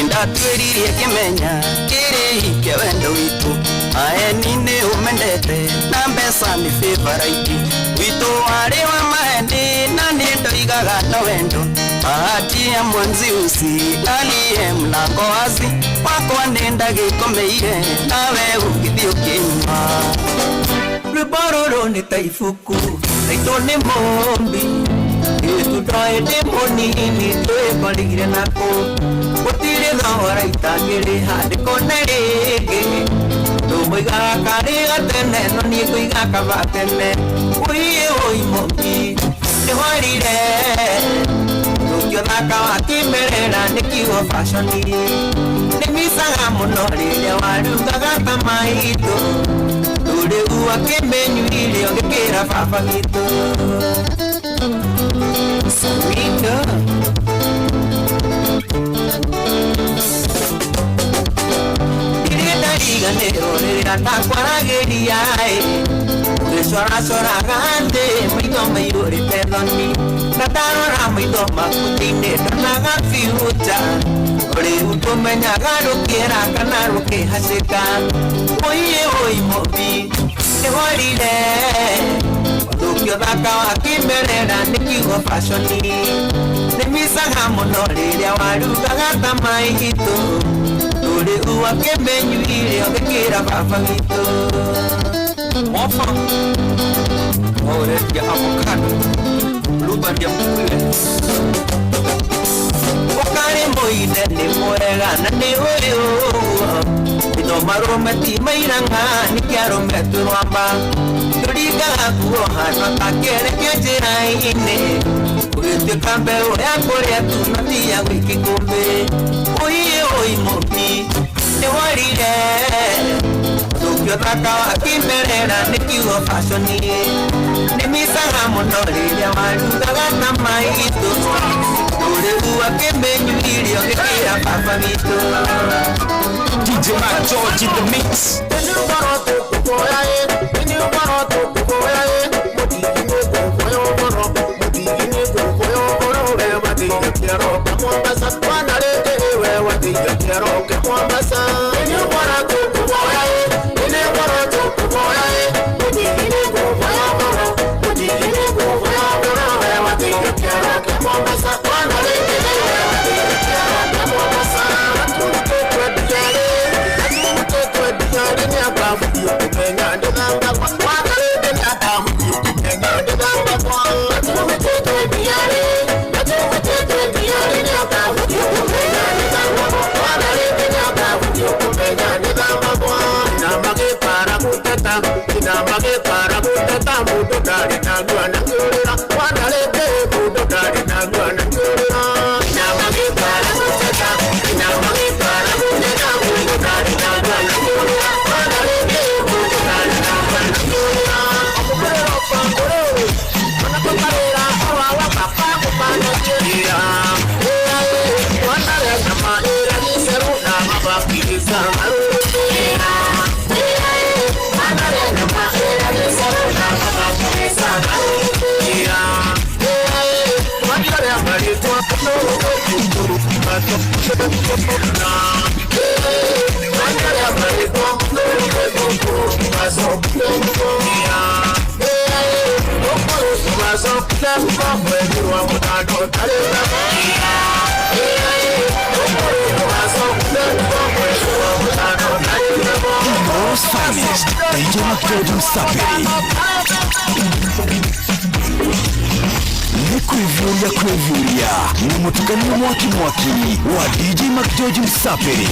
Ndatuĩririe kĩmenya kĩrĩhike wendo witũ maheni nĩ ũmendete na mbeca nĩ favorite witũ warĩ wa maheni na wendo, bahati ya mwanzi usilalie mlango wazi, wako nenda gikomeire nawe ugithio kinyuma. Rwĩmbo nĩ ta ibuku raitwo nĩ mũmbi, itũndoe ndĩ mũnini twĩbarigire nako, gũtirĩ thogora itangĩrĩ handĩko nĩ rĩngĩ, ndũmũigaga karĩ gatene no niĩ ngũiga kaba tene, ũiĩ mũmbi nĩhorire ndũngĩthaka wakĩmerera nĩ kiugo fashion, nĩmicaga mũno rĩrĩa warugaga ta maitũ, rĩu akĩmenyuire ũgĩkĩra baba gitũ. Sweet ndiriganĩrwo rĩrĩa ndakwaragĩria ũgĩcoracoraga thĩ maitho maihũrĩte thoni, na ndarora maitho maku thĩinĩ ndonaga future, rĩu tũmenyaga rũkĩra kana rũkĩhacĩka, ũiĩ mũmbi nĩhorire ndũngĩthaka wakĩmerera nĩ kiugo fashion, nĩmicaga mũno rĩrĩa warugaga ta maitũ, rĩu akĩmenyuire ũgĩkĩra baba gitũ. Mofa orendia avocado luba ndia mkuile ũkarĩ mũinde nĩ mwega na nĩ ũrĩ ũguo, ino marũme ti mairanga nĩ kĩarũme tũrwamba, tũringaga kuohana ta kereke njĩra-inĩ, ũgĩtuĩka mbeũ ya kũrĩa tu no ti ya gwĩka ikũmbĩ, ũiĩ mũmbi nĩworire ndũngĩthaka wakĩmerera nĩ kiugo fashion, nĩmicaga mũno rĩrĩa warugaga ta maitũ, rĩu akĩmenyuire ũgĩkĩra baba witũ. DJ Mac George in the mix. Finest, DJ Mac George Msapiri. Kuivuria ni mutukani mwaki wa DJ Mac George Msapiri.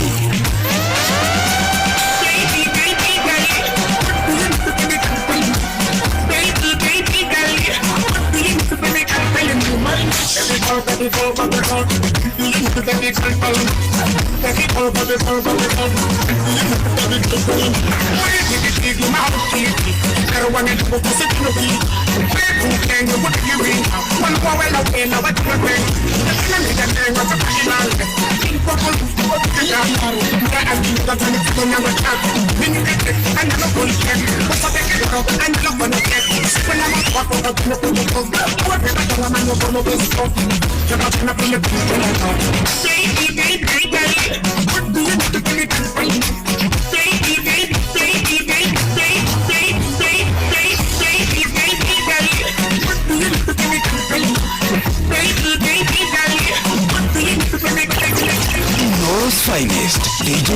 Baby,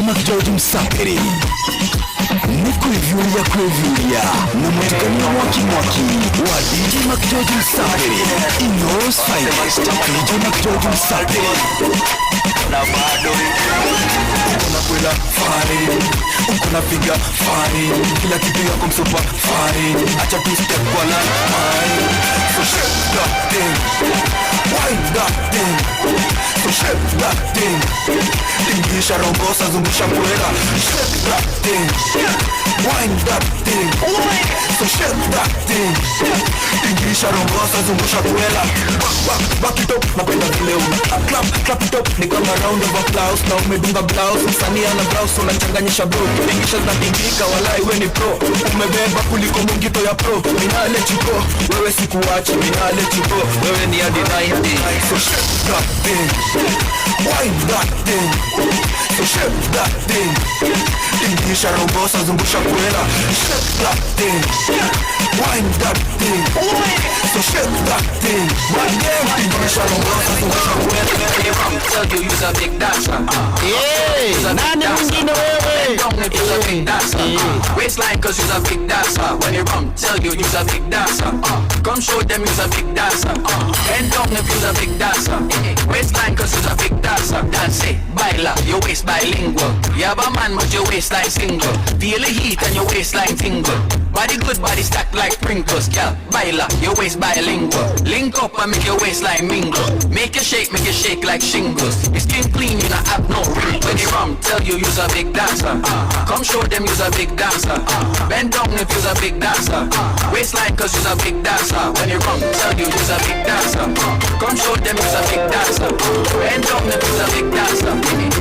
Mark George Msapiri ni kuivyulia na mtikani mwaki wa DJ Mark George Msapiri Ino's finest. DJ Mark George Msapiri na bado unakwenda fari, unapiga fari, kila kitu yako msupa fari, acha tu step kwa line, so shake that thing, wind that thing, so shake that thing, tingisha rongosa zungusha kwela, shake that thing, wind that thing, so shake that thing, tingisha rongosa zungusha kwela, back it up, napenda vile clap it up, ni kama round of applause, na umedunga blouse, msanii ana blouse, unachanganyisha bro, tingisha zinatingika, walai we ni pro, umebeba kuliko mungito ya pro, mina let you go, wewe sikuachi, mina let you go, wewe ni hadi 90, so shake that thing, wind that thing, so shake that thing, tingisha rongosa zungusha kwela, shake that thing, wind that thing, so shake that thing, my name, tingisha rongosa zungusha kwela. Tell you you's a big dancer. Nani mwingine wewe? You's a big dancer. Waistline cause you's a big dancer. When you rum, tell you you's a big dancer. Come show them you's a big dancer. Bend down if you's a big dancer. Waistline cause you's a big dancer. Dance it, baila, your waist bilingual. You have a man but your waistline single. Feel the heat and your waistline tingle. Body good, body stacked like sprinkles. Girl, baila, your waist bilingual. Link up and make your waistline mingle. Make it shake like shingles. Your skin clean, you not have no wrinkles. When you rum, tell you you's a big dancer. Come show them you's a big dancer. Bend down if you's a big dancer. Waistline cause you's a big dancer. When you rum, tell you you's a big dancer. Come show them you's a big dancer. Bend down if you's a big dancer.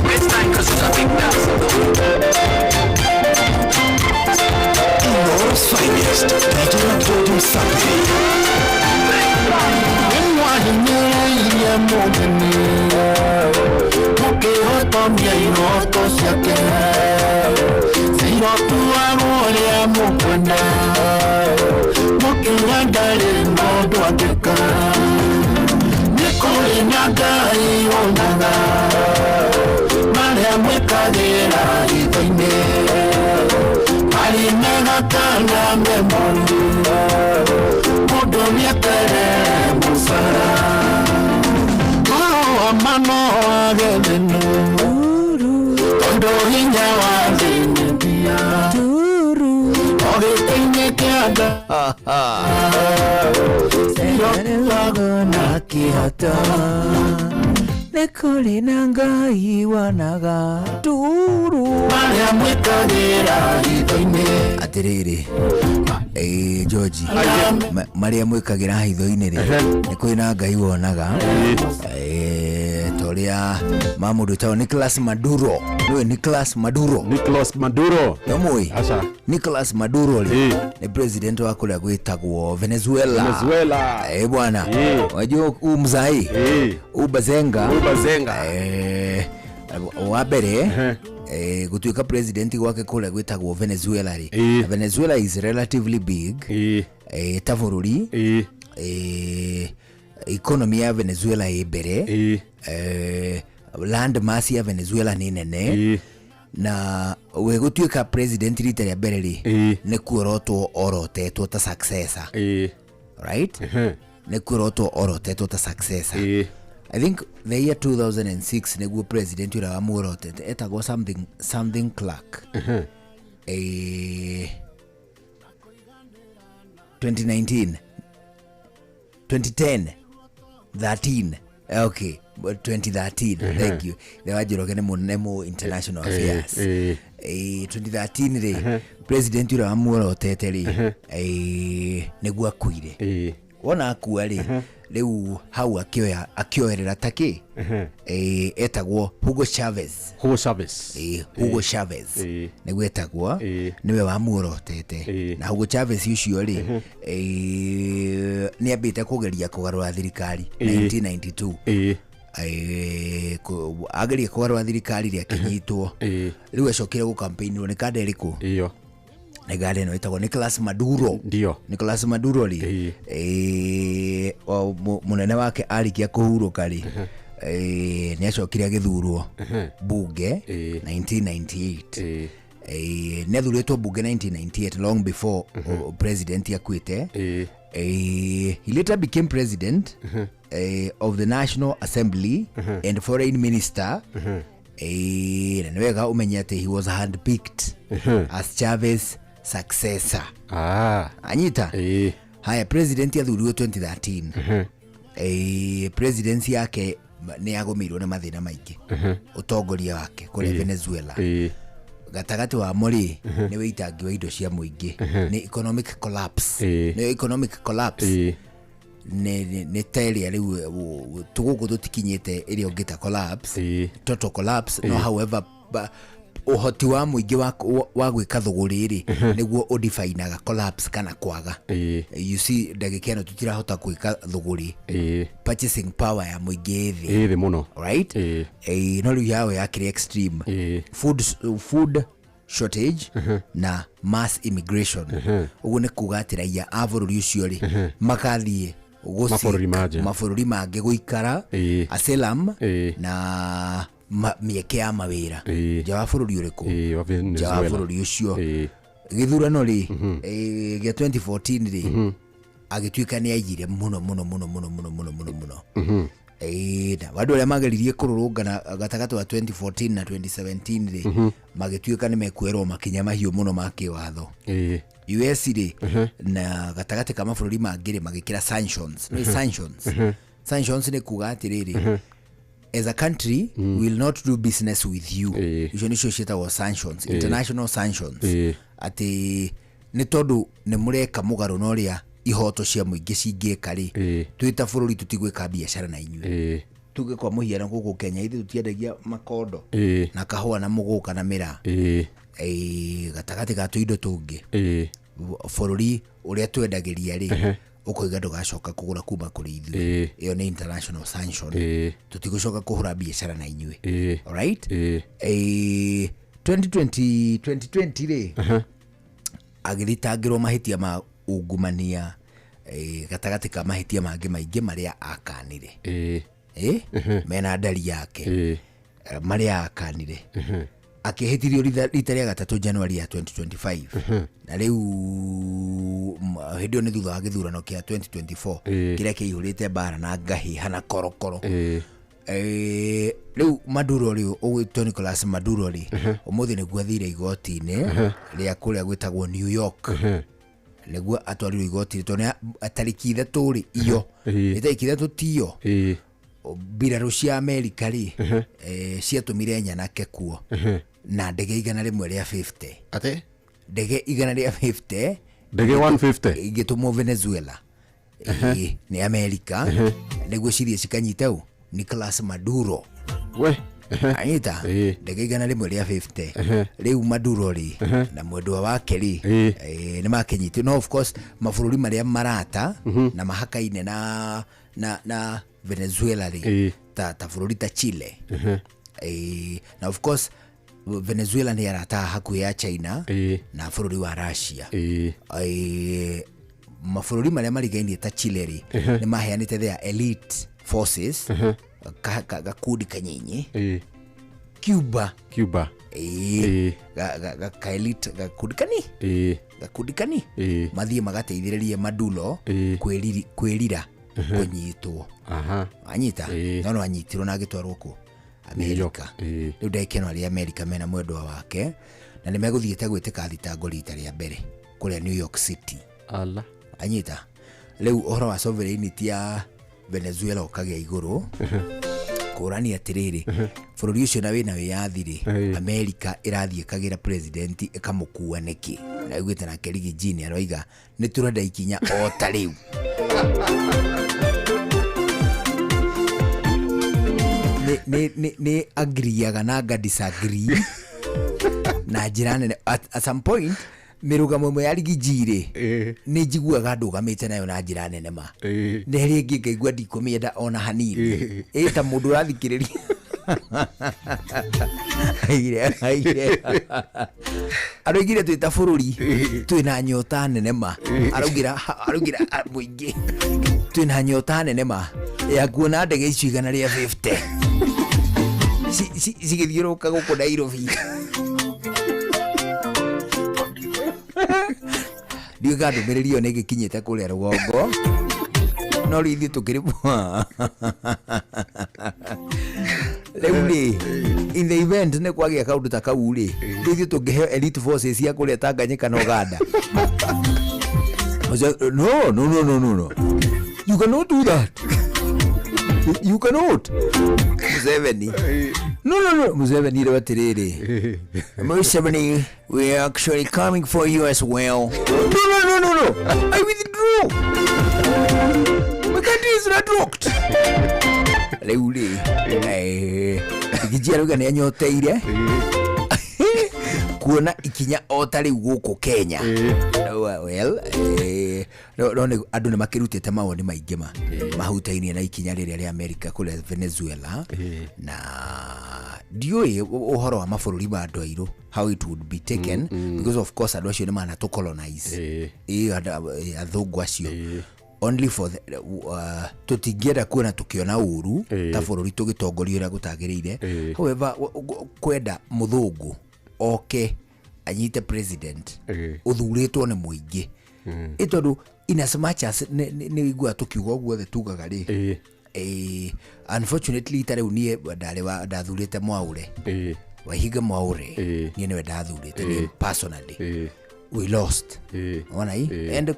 Waistline cause you's a big dancer. Ino's finest. DJ Mark George Msapiri. Mukihotomia iroto ciake cirotua muria mukwenda mukiuga ndarĩ mũndũ angĩka nĩ kũrĩ na Ngai onaga marĩa mwĩkagĩra hitho-inĩ marĩ mega kana me moru mũndũ nĩeterere mũcara mano agedeno tondo hinya wa thĩinĩ ogĩtĩ-inĩ kĩanda cirotuaga na kĩhata nĩ kũrĩ na Ngai wonaga turu marĩa mwĩkagĩra hitho-inĩ. Atĩrĩrĩ George, marĩa mwĩkagĩra hitho-inĩ nĩ kũrĩ na Ngai wonaga. Toria Mamudu tao Nicolas Maduro. Niwe Nicolas Maduro. Yomoi. Asa. Nicolas Maduro ni president wa kule gwitagwo Venezuela. Bwana. Wajua umzai. Ubazenga. Wabere gutuika president wake kule gwitagwo Venezuela ri. Venezuela is relatively big. Tavururi. Economy ya Venezuela ibere. Land mass ya Venezuela ni nene. Na we gutuika president rita ya bereri ne kuroto orotetwo ta successor. Right? Ne kuroto orotetwo ta successor. I think the year 2006 neguo president ura wa murotete etagwo something Clark. 2019 2010 13 okay, but 2013 thank you the wajiroge nemo international affairs 2013 re president ura amurotete ri neguo akuire wona akua ri riu hau akioerera taki etagwo Hugo Chavez neguo etagwo niwe wamurotete na Hugo Chavez ucio ri ni ambite kugeria kugarura thirikari 1992 ageria kugarura thirikari ria kinyitwo riu acokire ku campaign ni kada iriku iyo negale no itagwo Nicolas Maduro. Ndio Nicolas Maduro ri munene wake arikia kuhuruka ri nĩ acokire agĩthurwo bunge 1998 nĩ athurĩtwo bunge 1998 long before president akuĩte. He later became president of the National Assembly and foreign minister. Na nĩ wega ũmenye atĩ he was handpicked as Chavez successor. Anyita haya president athuriwe 2013. Presidency yake nĩ yagomirwo nĩ mathĩna maingĩ ũtongoria wake kũrĩa Venezuela. Gatagati wa mori nĩ wĩitangi wa indo cia mũingĩ, nĩ economic collapse. Nĩ economic collapse nĩ ĩrĩa rĩu tũgũkũ tũtikinyĩte ĩrĩa ũngĩta collapse, total collapse. No however ũhoti wa mũingĩ wa gwĩka thũgũrĩ rĩ nĩguo ũdefineaga collapse kana kwaga. You see ndagĩka ĩno tũtirahota gwĩka thũgũrĩ, purchasing power ya mũingĩ thĩ mũno, right? No rĩu yao yakĩrĩ extreme, food shortage na mass immigration. Ũguo nĩ kuga atĩ raia a bũrũri ũcio rĩ magathiĩ mabũrũri mangĩ gũikara asylum na mieke ya mawĩra nja wa bũrũri ũrĩkũ, nja wa bũrũri ũcio. Gĩthurano rĩ gĩa 2014 rĩ agĩtuĩka nĩ aigire mũno na andũ arĩa mageririe kũrũrũngana gatagatĩ wa 2014 na 2017 rĩ magĩtuĩka nĩ mekuerwo makinya mahiũ mũno ma kĩwatho. US rĩ na gatagatĩ ka mabũrũri mangĩ rĩ magĩkĩra sanctions. Sanctions nĩ kuga atĩrĩrĩ, as a country will not do business with you. Icio nĩcio ciĩtagwo sanctions, international sanctions. Atĩ nĩ tondũ nĩ mũreka mũgarũ na ũrĩa ihoto cia mũingĩ cingĩka rĩ twĩta bũrũri tũtigwĩka biacara na inyuĩ. Tuge kwa mũhiano gũkũ Kenya ithuĩ tũtiendagia makondo na kahũa na mũgũka na mĩraa gatagatĩ ga tũindo tũngĩ. Bũrũri ũrĩa twendagĩria rĩ ũkoiga ndũgacoka kũgũra kuma kũrĩ ithuĩ. Ĩyo nĩ international sanction. Tũtigũcoka kũhũra biacara na inyuĩ. Alright? 2020 rĩ agĩthitangĩrwo mahĩtia ma ungumania gatagatĩ ka mahĩtia mangĩ maingĩ marĩa akanire mena ndari yake marĩa akanire. Akĩhĩtirio rita rĩa gatatũ January ya 2025 na rĩu hĩndĩ ĩyo nĩ thutha wa gĩthurano kĩa 2024 kĩrĩa kĩihũrĩte mbara na ngahĩha na korokoro. Rĩu Maduro rĩu ũgwĩtwo Nicolas Maduro rĩ ũmũthĩ nĩguo athire igoti-inĩ rĩa kũrĩa gwĩtagwo New York nĩguo atwarirwo igoti-inĩ tondũ tarĩki ithatũ rĩ iyo nĩ tarĩki ithatũ tiyo mbirarũ cia Amerika rĩ ciatũmire nyanake kuo na ndege 100 rĩa 50. Ate ndege 100 rĩa 50 ndege 150 igĩtũmwo Venezuela nĩ Amerika nĩguo cithiĩ cikanyite u Nicolas Maduro. Anyita ndege 100 rĩa 50 rĩu Maduro rĩ na mwendwa wake rĩ nĩ makenyitio. No of course mabũrũri marĩa marata na mahakaine na Venezuela rĩ ta bũrũri ta Chile na of course Venezuela nĩ arata hakuhĩ ya China na bũrũri wa Russia. Mabũrũri marĩa marigainie ta Chile rĩ nĩ maheanĩte their elite forces gakundi kanyinyi. Cuba gakundi kani mathiĩ magateithĩrĩrie Maduro kwĩrira kũnyitwo. Anyita no anyitirwo na agĩtwarwo kũ Amerika. Rĩu ndekeno arĩa Amerika mena mwendwa wake na nĩ megũthiĩte gwĩtĩka thitango rita rĩa mbere kũrĩa New York City. Anyita rĩu ũhoro wa sovereignty ya Venezuela ũkagĩa igũrũ kũrania atĩrĩrĩ bũrũri ũcio na wĩna wĩyathi rĩ Amerika ĩrathiĩ ĩkagĩra president ĩkamũkua nĩkĩ. Na augĩte nake Riggy G aroiga nĩ tũrenda ikinya o ta rĩu. Nĩ agreeaga na disagree na njĩra nene. At some point mĩrũgamo ĩmwe ya Riggy G rĩ nĩ njiguaga ndũgamĩte nayo na njĩra nene ma nĩ rĩngĩ ngaigua ndikũmĩenda ona hanini ta mũndũ ũrathikĩrĩria araugire twĩ ta bũrũri twĩna nyota nene ma araugĩra mũingĩ twĩna nyota nene ma ya kuona ndege icio igana rĩa 50 cigĩthiũrũka gũkũ Nairobi. Ndiũ ndũmĩrĩri nĩ gĩkinyĩte kũrĩa rũgongo no rĩu ithuĩ tũkĩrĩ rĩu in the event nĩ kwagĩa kaũndũ ta kau rĩ ithuĩ tũngĩheo elite forces cia kũrĩa Tanganyika na Uganda. No. You cannot do that. You cannot. Museveni. No. Museveni rĩu atĩrĩrĩ. Museveni, we are actually coming for you as well. No. I withdraw. My country is not locked. Rĩu rĩ. Gijia rũga nĩ anyoteire. Kuona ikinya o ta rĩu gũkũ Kenya. Well, no andũ nĩ makĩrutĩte mawoni maingĩ mahutainie na ikinya rĩrĩa rĩa Amerika kũrĩa Venezuela na ndiũĩ ũhoro wa mabũrũri ma andũ airũ how it would be taken because of course andũ acio nĩ mana to colonize athũngũ acio only for tutingĩenda kuona tukiona ũru ta bũrũri tũgĩtongoria ũrĩa gũtagĩrĩire. However, kwenda mũthũngũ oke anyite president uthurĩtwo nĩ mũingĩ ĩtondũ in as much as nĩ igua tukiuga ũguo the tugaga rĩ unfortunately tarĩu niĩ ndathurĩte Mwaũre Wahiga Mwaũre niĩ nĩwe ndathurĩte personally. We lost ona and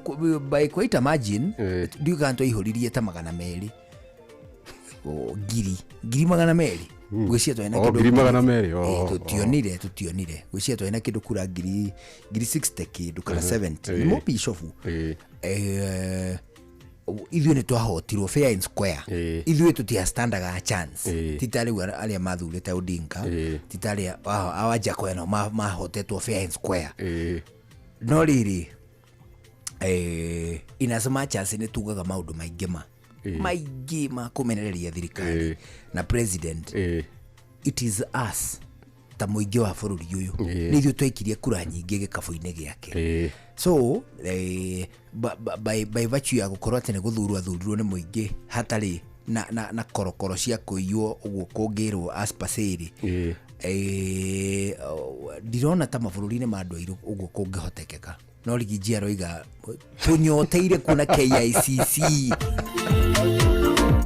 by quite a margin ndiuga twaihũririe ta 200 ngiri 200 gwĩcia twena kĩndũ tutionire gwĩcia twena kĩndũ kura ngiri 60 kĩndũ kana 70 nĩ mũbicobu ithuĩ nĩ twahotirwo fair and square ithuĩ tũtiastandaga chance titarĩ arĩa mathurĩte Odinga titarĩ awajako eno mahotetwo fair and square no rĩrĩ in as much as nĩ tugaga maũndũ maingĩ ma kũmenereria thirikari na president it is us ta mũingĩ wa bũrũri ũyũ nĩ ithuĩ twaikirie kura nyingĩ gĩkabũ-inĩ gĩake so by virtue ya gũkorwo atĩ nĩ gũthurirwo nĩ mũingĩ hatarĩ na korokoro cia kũiywo ũguo kũngĩrwo as per se ndirona ta mabũrũri-inĩ ma andũ airũ ũguo kũngĩhotekeka no Rigiji aroiga tunyoteire kuona KICC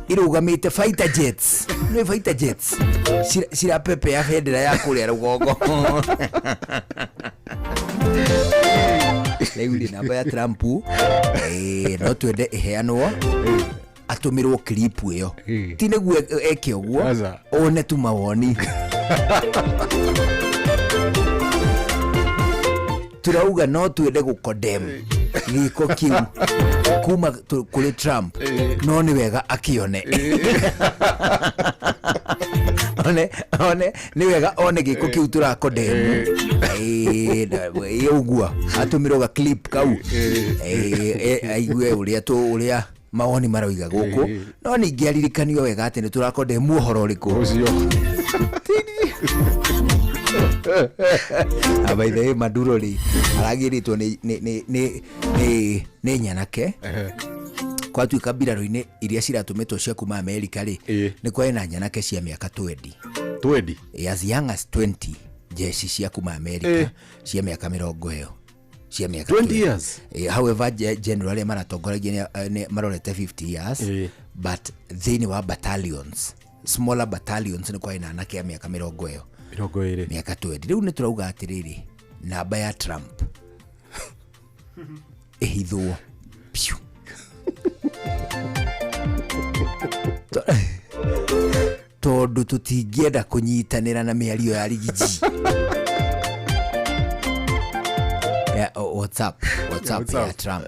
irugamite fighter jets no fighter jets sira pepe ya federa ya kũrĩa rũgongo rĩu namba ya Trump no twende iheanwo atũmirwo clip ĩyo ti nĩguo eke ũguo one tu mawoni turauga no twende gũkondem gĩko kiu kuma kũrĩ Trump no nĩ wega akione one nĩ wega one gĩko kiu turakondem ũguo atũmirwo ga clip kau aigue ũrĩa mawoni maroiga gũkũ no ningĩ aririkanio wega atĩ nĩ turakondem ũhoro ũrĩkũ ũcio abaithe Maduro ri aragĩrĩtwo nĩ nyanake kwatuĩka mbirarũ-inĩ iria ciratũmĩtwo cia kuma Amerika rĩ nĩ kwarĩ na nyanake cia mĩaka 20 as young as 20 jeshi cia kuma Amerika cia mĩaka 20 cia mĩaka 20 years however generally maratongoragia marorete 50 years but thĩinĩ wa battalions smaller battalions nĩ kwarĩ na anake a mĩaka 20 miaka 20 rĩu nĩ turauga atĩrĩrĩ namba ya Trump ihithwo tondũ tũtingĩenda kũnyitanĩra na mĩario ya Rigiji WhatsApp ya Trump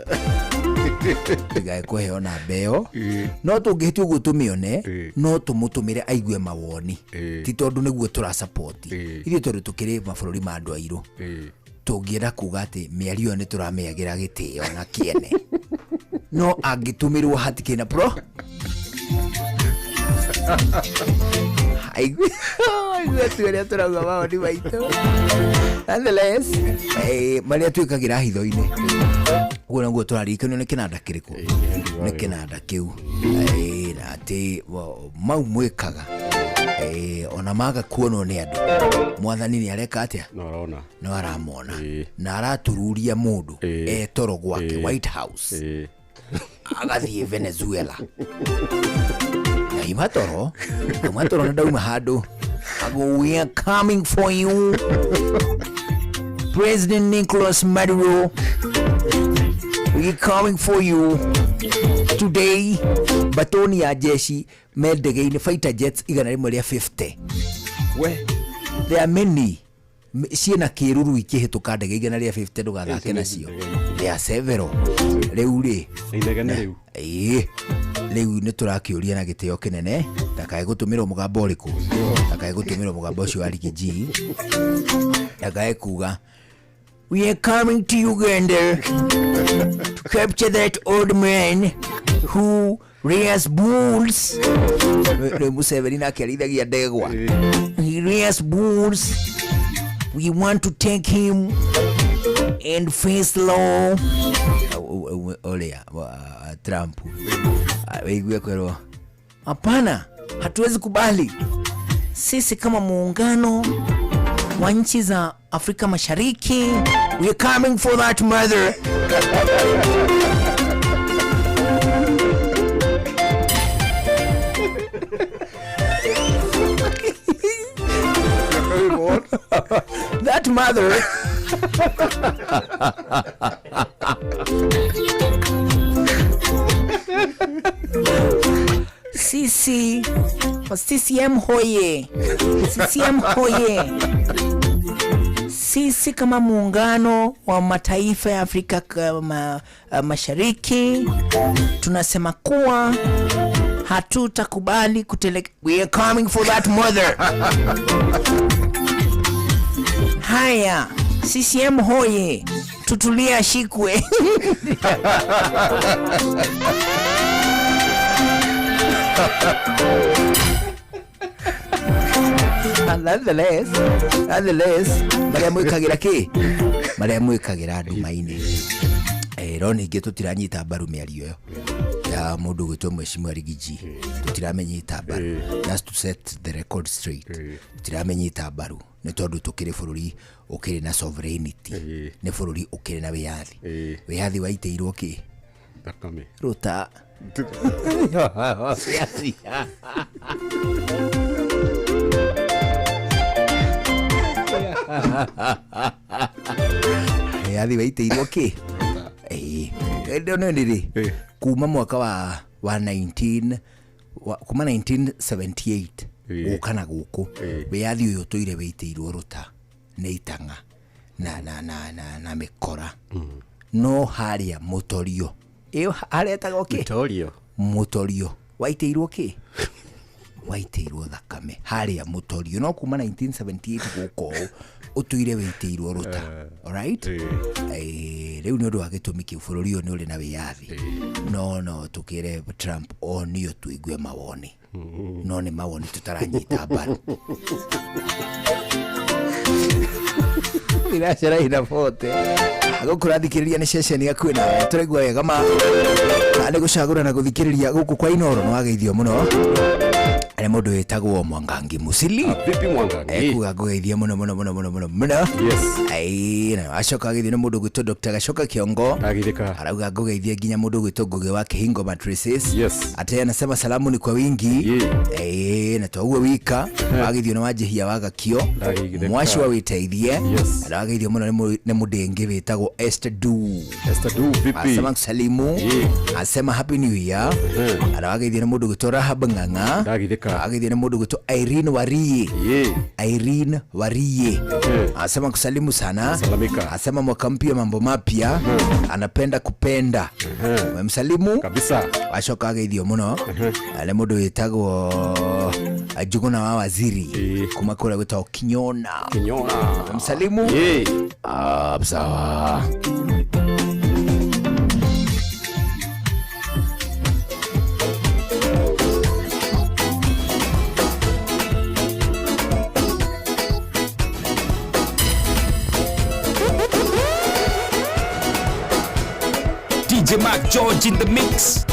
tigae kũheo na mbeo no tũngĩhĩtia ũguo tũmĩone no tũmũtũmĩre aigue mawoni ti tondũ nĩguo tũra support ithuĩ tondũ tũkĩrĩ mabũrũri ma andũ airũ tũngĩenda kuga atĩ mĩario nĩ tũramĩagĩra gĩtĩo na kĩene no angĩtũmĩrwo hatikĩna pro aigue tuĩrĩa tũrauga mawoni maitũ nonetheless marĩa twĩkagĩra hitho-inĩ ũguo naguo tũrarikanio nĩ kĩnanda kĩrĩkũ nĩ kĩnanda kĩu na ati mau mwikaga ona maga kuonwo ni andu mwathani ni areka atia no aramona na aratururia mundu toro gwake White House agathie Venezuela na imatoro na dauma handu ago we are coming for you President Nicolas Maduro. We are coming for you today. Batoni ya jeshi meldege fighter jets igana rimwe ria 50. We there are many. Ciena kiruru ikihituka ndege igana ria 50 ndugathake nacio. There are several. Riu ri indegene riu. Riu ni turakiuria na gitio kinene ndakae gutumirwo mugambo uriku. Ndakae gutumirwo mugambo ucio wa Rigiji. Ndakae kuga we are coming to Uganda to capture that old man who rears bulls. Museveni na kiarithagia ndegwa. He rears bulls. We want to take him and face law. Olea Trump. Wewe kwero. Hapana, hatuwezi kubali. Sisi kama muungano wa nchi za Afrika Mashariki, we are coming for that mother. That mother. Sisi CCM hoye. CCM hoye. Sisi kama muungano wa mataifa ya Afrika Mashariki tunasema kuwa hatutakubali we are coming for that mother. Haya, CCM hoye. Tutulia shikwe. Nonetheless, maria mwikagira ki? Maria mwikagira ndumaini. Roni ingi tutiranyita mbaru miario yo ya mundu gwitwo Mheshimiwa Rigiji. Tutiramenyita mbaru. Just to set the record straight. Tutiramenyita mbaru ni tondu tukiri bururi ukiri na sovereignty. Ni bururi ukiri na wiyathi. Wiyathi waiteirwo ki? Thakame. Ruta. Yathi waiteirwo ki? Ndio nini kuma mwaka wa 1978 ukana guku wiyathi uyu toire weiteirwo ruta ni itanga na mikora no haria mutorio iyo aretaga ki mutorio waiteirwo ki? Waiteirwo thakame haria mutorio no kuma 1978 guko utuire weiteirwo ruta. Alright? Riu ni undu wa gitumi ki bururi uyu ni uri na wiyathi. No tukire Trump onio tuigue mawoni. No ni mawoni tutaranyita mbaru. Iracera ina fote agukurathikiriria ni ceceni yaku na turaigua wega ma ani gucagura na guthikiriria guku kwa Inoro no ageithio muno. Ale mundu wetagwo Mwangangi Musili. Vipi Mwangangi? Kuga gugeithia muno. Yes. Na acoka ageithio ni mundu gwitwo Dr. Gacoka Kiongo. Agithika. Arauga gugeithia nginya mundu gwitwo Ngugi wa Kihingo Mattresses. Yes. Ate anasema salamu ni kwa wingi. Na twaugwe wika. Ageithio ni wajihia waga kio. Mwashi wa witeithie. Yes. Ageithio muno ni mudengi wetagwo Esther Du. Esther Du vipi? Asema kusalimu. Asema happy new year. Ageithio ni mundu gwitwo Rahab Ng'ang'a. Agithie ni mundu gwitwo Irene Warie. Irene Warie. Asema kusalimu sana. Salamika. Asema mwaka mpya mambo mapya. Anapenda kupenda. Umemsalimu? Kabisa. Ashoka agithio muno. Ale mundu wetagwo Njuguna wa Waziri. Kuma kule gwitwo Kinyona. Umemsalimu? Sawa. DJ Mark George in the mix.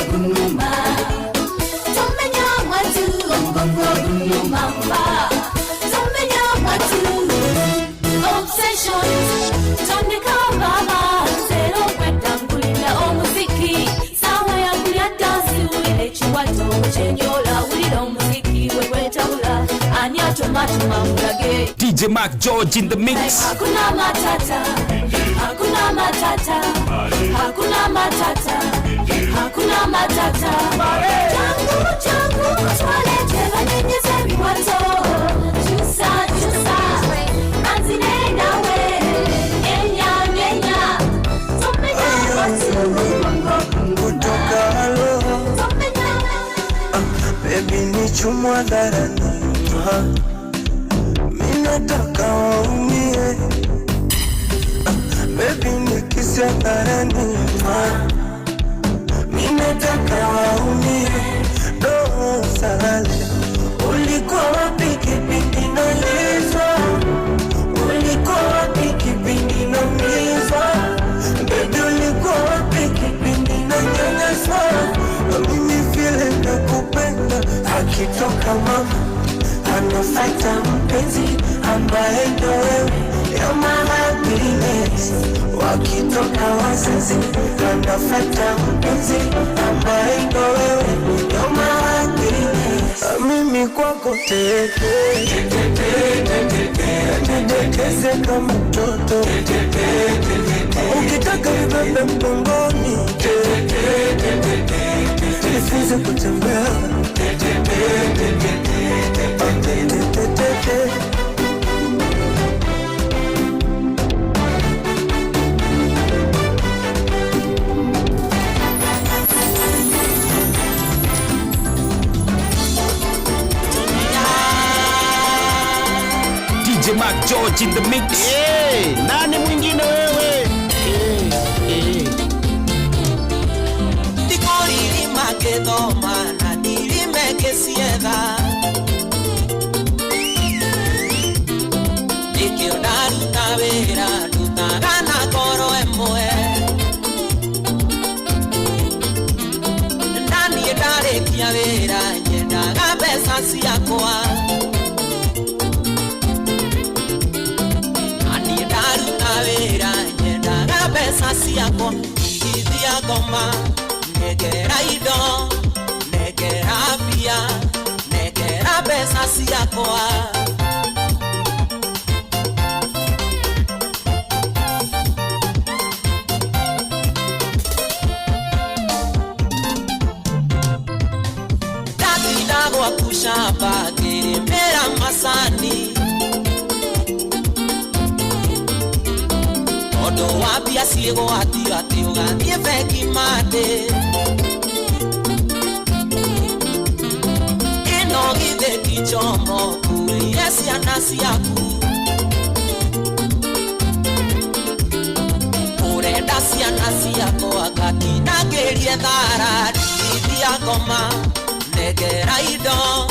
gunuma Tomenya matu gunuma Tomenya matu Obsessions Tondeka baba Zero kwetangulila omuziki Sawa ya kulia dansi Uile chiwato Chenyola Ulila omuziki Wekwetawula Anya tomatuma mulage DJ Mac George in the mix. Hakuna matata, hakuna matata, hakuna matata, hakuna matata. Changu twalete banyenyeze biwato. Chusa anzine nawe enya Tomenya watu kutoka halo baby ni chumwa dharani minataka waumie baby ni kisi dharani minataka waumie do salale ulikuwa wapi kipindi nalizwa ulikuwa wapi kipindi naumizwa baby ulikuwa wapi kipindi nanyanyaswa mimi vile nakupenda akitoka mama anafuata mpenzi ambaye ndo wewe you're my happiness wakitoka wazazi anafuata mpenzi ambaye ndo wewe you're my happiness mimi kwako teteze kama mtoto ukitaka ibebe mgongoni nifunze kutembea DJ Mac George in the mix. Hey, nani mwingine wewe? Dikoriri magedoma na dirimegesiedha Dikionaruta wera dutagana koro emwe Ndani edarekia wera nyendaga pesa ciakwa Ndani edaruta wera nyendaga pesa ciakwa Igithia ngoma negera indo negera bia negera pesa ciakwa Datinagwa kushamba kirimera masani Odo wabia siego ati ugathie bengi mande Ino githe kichomo kuria ciana ciaku Urenda ciana ciakwa gatinagĩrie thara ndithia ngoma negera indo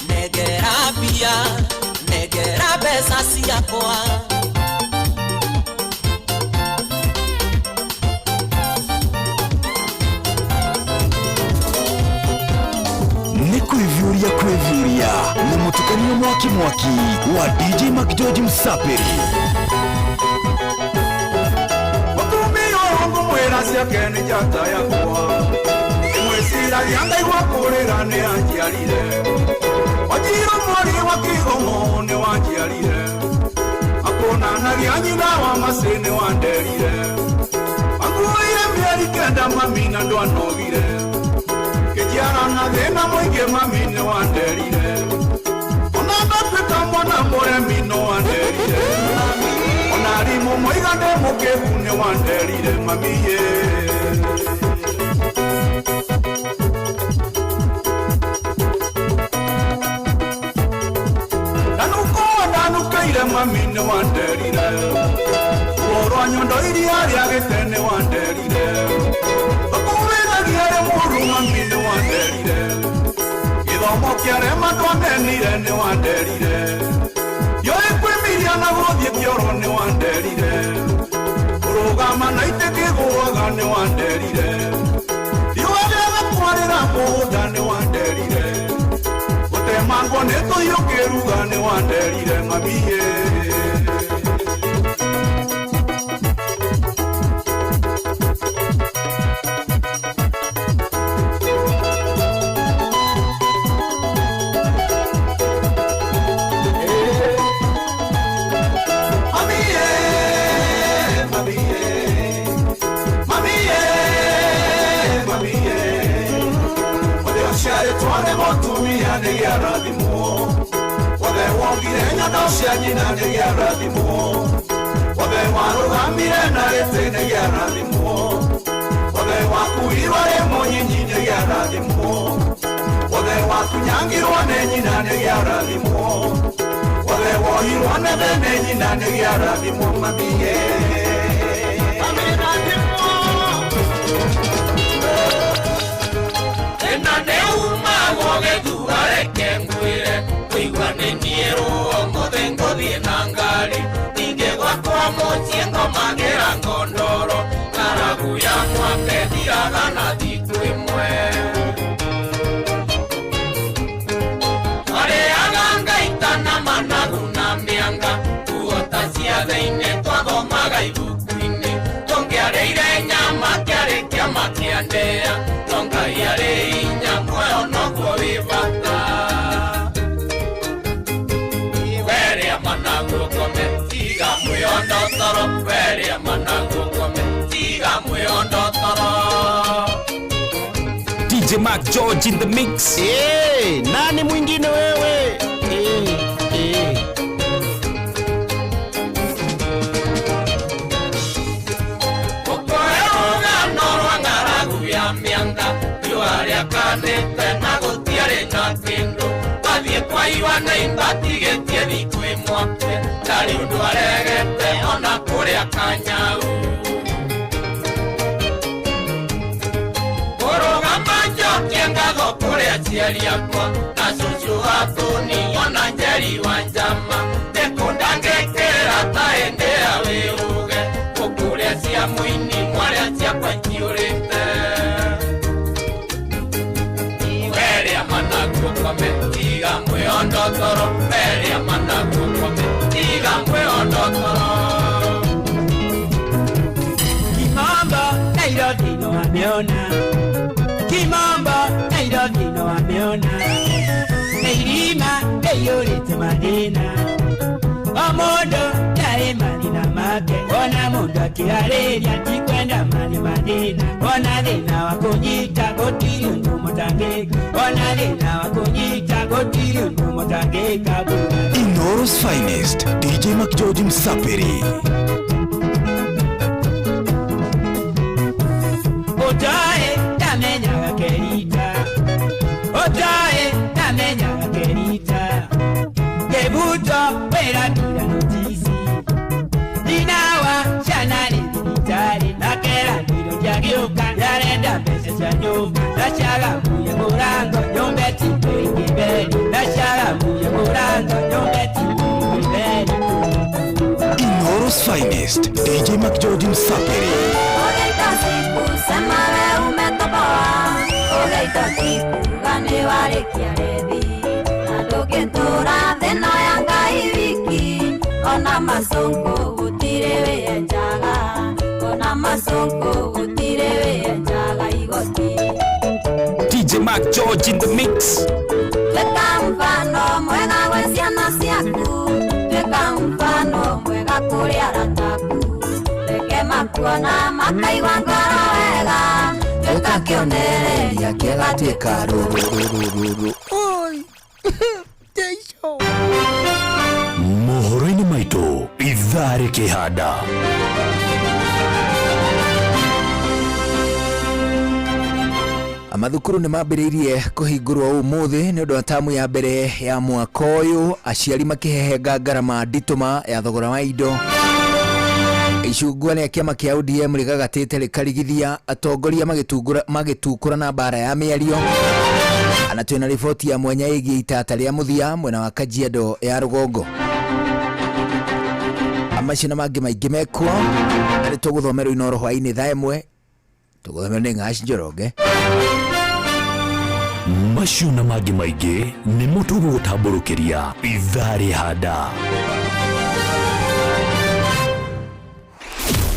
negera bia negera mbeca ciakwa Kwivyuria na mutukanio mwaki wa DJ Mac George Msaperi Wakumiro wangu mwera siake ni jata ya kuwa Mwesira yanga iwa kurera ni anjialire Wajiro mwari wakigomo ni wanjialire Akona nari anyina wa masene wanderire Wakuire miari kenda mamina ndo anovire Kijara na dhena mwingi mamine wanderire Onabapika mwana mure mino wanderire Onarimu mwigane mukebune wanderire mamiye Danukaire mamine wanderire Oro anyondo iri ari agetene wanderire Bakuvelagiare muru mamine wanderire Idhomo kiare matwanenire ni wanderire Yoe kwimiria na godhie kioro ni wanderire Urugama na itekiguaga ni wanderire Iwagega mũgũnda nĩ wanderire gũtemangwo nĩ tũhiũ kĩruga nĩ wanderire mamiĩ Nĩgĩa rathimwo wothe wongire nyondo cia nyina nĩgĩa rathimwo wothe warũgamire na gĩtĩ nĩgĩa rathimwo wothe wakuirwo rĩ mũnyinyi nĩgĩa rathimwo wothe wakunyangirwo nĩ nyina nĩgĩa rathimwo wothe wohirwo nĩthe nĩ nyina nĩgĩa rathimwo mamiĩ ĩno nĩ umagwo gĩthua reke ngwĩre kũigua nĩ niĩ ũmũthĩ ngũthiĩ na ngari ningĩ gwakwa mũciĩ ngomagĩra ngondoro ng'aragu ya mwaka ĩthiraga na thikũ ĩmwe twarĩaga ngaita na managu na mĩanga tuota cia thĩinĩ twathomaga ibuku-inĩ tũngĩarĩire nyama kĩarĩ kĩama kĩa ndĩa Ngai arĩ inya muoyo noguo wĩ bata werĩa managu ũkome tiga mwĩondo toro werĩa managu ũkome tiga mwĩondo toro DJ Mac George in the mix. Nani mwingine wewe? Kanete na gũtiarĩ na kĩndũ athiĩ kwa iwana imbatigĩtie thikũ ĩmwe ndarĩ ũndũ aregete ona kũrĩa Kanyau kũrũgama njokie ngatho kũrĩ aciari akwa na cũcũ wa Tũni ona Njeri wa Njama ndĩkũndangĩkĩra ta hĩndĩ ya wĩũge gũkũrĩa cia mũini mwarĩa ciakwa itiũrĩte tiga mwĩondo toro werĩa managu ũkome tiga mwĩondo toro Kimamba Nairobi no ameona Kimamba Nairobi no ameona Neirima nĩiyũrĩte mathĩna o mũndũ ndarĩ marina make ona mũndũ akĩarĩria tikwenda mani mathĩna ona thĩna wa kũnyita gũtirĩ ũndũ mũtangĩka ona thĩna wa kũnyita gũtirĩ ũndũ mũtangĩka Inooro's finest DJ Mac George Msapiri Otae ndamenyaga Kerita Otae ndamenyaga Kerita Kebuto weratira notisi Ninawa shanani ditari Nakera nilo jagioka Yarenda mbeca cia nyumba Nashaga muye murango Nyombeti mwingi beri Nashaga muye murango Nyombeti mwingi beri Inooro's finest DJ Mac George Msapiri Ogeita siku semawe umetoboa Ogeita siku gani warikia rethi Ndũngĩtũra thĩno ya Ngai wiki ona macũngũ gũtirĩ wĩenjaga ona macũngũ gũtirĩ wĩenjaga igoti DJ Mac George in the mix. Twĩka mfano mwega gwĩ ciana ciaku Twĩka mfano mwega kũrĩ arata aku Reke makuona makaigua ngoro wega Twĩka kĩonereria kĩgatuĩka rũrũ Mohoro-inĩ maitũ ithaa rĩkĩhanda Amathukuru nĩ mambĩrĩirie kũhingũrwo ũmũthĩ nĩ ũndũ wa tamu ya mbere ya mwaka ũyũ aciari makĩhehenga ngarama nditũma ya thogora wa indo icungwa rĩa kĩama kĩa ODM rĩgagatĩte rĩkarigithia atongoria magĩtukũra na mbara ya mĩario ana twĩna riboti ya mwanya ĩgiĩ itata rĩa mũthia mwena wa Kajiado ya rũgongo amacina mangĩ maingĩ mekuo nĩ tũgũthomerwo Inooro hwainĩ thaa ĩmwe tũgũthomerwo nĩ Ng'aci Njoroge macio na mangĩ maingĩ nĩ mũtugo gũtambũrũkĩria ithaa hada.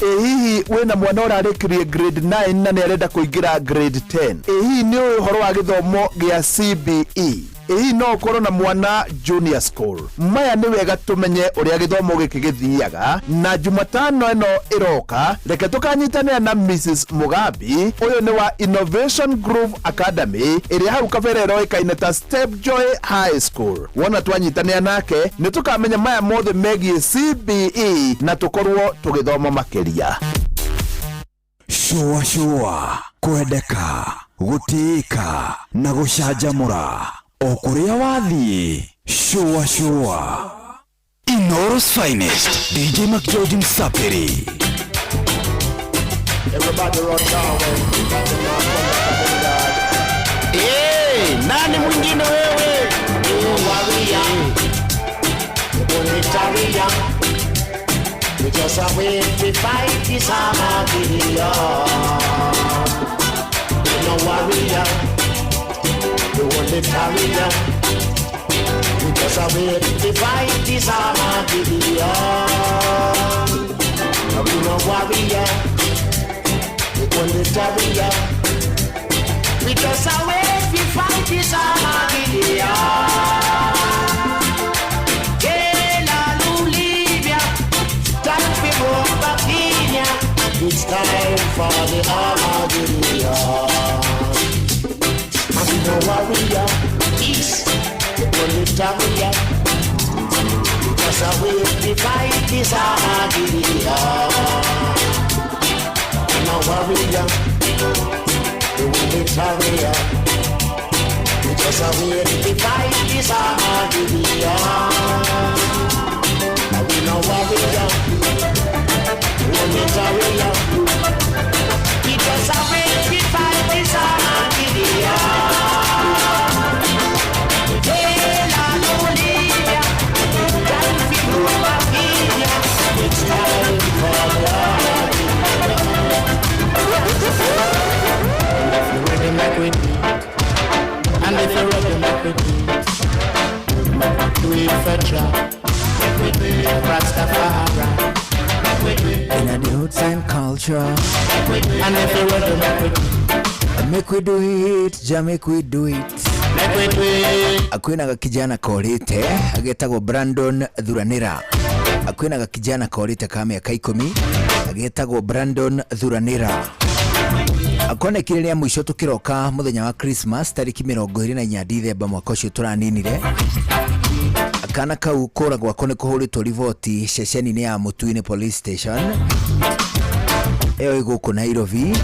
Hihi wena mwana ũrarĩkirie grade 9 na nĩ arenda kũingĩra grade 10. Hihi nĩ ũhoro wa gĩthomo gĩa CBE. Hihi no ũkorwo na mwana junior school. Maya nĩ wega tũmenye ũrĩa gĩthomo gĩkĩ gĩthiaga, na Jumatano ĩno ĩroka reke tũkanyitanĩra na Mrs. Mugabi. Ũyũ nĩ wa Innovation Groove Academy ĩrĩa hau kabere ĩroĩkaine ta Step Joy High School. Wona twanyitanĩra nake nĩ tũkamenya maya mothe megiĩ CBE na tũkorwo tũgĩthoma makĩria. Shua kwendeka gũtĩĩka na gũcanjamũra o kũrĩa wathiĩ. Shua Inooro's finest DJ Mac George Msapiri. Everybody run down. Nani mwingine wewe? Warrior. Warrior. We just a way to fight this Armageddon. No warrior. The only warrior. We just a way to fight this Armageddon. We no warrior. The only warrior. We just a way to fight this Armageddon. It's time for the Armageddon. And we know warrior is the only warrior. Because I will fight this Armageddon. And no warrior, the only warrior. Because I will fight this Armageddon. And we know warrior. Because I will be fighting Armageddon. Hey, la Olivia, time for Olivia. It's time for if you're ready, make with me. And if you're ready, make with me. Do it for job. Make with me, Rastafari. In a roots and culture, and if you want to make we do it, ja make we do it. Akwina gakijana korite agetagwo Brandon Thuranira. Akwina gakijana korite ka miaka 10 agetagwo Brandon Thuranira. Akonekire rĩa mũico tukiroka muthenya wa Christmas tariki 24 December mwaka ũcio tũraninire. Kana kau koragwo kone kuhũrĩtwo riboti ceceni-inĩ ya Mũtui-inĩ police station ĩyo ĩgũkũ Nairobi.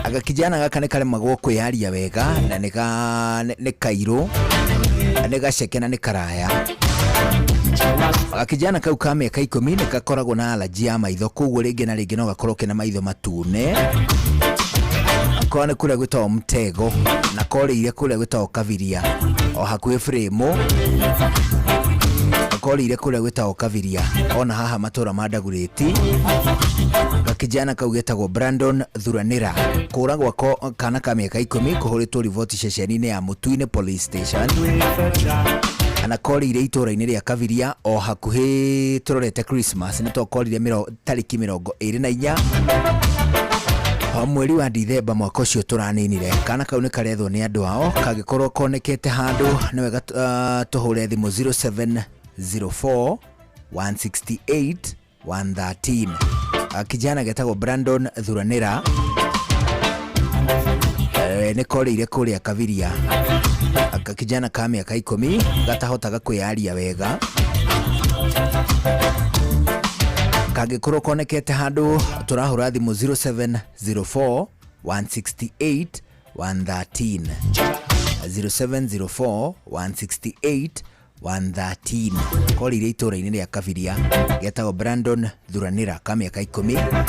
Agakijana gaka nĩ karemagwo kwĩyaria wega na nĩ kairũ nĩ gaceke na nĩ karaya. Agakijana kau ka mĩaka 10 nĩ gakoragwo na allergy ya maitho, koguo rĩngĩ na rĩngĩ no gakorwo kena maitho matune. Kwa nĩ kũrĩa gwĩtagwo Mtego na kũrĩire kũrĩa gwĩtagwo Kaviria o hakuhĩ frame. Kũrĩire kũrĩa gwĩtagwo Kaviria ona haha matũra ma Dagoretti. Gakijana kau getagwo Brandon Thuranira kũragwo kana ka mĩaka 10 kũhũrĩtwo riboti ceceni-inĩ ya Mũtui-inĩ police station. Ana kũrĩire itũra-inĩ rĩa Kaviria o hakuhĩ tũrorete Christmas nĩ tũkorire tariki 24 mweri wa December mwaka ũcio tũraninire. Kana kau nĩ karethwo nĩ andũ ao kagĩkorwo konekete handũ nĩ wega tũhũre thimũ 0704 168 113. Kijana getagwo Brandon Thuranira nĩ korĩire kũrĩa Kaviria. Kijana ka mĩaka 10 gatahotaga kwĩyaria wega. Kagĩkorwo konekete handũ tũrahũra thimũ 0704 168 113 0704 168 113. Korĩire itũra-inĩ rĩa Kaviria getagwo Brandon Thuranira ka mĩaka 10.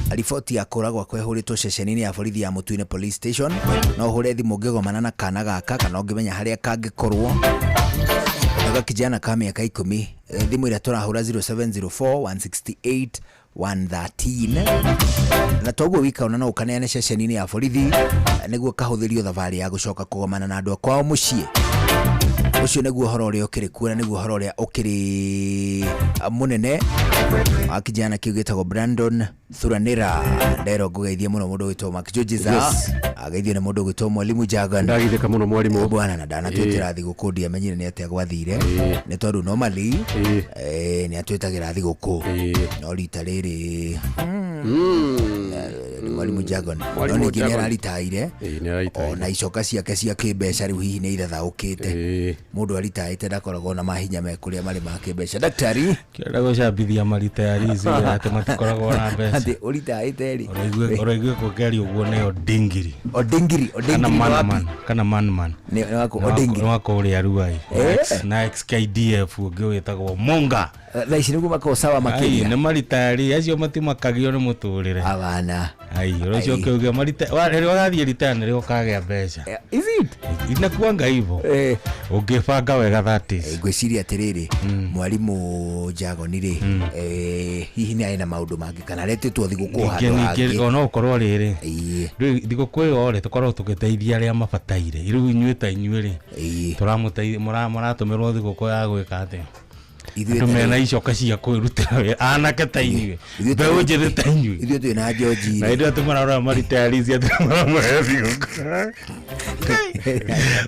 Riboti ya kũragwo kwehũrĩtwo ceceni-inĩ ya borithi ya Mũtui-inĩ police station. No ũhũre thimũ ũngĩgomana na kana gaka kana ũngĩmenya harĩa kangĩkorwo Naga kijana ka miaka 10 thimu ira turahura 0704 168 na toguo wikaona no ukaneane ceceni-inĩ ya borithi nĩguo kahũthĩrio thabarĩ ya gũcoka kũgomana na andũ kwao mũciĩ. Ucio nĩguo ũhoro ũrĩa ũkĩrĩ kuo na nĩguo ũhoro ũrĩa ũkĩrĩ mũnene wa kijana kĩu gĩtagwo Brandon Thuranĩra. Ndero ngũgeithie mũno mũndũ wĩtwo Mark Georgiza, ageithio nĩ mũndũ wĩtwo Mwalimu Jagan. Ndagithĩka mũno mwarimũ bwana, na ndanatwĩtĩra thigũkũ ndiamenyire nĩ atĩa gwathire, nĩ tondũ normally nĩ atwĩtagĩra thigũkũ no rita rĩrĩ Mwalimu Jagan no ningĩ nĩ araritaire na icoka ciake cia kĩmbeca rĩu hihi nĩ irathaũkĩte. Mũndũ aritaĩte ndakoragwo na mahinya me kũrĩa marĩ ma kĩmbeca. Daktari kĩrenda gũcambithia maritari ici atĩ matikoragwo na mbeca atĩ ũritaĩte rĩ ũraigua kũgeria ũguo nĩ Odingiri kana manman nĩ wako Odingiri nĩ wako ũrĩa Ruai na XKDF ũngĩ wĩtagwo Monga. Thaa ici nĩguo makorwo sawa makĩria. Nĩ maritari acio matimakagio nĩ mũtũrĩre abana. Rũcio ũkĩuga rĩrĩa wagathiĩ ritani nĩrĩo ũkagĩa mbeca. Is it? Inakuanga hivyo ũngĩbanga wega that is. Ngwĩciria atĩrĩrĩ Mwalimu Jagan rĩ hihi nĩ arĩ na maũndũ mangĩ kana aretĩtwo thigũkũ handũ hangĩ. Ona ũkorwo rĩrĩ thigũkũ ĩyo rĩ tũkorwo tũgĩteithia arĩa mabataire. Rĩu inyuĩ ta inyuĩ rĩ tũramũteithia mũratũmĩrwo thigũkũ ya gwĩka atĩa? Tumena icoka cia kwĩrutĩra anake ta inyuĩ mbeũ njĩthĩ ta inyuĩ ithuĩ twĩ na George na ithuĩ tũmarora maritari atĩ maramũhe thigũkũ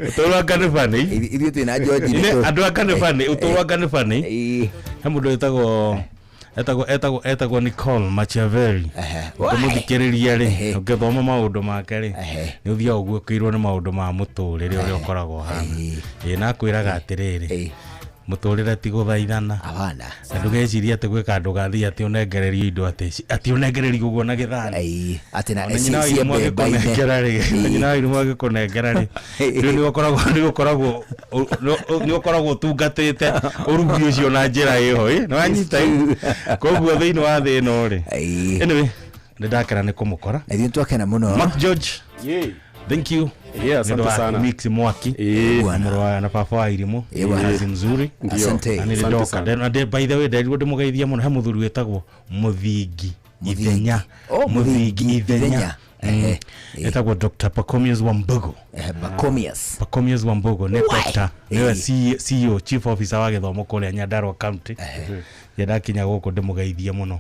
ũtũrwanga nĩ bani ithuĩ twĩ na George andũ aka nĩ bani ũtũrwanga nĩ bani he mũndũ etagwo Nicole Machiavelli ũkĩmũthikĩrĩria rĩ ũngĩthoma maũndũ make rĩ nĩ ũthiaga ũguo ũkĩirwo nĩ maũndũ ma mũtũrĩre ũrĩa ũkoragwo hana na kwĩraga atĩrĩrĩ mũtũrĩre ti gũthaithana abana na ndũgeciria atĩ gwĩka andũ gathi atĩ ũnengererio indo atĩ ũnengererio ũguo na gĩthani atĩ na cia mbembe nyina irimũ agĩkũnengera rĩ rĩu nĩ ũkoragwo ũtungatĩte ũrugi ũcio na njĩra ĩho nĩ wanyita koguo thĩinĩ wa thĩ ĩno rĩ anyway nĩ ndakena nĩ kũmũkora ithuĩ twakena mũno Mark George. Thank you. Asante sana. Mix Mwaki. Na papa wa Irimũ. Kazi mzuri. Asante. Na by the way ndĩmugeithia mũno he mũthuri wĩtagwo Mũthingi Ithenya. Mũthingi Ithenya. Etagwo Dr. Pacomius Wambugu. Pacomius Wambugu nĩ doctor. Nĩwe CEO Chief Officer wa gĩthomo kũrĩa Nyandarua County. Ndakinya gũkũ ndĩmugeithia mũno.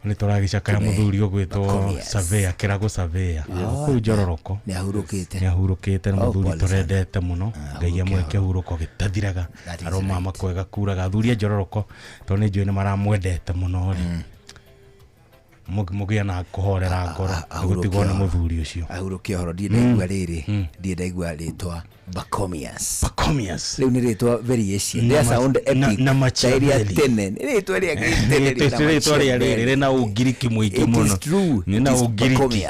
Nĩ tũragĩcakaya mũthuri ũgwĩtwo Savea Kĩrago Savea kũu Njororoko nĩ ahurũkĩte nĩ mũthuri tũrendete mũno. Ngai amweke hurũko gĩtathiraga aroma makwega kuraga athuri a Njororoko tondũ nĩ njũĩ nĩ maramwendete mũno mũgĩa na kũhorera ngoro gũtigwo nĩ mũthuri ũcio ahurũkia horo ndaigua rĩrĩ ndaigua rĩtwa Pacomius rĩu nĩ rĩtwa variation rĩa sound epic na Machiavelli tene nĩ rĩtwa rĩa rĩrĩ rĩna ũngiriki mũingĩ mũno nĩ na ũngiriki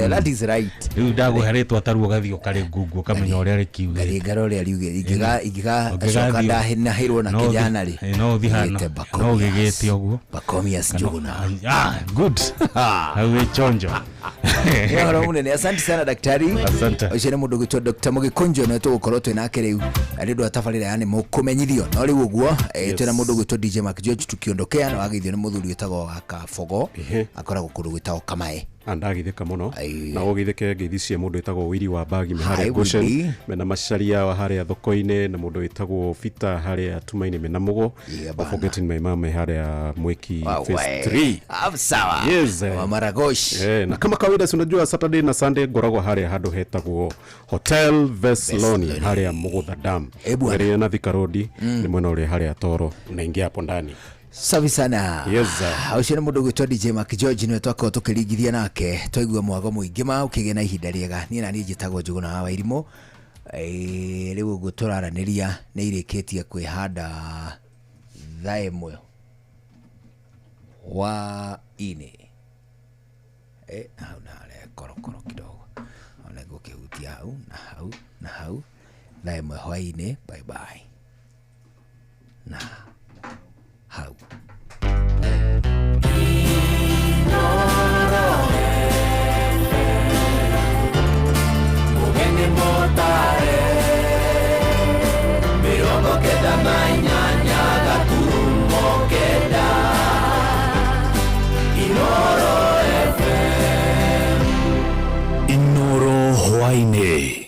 that is right. Rĩu ndagũhe rĩtwa taruo gathiĩ ũkarĩ Google kamenya ũrĩa rĩkiugĩte ngaro rĩa riuge ingĩgacoka ndahĩrwo na kijana rĩ no ũthi hana no ũgĩgĩte ũguo Pacomius Njuguna good hawe chonjo horo mũnene. Asante sana daktari. Asante. Ũcio nĩ mũndũ gwĩtwo Dr. Mũgĩkũnjo na tũgũkorwo twĩ nake rĩu arĩ ndũ atabarĩra yani mũkũmenyithio no rĩu ũguo twĩna mũndũ gwĩtwo DJ Mark George tukiondokea na wageithio nĩ mũthuri wĩtagwo Kabogo akoragwo kũndũ gwĩtagwo Kamae. Andagithĩka mũno na ũgĩthĩke ngeithi cia mũndũ wĩtagwo Wili wa Bagi harĩa Goshen mena macaria wa harĩa thoko-inĩ na mũndũ wĩtagwo Peter harĩa Tumaini mena mũgo forgetting my mama harĩa Mweki phase 3 sawa wa Maragosh na kama kawaida unajua Saturday na Sunday ngoragwo harĩa handũ hetagwo Hotel Vesloni harĩa Mũgũtha Dam ĩrĩa na Thika Road nĩ mwena ũrĩa harĩa Toro unaingia hapo ndani. Safi sana. Yes. Ucio nĩ mũndũ gwĩtwo DJ Mark George nĩwe twakorwo tũkĩringithia nake twaigua mwago mũingĩ ma ũkĩgĩa na ihinda rĩega. Niĩ na niĩ njĩtagwo Njuguna wa Irimũ. Rĩu ũguo tũraranĩria nĩ irĩkĩtie kwĩhanda thaa ĩmwe hwa-inĩ. Hau narĩa korokoro kidogo ona ngũkĩhutia hau na hau thaa ĩmwe hwa-inĩ. Bye bye na hau Mugende motare hwaini.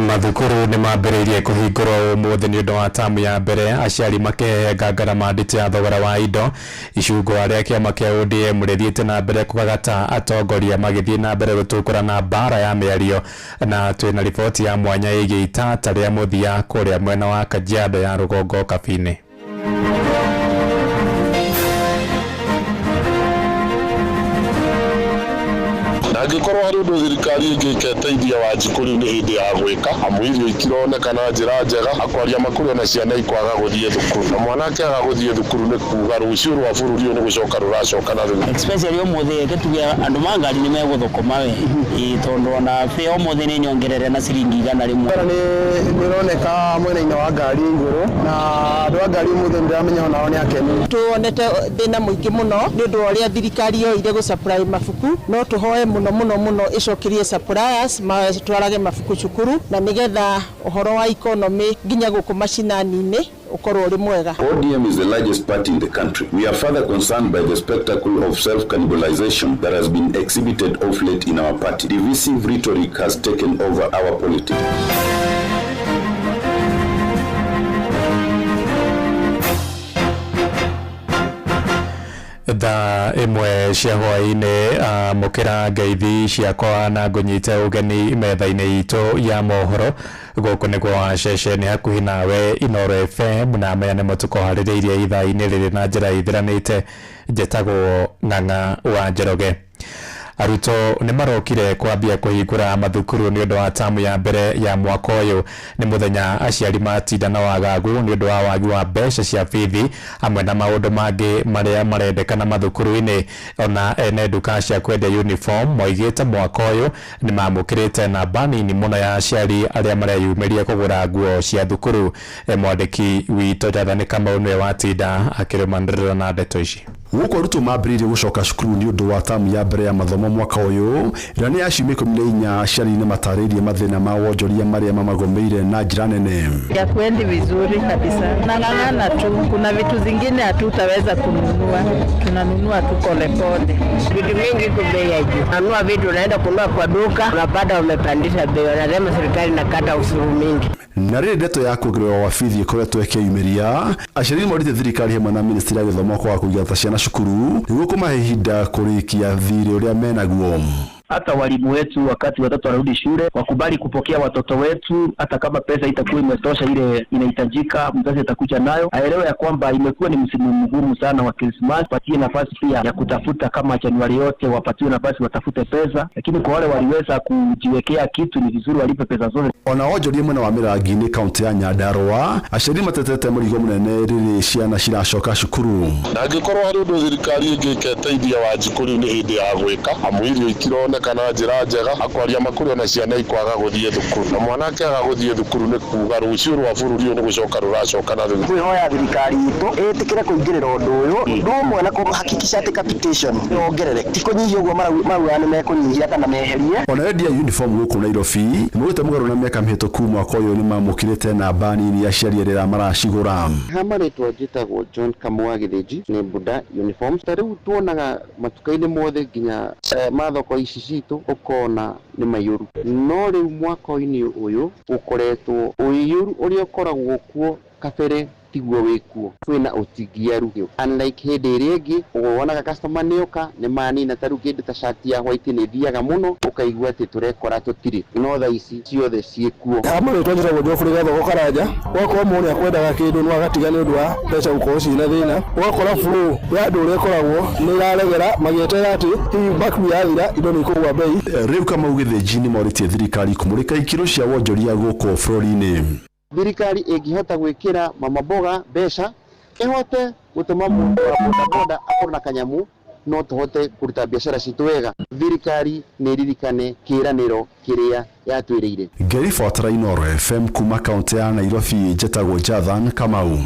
Mathukuru ni mambĩrĩirie kũhingũrwo ũmũthĩ nĩ ũndũ wa tamu ya mbere, aciari makĩhenga ngarama nditũ ya thogora wa indo. Icungwa rĩa kĩama kĩa ODM rĩthiĩte na mbere kũgagata atongoria magĩthiĩ na mbere gũtũkũra na mbara ya mĩario, na twĩna riboti ya mwanya ĩgiĩ itata rĩa mũthia kũrĩa mwena wa Kajiado ya rũgongo Kabine. Angĩkorwo harĩ ũndũ thirikari ĩngĩketeithia Wanjikũ rĩu nĩ hĩndĩ ya gwĩka, amu irio itironeka na njĩra njega, akwaria makũrũ na ciana ikwaga gũthiĩ thukuru, na mwanake aga gũthiĩ thukuru nĩ kuuga rũciũ rwa bũrũri ũyũ nĩ gũcoka rũracoka na thutha. Especially ũmũthĩ gĩtuge andũ mangari nĩ megũthũkũma we tondũ ona fare ũmũthĩ nĩ nyongerere na ciringi 100 rĩmwe. Nĩ ĩroneka mwena-inĩ wa ngari igũrũ, na andũ a ngari ũmũthĩ ndĩramenya onao nĩ akenu. Tuonete thĩna mũingĩ mũno nĩ ũndũ wa ũrĩa thirikari yoire gũsupply mabuku, no tũhoe mũno icokirie suppliers matwarage mabuku cukuru na nigetha uhoro wa economy nginya gũkũ mashinani-inĩ ukorwo uri mwega. ODM is the largest party in the country. We are further concerned by the spectacle of self-cannibalization that has been exhibited of late in our party. Divisive rhetoric has taken over our politics. Tha imwe cia hwainĩ mukĩra ngeithi ciakwa na ngũnyite ũgeni metha-inĩ itũ ya mohoro gũkũ nĩguo ceceni hakuhĩ nawe Inooro FM na maya nĩmo tũkũharĩrĩirie ithaa-inĩ rĩrĩ na njĩra ithiranĩte. Njĩtagwo Ng'ang'a wa Njoroge. Arutwo nĩ marokire kwambia kũhingũra mathukuru nĩ ũndũ wa tamu ya mbere ya mwaka ũyũ. Nĩ mũthenya aciari matinda na wagagu nĩ ũndũ wa wagi wa mbeca cia bithi hamwe na maũndũ mangĩ marĩa marendekana mathukuru-inĩ. Ona ene nduka cia kwendia uniform moigĩte mwaka ũyũ nĩ mamũkĩrĩte namba nini mũno ya aciari arĩa mareyumĩria kũgũra nguo cia thukuru. Mwandĩki witũ Jonathan Kamau nĩwe watinda akĩrũmanĩrĩra na ndeto ici. Gũkũ arutwo mambĩrĩirie gũcoka cukuru nĩ ũndũ wa tamu ya mbere ya mathomo mwaka ũyũ, ĩrĩa nĩ ya ciumia 14 aciari nĩ matarĩirie mathĩna ma wonjoria marĩa mamagomeire na njĩra nene. Ya kwendi vizuri kabisa. Nang'ang'ana tu, kuna vitu zingine hatutaweza kununua, tunanunua tu polepole. Vitu mingi kwa bei ya juu. Nanunua vitu unaenda kununua kwa duka, unapata wamepandisha bei, wanasema serikali inakata ushuru mingi. Na rĩrĩ ndeto ya kuongererwo wabithi ĩkoretwo ĩkĩyumĩria, aciari morĩte thirikari hamwe na ministry ya gĩthomo kwa kũingata ciana cukuru nĩguo kũmahe ihinda kũrĩkia thirĩ ũrĩa menaguo. Hata walimu wetu wakati watoto wanarudi shule wakubali kupokea watoto wetu, hata kama pesa itakuwa imetosha ile inahitajika, mzazi atakuja nayo. Aelewe ya kwamba imekuwa ni msimu mgumu sana wa Christmas, patie nafasi pia ya kutafuta kama Januari yote wapatiwe nafasi watafute pesa, lakini kwa wale waliweza kujiwekea kitu ni vizuri walipe pesa zote. Ona wonjoria mwena wa Mĩrangi-inĩ kaunti ya Nyandarua, aciari matetete mũrigo mũnene rĩrĩ ciana ciracoka cukuru. Na angĩkorwo harĩ ũndũ thirikari ĩngĩketeithia Wanjikũ rĩu nĩ hĩndĩ ya gwĩka, amu irio itirone kana njĩra njega, akwaria makũrũ na ciana ikwaga gũthiĩ thukuru, na mwanake aga gũthiĩ thukuru nĩ kuuga rũciũ rwa bũrũri ũyũ nĩ gũcoka rũracoka na thutha. Kwĩhoya thirikari itũ ĩtĩkĩre kũingĩrĩra ũndũ ũyũ, ndũmwe na kũhakikisha atĩ capitation yongerere, ti kũnyihia ũguo marauga nĩ mekũnyihia kana meherie. Ona endia uniform gũkũ Nairobi nĩmũgĩte mũgarũ na mĩaka mĩhĩtũku mwaka ũyũ nĩ mamũkĩrĩte namba nini ya aciari rĩrĩa maracigũra. Marĩtwa njĩtagwo John Kamwa Gĩthĩnji, nĩ Buda uniforms. Ta rĩu tuonaga matuka-inĩ mothe nginya mathoko ici citũ ukona nĩ maiyũru, no rĩu mwaka-inĩ ũyũ ũkoretwo ũiyũru ũrĩa ũkoragwo kuo kabere tiguo wĩkuo, kwĩna ũtingiaru. Unlike hĩndĩ ĩrĩa ĩngĩ wonaga customer nĩoka nĩ manina, ta rĩu kĩndũ ta shati ya white nĩ thiaga mũno, ũkaigua atĩ tũrekora tũtirĩ, no thaa ici ciothe ciĩkuo. Marĩtwa njĩtagwo Geoffrey Gathogo Karanja. Wakorwo mũndũ akwendaga kĩndũ no agatiga nĩ ũndũ wa mbeca gũkorwo ciĩna thĩna, ũgakora flow ya andũ ũrĩa ĩkoragwo nĩ ĩraregera magĩeterera atĩ hihi baku yathira indo nĩ ikũgwa bei. Rĩu Kamau Gĩthĩnji nĩ morĩtie thirikari kũmũrĩka ikĩro cia wonjoria gũkũ bũrũri-inĩ. Thirikari ĩngĩhota gwĩkĩra mama mboga mbeca, ĩhote gũtũma mũndũ wa bodaboda akorwo na kanyamu, no tũhote kũruta biacara citũ wega. Thirikari nĩ ĩririkane kĩĩranĩro kĩrĩa yatwĩrĩire. Ngeri Fortara, Inooro FM kuma kaunti ya Nairobi, njĩtagwo Jonathan Kamau.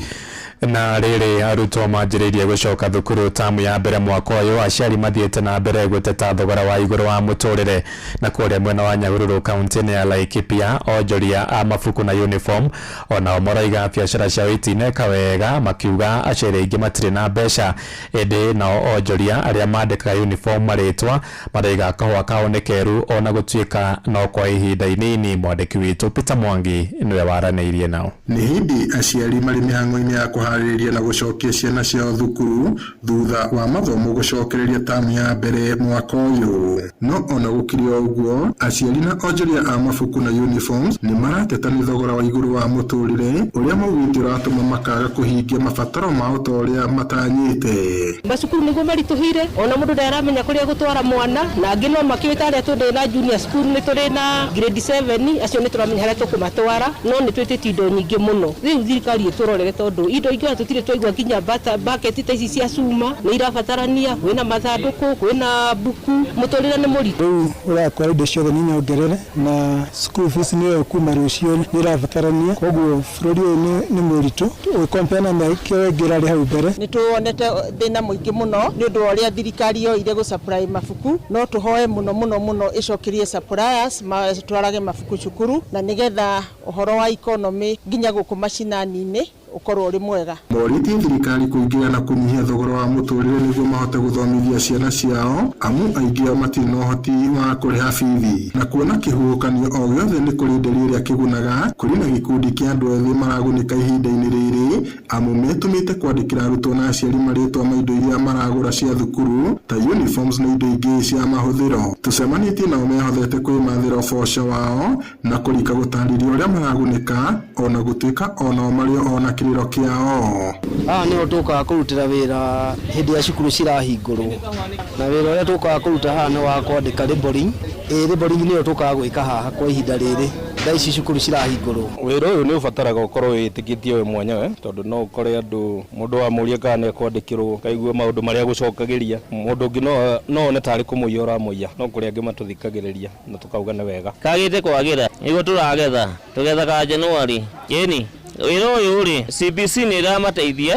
na rĩrĩ arutwo manjĩrĩirie gũcoka thukuru tamu ya mbere mwaka ũyũ, aciari mathiĩte na mbere gũteta thogora wa igũrũ wa mũtũrĩre, na kũrĩa mwena wa Nyahururu kaunti-inĩ ya Laikipia onjoria a mabuku na uniform onao marauga biacara ciao itineka wega, makiuga aciari aingĩ matirĩ na mbeca, ĩndĩ nao onjoria arĩa mandĩkaga uniform marĩtwa marauga kahũa kao nĩ keru ona gũtuĩka no kwa ihinda inini. Mwandĩki witũ Peter Mwangi nĩwe waranĩirie nao. Nĩ hindi aciari marĩ mĩhang'o-inĩ ya kũharĩrĩria na gũcokia ciana ciao thukuru thutha wa mathomo gũcokereria tamu ya mbere mwaka ũyũ. No ona gũkĩrĩ ũguo, aciari na onjoria a mabuku na uniforms nĩ marateta nĩ thogora wa igũrũ wa mũtũrĩre ũrĩa maugĩte ũratũma makaga kũhingia mabataro mao ta ũrĩa matanyĩte. Macukuru nĩguo maritũhire, ona mũndũ ndaramenya kũrĩa gũtwara mwana, na angĩ no makĩwĩta arĩa tũrĩ na junior school nĩ tũrĩ na grade 7 acio nĩ tũramenya harĩa tũkũmatwara, no nĩ twĩtĩte indo nyingĩ mũno. Rĩu thirikari ĩtũrorere tondũ indo ingĩ tũtirĩ twaigua nginya bucket ta ici cia cuma nĩ irabatarania, kwĩna mathandũkũ, kwĩna buku, mũtũrĩre nĩ mũritũ. Rĩu ũrakora indo ciothe nĩ nyongerere na school fees nĩyo kuma rũciũ nĩ irabatarania, koguo bũrũri ũyũ nĩ mũritũ ũkompea na mĩaka ĩngĩ hau mbere. Nĩ tuonete thĩna mũingĩ mũno nĩ ũndũ wa ũrĩa thirikari yoire gũsupply mabuku, no tũhoe mũno ĩcokerie suppliers matwarage mabuku cukuru, na nĩgetha ũhoro wa economy nginya gũkũ macinani-inĩ ukorwo uri mwega. Morĩtie thirikari kũingĩra na kũnyihia thogora wa mũtũrĩre nĩguo mahote gũthomithia ciana ciao, amu aingĩ ao matirĩ na ũhoti wa kũrĩha bithi, na kuona kĩhuhũkanio o gĩothe nĩ kũrĩ nderi ĩrĩa kĩgunaga. Kũrĩ na gĩkundi kĩa andũ ethĩ maragunĩka ihinda-inĩ rĩrĩ, amu metũmĩte kwandĩkĩra arutwo na aciari marĩtwa ma indo iria maragũra cia thukuru ta uniforms na indo ingĩ cia mahũthĩro. Tũcemanĩtie nao mehothete kwĩmathĩra ũboco wao na kũrika gũtarĩria ũrĩa maragunĩka, ona gũtuĩka onao marĩ ona kĩrĩro kĩao. Nĩho tũkaga kũrutĩra wĩra hĩndĩ ya cukuru cirahingũrwo, na wĩra ũrĩa tũkaga kũruta haha nĩ wa kwandĩka labeling. Labeling nĩyo tũkaga gwĩka haha kwa ihinda rĩrĩ thaa ici cukuru cirahingũrwo. Wĩra ũyũ nĩ ũbataraga ũkorwo wĩtĩkĩtie we mwenyewe, tondũ no ũkore andũ mũndũ wa mũria kana nĩ kwandĩkĩrwo kaigua maũndũ marĩa gũcokagĩria, mũndũ ũngĩ no one tarĩ kũmũiya ũramũiya, no kũrĩ angĩ matũthikagĩrĩria na tũkauga nĩ wega. Kagĩte kwagĩra nĩguo tũragetha tũgethaga Januari yeni wĩra ũyũ rĩ CBC nĩ ĩramateithia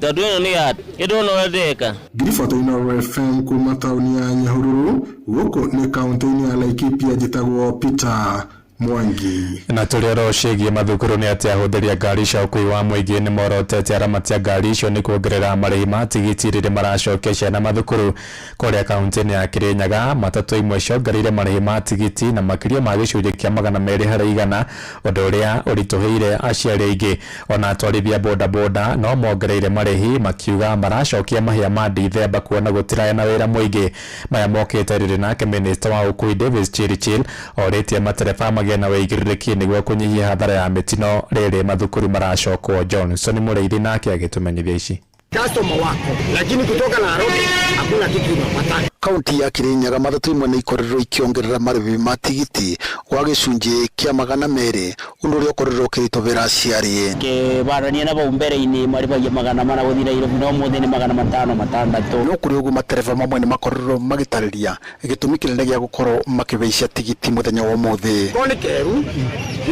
tondũ ĩno nĩ ya kĩndũ no ndeka. Ngiriboto-inĩ FM kuma taũni ya Nyahururu, gũkũ nĩ kaunti-inĩ ya Laikipia, njĩtagwo Peter Mwangi. Na tũrĩa ciĩgiĩ mathukuru nĩ atĩ ahũthĩri a ngari cia ũkui wa mũingĩ nĩ morotete aramati a ngari icio nĩ kuongerera marĩhi ma tigiti rĩrĩa maracokia ciana mathukuru. Kũrĩa kaunti-inĩ ya Kirinyaga, matatũ imwe ciongereire marĩhi ma tigiti na makĩria ma gĩcunjĩ kĩa 200 harĩ igana, ũndũ ũrĩa ũritũhĩire aciari aingĩ. Ona atwarithia bodaboda no mongereire marĩhi, makiuga maracokia mahĩa ma Dithemba kuona gũtirarĩ na wĩra mũingĩ. Maya mokĩte rĩrĩ nake minista wa ũkui Davis Chirchir orĩtie matereba na weigĩrĩrĩki nĩguo kũnyihia hathara ya mĩtino rĩrĩ mathukuru maracokwo. Johnson Mũrĩithi nake agĩtũmenyithia ici. Customer wako lakini kutoka Nairobi hakuna kitu unapata. Kaunti ya Kirinyaga matatũ imwe nĩ ikoretwo ikiongerera marĩhi ma tigiti gwa gĩcunjĩ kĩa 200, ũndũ ũrĩa ũkoretwo ũkĩritũhĩra aciari. Kĩbarania na bau mbere-inĩ marĩhagia 400 gũthiĩ Nairobi, no ũmũthĩ nĩ 500-600. No kũrĩ ũguo matereba mamwe nĩ makoretwo magĩtarĩria gĩtũmi kĩnene gĩa gũkorwo makĩhaicia tigiti mũthenya wa ũmũthĩ. Koni keru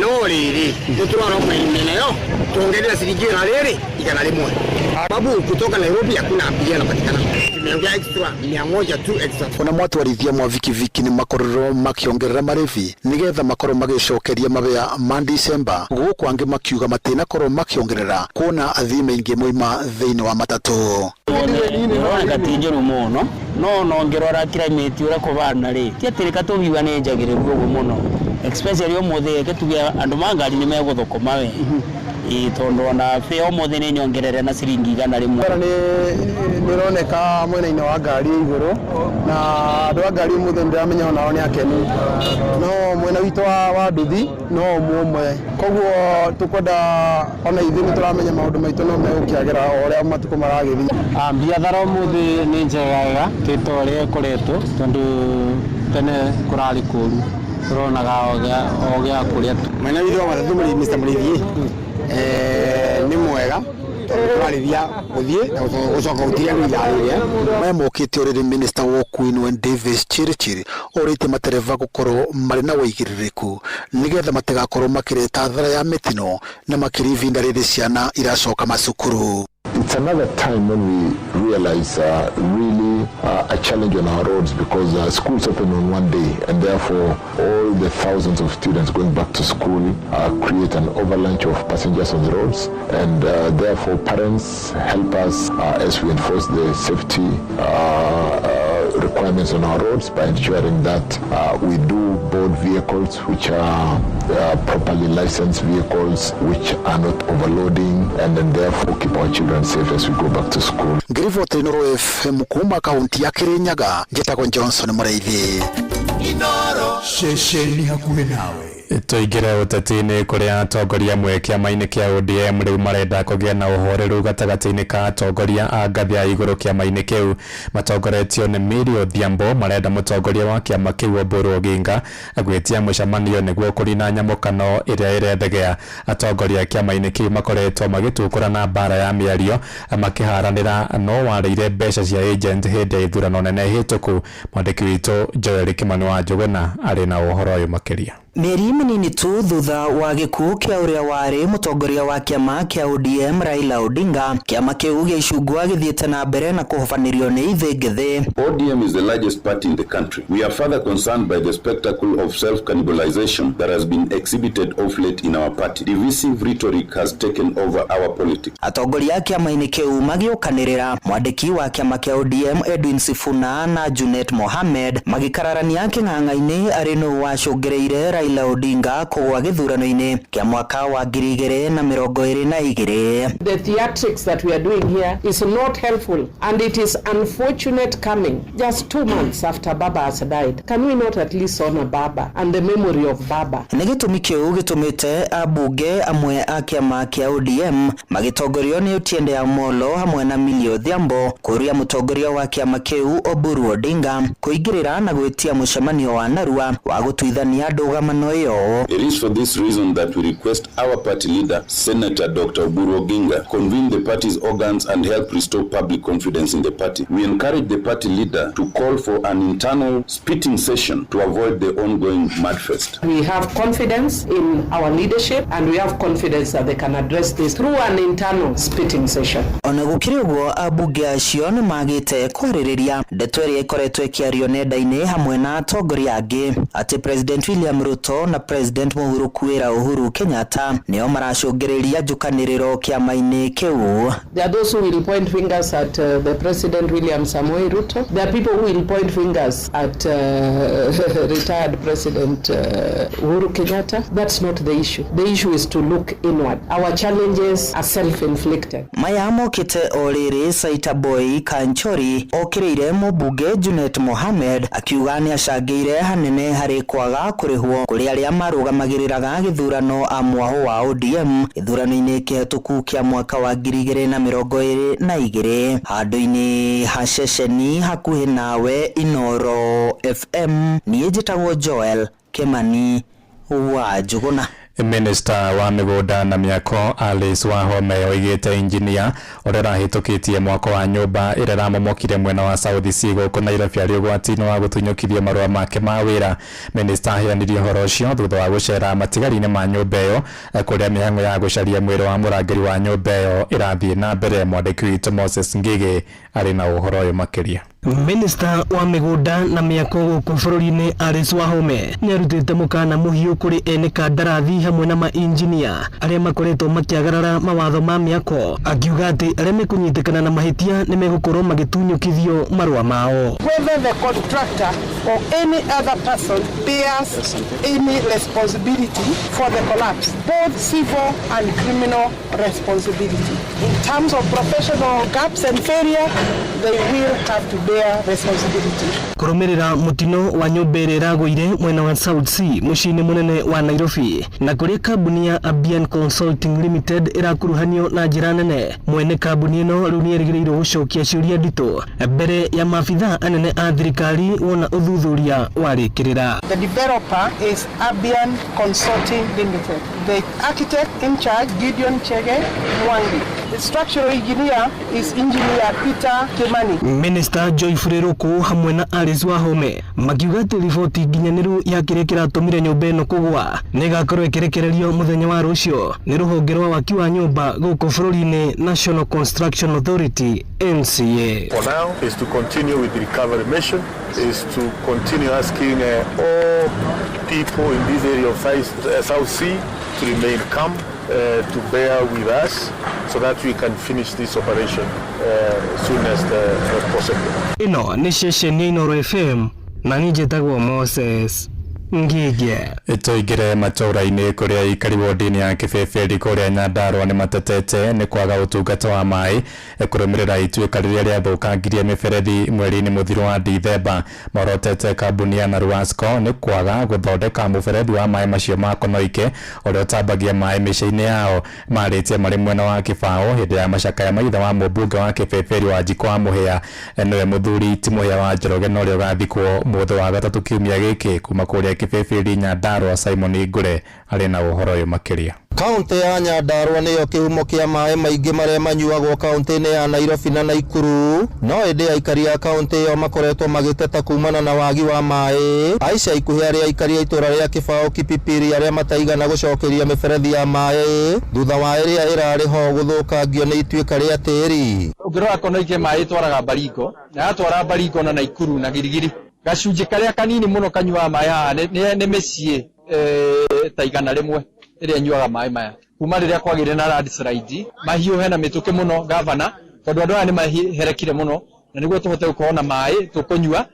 no rĩrĩ nĩtũrora maimene yo tuongerera ciringi na rĩrĩ igana rĩmwe. Babu kutoka Nairobi hakuna abiria anapatikana. Tumeongea extra 100 tu extra. Ona mwatwarithia mwa vikiviki nĩ makorwo makiongerera marĩhi nĩgetha makorwo magĩcokeria mabea ma December, gũkũ angĩ makiuga matĩna korwo makiongerera kuona athii maingĩ moima thĩinĩ wa matatũ. Nĩroneka ti njũru mũno, no nongerora climate ũrĩa kũbana rĩ ti atĩ rĩka tũhiũa nĩ njagĩrĩru ũguo mũno, especially ũmũthĩ gĩtuge andũ ma ngari nĩ megũthũkũma we tondũ ona fare ũmũthĩ nĩ nyongerere na ciringi igana rĩmwe. Nĩroneka mwena-inĩ wa ngari igũrũ na andũ a ngari ũmũthĩ ndĩramenya onao nĩ akenu, no mwena witũ wa nduthi no ũmwe, koguo tũkwenda ona ithuĩ nĩ tũramenya maũndũ maitũ no megũkĩagĩra o ũrĩa matukũ maragĩthiĩ. Biathara ũmũthĩ nĩ njega tĩta ũrĩa ĩkoretwo tondũ tene kũrarĩ kũru, tũronaga o gĩa kũrĩa. Mwena witũ wa matatũ Mr. Mũrĩithi nĩ mwega twarithia guthie na gucoka gutiria gwitharia memokite already minister wa Queen Davis Chirichiri orite matereva gukorwo mari na wigiririku nigetha matigakorwo makireta thara ya mitino na makirivinda riri ciana iracoka macukuru. It's another time when we realize really a challenge on our roads because schools open on one day and therefore all the thousands of students going back to school create an avalanche of passengers on the roads and therefore parents help us as we enforce the safety requirements on our roads by ensuring that we do board vehicles which are properly licensed vehicles which are not overloading and then therefore keep our children safe as we go back to school. Ngirivote Inoro FM kuma kaunti ya Kirinyaga njitagwo Johnson Mureithi. Inoro shesheni hakuhe nawe. Tuigire utetini kuria atongoria mwe kiama-ini kia ODM riu marenda kugia na uhoreru gatagati-ini ka atongoria a ngathi ya iguru kiama-ini kiu matongoretio ni Mary Odhiambo marenda mutongoria wa kiama kiu Oburu Oginga agwitia mucemanio niguo kurina nyamukano iria irethegea atongoria kiama-ini kiu makoretwo magitukura na bara ya miario makiharanira no wareire mbeca cia agent hindi ya ithurano nene hituku. Mwandiki witu Joel Kimani wa Njuguna ari na uhoro uyu makiria. Mieri minini tu thutha wa gikuo kia uria wari mutongoria wa kiama kia ODM Raila Odinga, kiama kiu giicungwa githiete na mbere na kuhofanirio ni ithingithi. ODM is the largest party in the country. We are further concerned by the spectacle of self-cannibalization that has been exhibited of late in our party. Divisive rhetoric has taken over our politics. Atongoria kiama-ini kiu magiukanirira mwandiki wa kiama kia ODM Edwin Sifuna na Junet Mohamed magikararania king'ang'a-ini ari no wacungireire Raila Odinga kugwa githurano-ini kia mwaka wa 2022. The theatrics that we are doing here is not helpful and it is unfortunate coming just 2 months after Baba has died. Can we not at least honor Baba and the memory of Baba? Nigitumi kiu gitumite abunge amwe a kiama kia ODM magitongorio ni Otiende Amollo hamwe na Mary Odhiambo kuria mutongoria wa kiama kiu Oburu Odinga kuingirira na gwitia mucemanio wa narua wa gutuithania ndugamano iyo. It is for this reason that we request our party leader Senator Dr. Oburu Oginga convene the party's organs and help restore public confidence in the party. We encourage the party leader to call for an internal spitting session to avoid the ongoing mudfest. We have confidence in our leadership and we have confidence that they can address this through an internal spitting session. Ona gukiri uguo abunge acio ni magite kwaririria ndeto iria ikoretwo ikiario nenda-ini hamwe na atongoria angi ati President William Ruto na President Uhuru Kenyatta nio maracungiriria njukaniriro kiama-ini kiu. There are those who will point fingers at the President William Samoei Ruto. There are people who will point fingers at retired President Uhuru Kenyatta. That's not the issue. The issue is to look inward. Our challenges are self-inflicted. Mayamo kite oriri Saita Boy Kanchori okirire mubunge Junet Mohamed akiuga ni acangire hanene hari kwaga kurihwo kuri aria marugamagiriraga githurano a mwaho wa ODM githurano-ini kihituku kia mwaka wa 2022 handu-ini ha ceceni hakuhi nawe Inoro FM. Niĩ njĩtagwo Joel Kimani wa Njuguna. Minister wa migunda na miako Alice Wahome oigite engineer orera hitukitie mwako wa nyumba ira ramomokire mwena wa South Sea guku Nairobi ari ugwatino wa gutunyukithia marua make ma wira. Minister ahianirie horo ucio thutha wa gucera matigari-ini ma nyumba iyo kuria mihango ya gucaria mwiri wa murangiri wa nyumba iyo irathie na mbere. Mwandiki witu Moses Ngige ari na uhoro uyu makiria. Minister wa migunda na miako guku bururi-ini Alice Wahome ni arutite mukana muhiu kuri ene kandarathi hamwe na ma-engineer aria makoretwo makiagarara mawatho ma miako, akiuga ati aria mekunyitikana na mahitia ni megukorwo magitunyukithio marua mao. Whether the contractor or any other person bears any responsibility for the collapse, both civil and criminal responsibility. In terms of professional gaps and failure, they will have to bear responsibility. Kurumirira mutino wa nyumba ira iraguire mwena wa South Sea mucii-ini munene wa Nairobi na kuri kambuni ya Abian Consulting Limited irakuruhanio na njira nene. Mwene kambuni ino riu ni erigiriirwo gucokia ciuria nditu mbere ya maabitha anene a thirikari wona uthuthuria warikirira. The developer is Abian Consulting Limited. The architect in charge Gideon Chege Mwangi. structural engineer is engineer Peter Kimani. Minister Joy Furiruku hamwe na Alice Wahome makiuga ati riboti nginyaniru ya kiria kiratumire nyumba ino kugwa nigakorwo ikirekererio muthenya wa rucio ni ruhonge rwa waki wa nyumba guku bururi-ini National Construction Authority NCA. For now is to continue with the recovery mission, is to continue asking all people in this area of South Sea to remain calm, to bear with us so that we can finish this operation as soon as possible. Ino ni shesheni Inoro FM na nijitagwo Moses Ngige. Itoigire matũra-inĩ kũrĩa ikari wodini ya Kĩbĩbĩri kũrĩa Nyandarua nĩ matetete nĩ kwaga ũtungata wa maĩ kũrũmĩrĩra ituĩka rĩrĩa rĩathũkangirie mĩberethi mweri-inĩ mũthiru wa Dithemba. Morotete kambuni ya Naruasco nĩ kwaga gũthondeka mũberethi wa maĩ macio ma Konoike ũrĩa ũtambagia maĩ mĩciĩ-inĩ yao. Marĩtie marĩ mwena wa Kĩbaũ hĩndĩ ya macakaya maitha wa mũmbunge wa Kĩbĩbĩri wa Njiko wa Mũhĩa nĩwe mũthuri ti Mũhĩa wa Njoroge na ũrĩa ũgathikwo mũthĩ wa gatatũ kiumia gĩkĩ kuma kũrĩa Kĩbĩbĩri Nyandarua. Simon Igure arĩ na ũhoro ũyũ makĩria. Kaunti ya Nyandarua nĩyo kĩhumo kĩa maĩ maingĩ marĩa manyuagwo kaunti-inĩ ya Nairobi na Naikuru, no ĩndĩ aikari a kaunti ĩyo makoretwo magĩteta kumana na wagi wa maĩ. Aisha ikuhĩ arĩa aikari a itũra rĩa Kĩbaũ Kipipiri arĩa mataigana gũcokeria mĩberethi ya maĩ thutha wa ĩrĩa ĩrarĩ ho gũthũkangio nĩ ituĩka rĩa tĩri. Ũngĩrora Konoike maĩ twaraga Baringo na yatwara Baringo na Naikuru na Girigiri, gacunjĩ karĩa kanini mũno kanyuaga maĩ haha nĩ mĩciĩ ta igana rĩmwe ĩrĩa nyuaga maĩ maya. Kuma rĩrĩa kwagĩire na landslide mahiũ hena mĩtũkĩ mũno gavana, tondũ andũ aya nĩ maherekire mũno na nĩguo tũhote gũkorwo na maĩ tũkũnyua,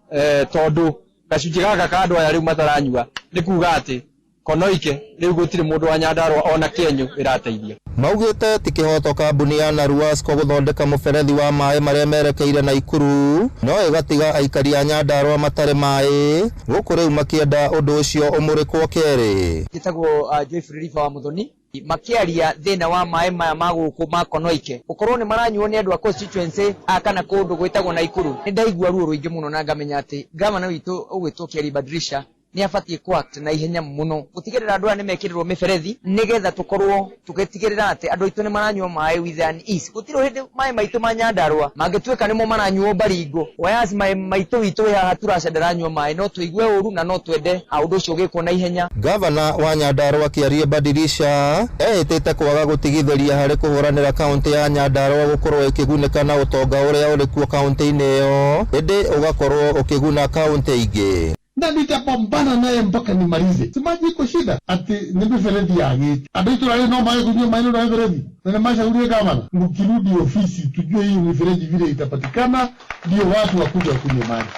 tondũ gacunjĩ gaka ka andũ aya rĩu mataranyua nĩ kuga atĩ Konoike rĩu gũtirĩ mũndũ wa Nyandarua ona Kĩenyũ ĩrateithia. Maugĩte ti kĩhoto kambuni ya Naruasco gũthondeka mũberethi wa maĩ marĩa merekeire Naikuru, no ĩgatiga aikari a Nyandarua matarĩ maĩ, gũkũ rĩu makĩenda ũndũ ũcio ũmũrĩkwo kerĩ. Gĩtagwo Joy Furiruku wa Muthoni makiaria thĩna wa maĩ maya ma gũkũ ma Konoike ũkorwo nĩ maranyuo nĩ andũ a constituency kana kũndũ gwĩtagwo Naikuru. Nĩ ndaigua ruo rũingĩ mũno na ngamenya atĩ gavana witũ ũgwĩtwo Keri Badirisha ni abatie kuact na ihenya muno gutigirira andu ane mekirwo miberethi nigetha tukorwo tugitigirira ati andu itu ni maranyua maĩ with an ease. Gutiro hindi maĩ maitu ma Nyandarua mangituika nimo maranyuo Baringo wayas maĩ maitu witu haha turacendera nyua maĩ no tuigue uru na no twende undu ucio gikwo na ihenya. Gavana wa Nyandarua Keri Badirisha ehitite kwaga gutigithiria hari kuhuranira kaunti ya Nyandarua gukorwo ikigunika na utonga uria uri kuo kaunti-ini iyo indi ugakorwo ukiguna kaunti ingi. Na nitapambana naye mpaka nimalize. Simaji iko shida ati ni miferethi ya ngiti. Ado iturale no mawe kunywa maino na miferethi. Na mashauri gavana mkirudi ofisi tujue hii miferethi vile itapatikana ndio watu wakuja kunywa maji.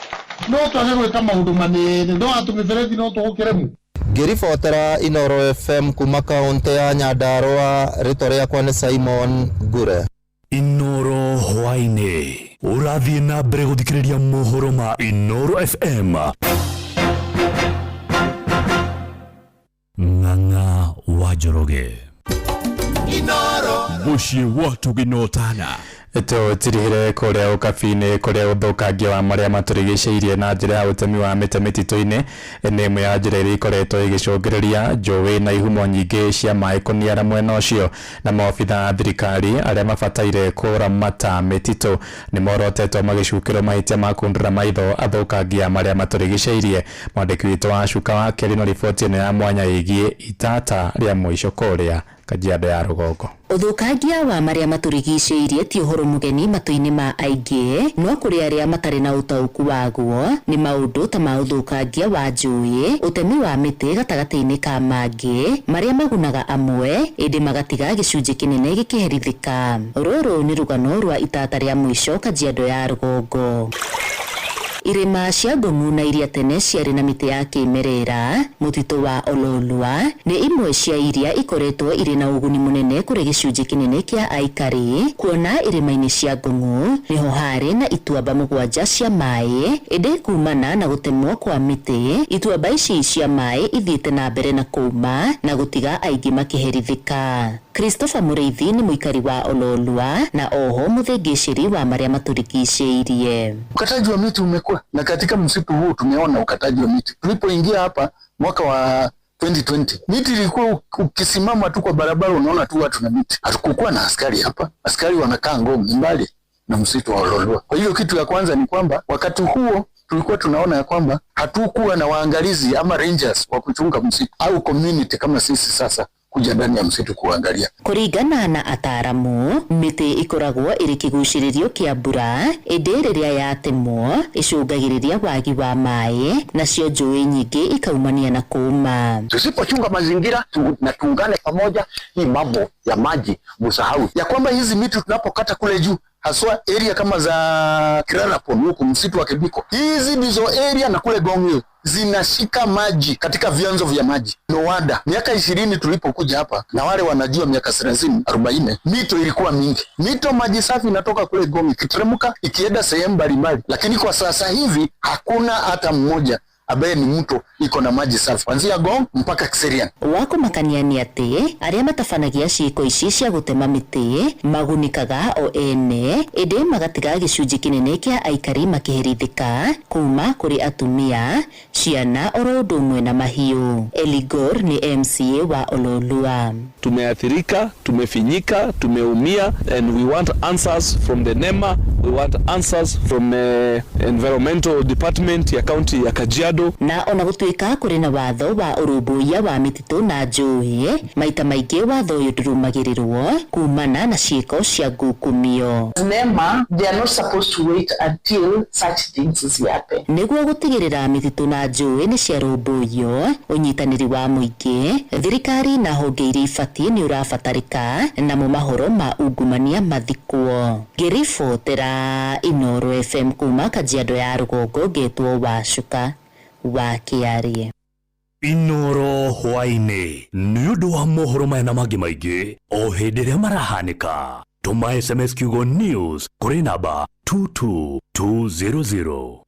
No tuangalie kama huduma nene no atu miferethi no tuokeremu. Ngiribotera Inoro FM kuma kaunti ya Nyandarua, rĩtwa rĩakwa nĩ Simon Ngure. Inoro hwainĩ ũrathiĩ na mbere gũthikĩrĩria mohoro ma Inoro FM. Ng'ang'a wa Njoroge Inoro mũciĩ wa Tuginotana. Ito tirihire kuria ukabi-inĩ kuria uthukangia wa maria maturigicĩirie na njĩra ya ũtemi wa mĩtĩ mĩtitũ-inĩ nĩ ĩmwe ya njĩra iria ikoretwo igĩcũngĩrĩria njũĩ na ihumo nyingĩ cia maĩ kũniara mwena ũcio, na maobitha a thirikari arĩa mabataire kũramata mĩtitũ nĩ morotetwo magĩcukĩrwo mahĩtia ma kũndũra maitho athũkangia maria maturigicĩirie. Mwandĩki witũ wa Cuka wa Kerĩ no riboti ĩno ya mwanya ĩgiĩ itata rĩa mũico kũrĩa Kajiado ya Rũgongo. Uthukangia wa maria maturigicĩirie ti ũhoro mugeni matũ-inĩ ma aingĩ, no kũrĩ arĩa matarĩ na ũtaũku waguo nĩ maũndũ ta ma ũthũkangia wa njũĩ, ũtemi wa mĩtĩ gatagatĩ-inĩ ka mangĩ maria magunaga amwe ĩndĩ magatiga gĩcunjĩ kĩnene gĩkĩherithĩka. Rũrũ nĩ rũgano rwa itata rĩa mũico Kajiado ya Rũgongo. Irima cia Ngong'u na iria tene ciarĩ na mĩtĩ ya kĩmerera, mũtitũ wa Ololua nĩ imwe cia iria ikoretwo irĩ na ũguni mũnene kũrĩ gĩcunjĩ kĩnene kĩa aikari, kuona irima-inĩ cia Ngong'u niho harĩ na ituamba mũgwanja cia maĩ, ĩndĩ kumana na gũtemwo kwa mĩtĩ ituamba ici cia maĩ ithiĩte na mbere na kuuma na gũtiga aingĩ makĩherithĩka. Christopher Mũrĩithi ni mũikari wa Ololua na oho mũthĩngĩcĩri wa maria maturigicĩirie. Ukataji wa miti umekuwa na katika msitu huu tumeona ukataji wa miti. Tulipoingia hapa mwaka wa 2020. Miti ilikuwa ukisimama tu kwa barabara unaona tu watu na miti. Hatukukuwa na askari hapa. Askari wanakaa ngome mbali na msitu wa Ololua. Kwa hiyo kitu ya kwanza ni kwamba wakati huo tulikuwa tunaona ya kwamba hatukuwa na waangalizi ama rangers wa kuchunga msitu au community kama sisi sasa kuja ndani ya msitu kuangalia. Kuringana na ataramu, miti ikoragwo iri kiguciririo kia mbura indi riria yatemwo icungagiriria wagi wa mai nacio njui nyingi ikaumania na kuuma. Tusipochunga mazingira na tuungane pamoja, hii mambo ya maji msahau ya kwamba hizi miti tunapokata kule juu haswa area kama za Kirarapon huko msitu wa Kibiko, hizi ndizo area na kule Gongyo zinashika maji katika vyanzo vya maji. Nowada miaka 20 tulipokuja hapa na wale wanajua miaka 30-40 mito ilikuwa mingi. Mito maji safi inatoka kule Gomi ikiteremka ikienda sehemu mbalimbali, lakini kwa sasa hivi hakuna hata mmoja ambaye ni mto iko na maji safi kuanzia Gong mpaka Kiserian. Wako makaniani ati aria matafanagia ciiko ici cia gutema miti magunikaga o ene indi magatiga gicunji kinene kia aikari makiherithika kuma kuri atumia ciana orodo mwe na mahiu. Eligor ni MCA wa Ololua. Tumeathirika, tumefinyika, tumeumia, and we want answers from the NEMA, we want answers from environmental department ya county ya Kajiado. Na ona gutuika kuri na watho wa urubuia wa mititu na njui maita maingi watho uyu ndurumagirirwo kumana na ciiko cia ngukumio. NEMA, they are not supposed to wait until such things happen. Niguo gutigirira mititu na njui ni cia rubuio unyitaniri wa muingi thirikari na honge iria ibatie ni urabatarika na mu mahoro ma ungumania mathikwo. Ngiribotera Inooro FM kuma Kajiado ya Rugongo ngetwo Wacuka wa Kiarie. Inooro hwaine ni undu wa mohoro maya na mangi maingi o hindi ria marahanika. Tuma SMS kiugo news kuri namba 22200.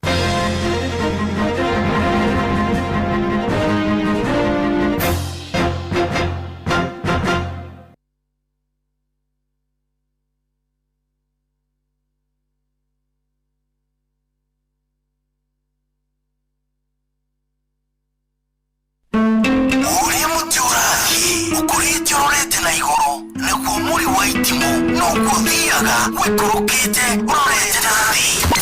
Muri wa itimu no kuthiaga wikurukite urorete nathi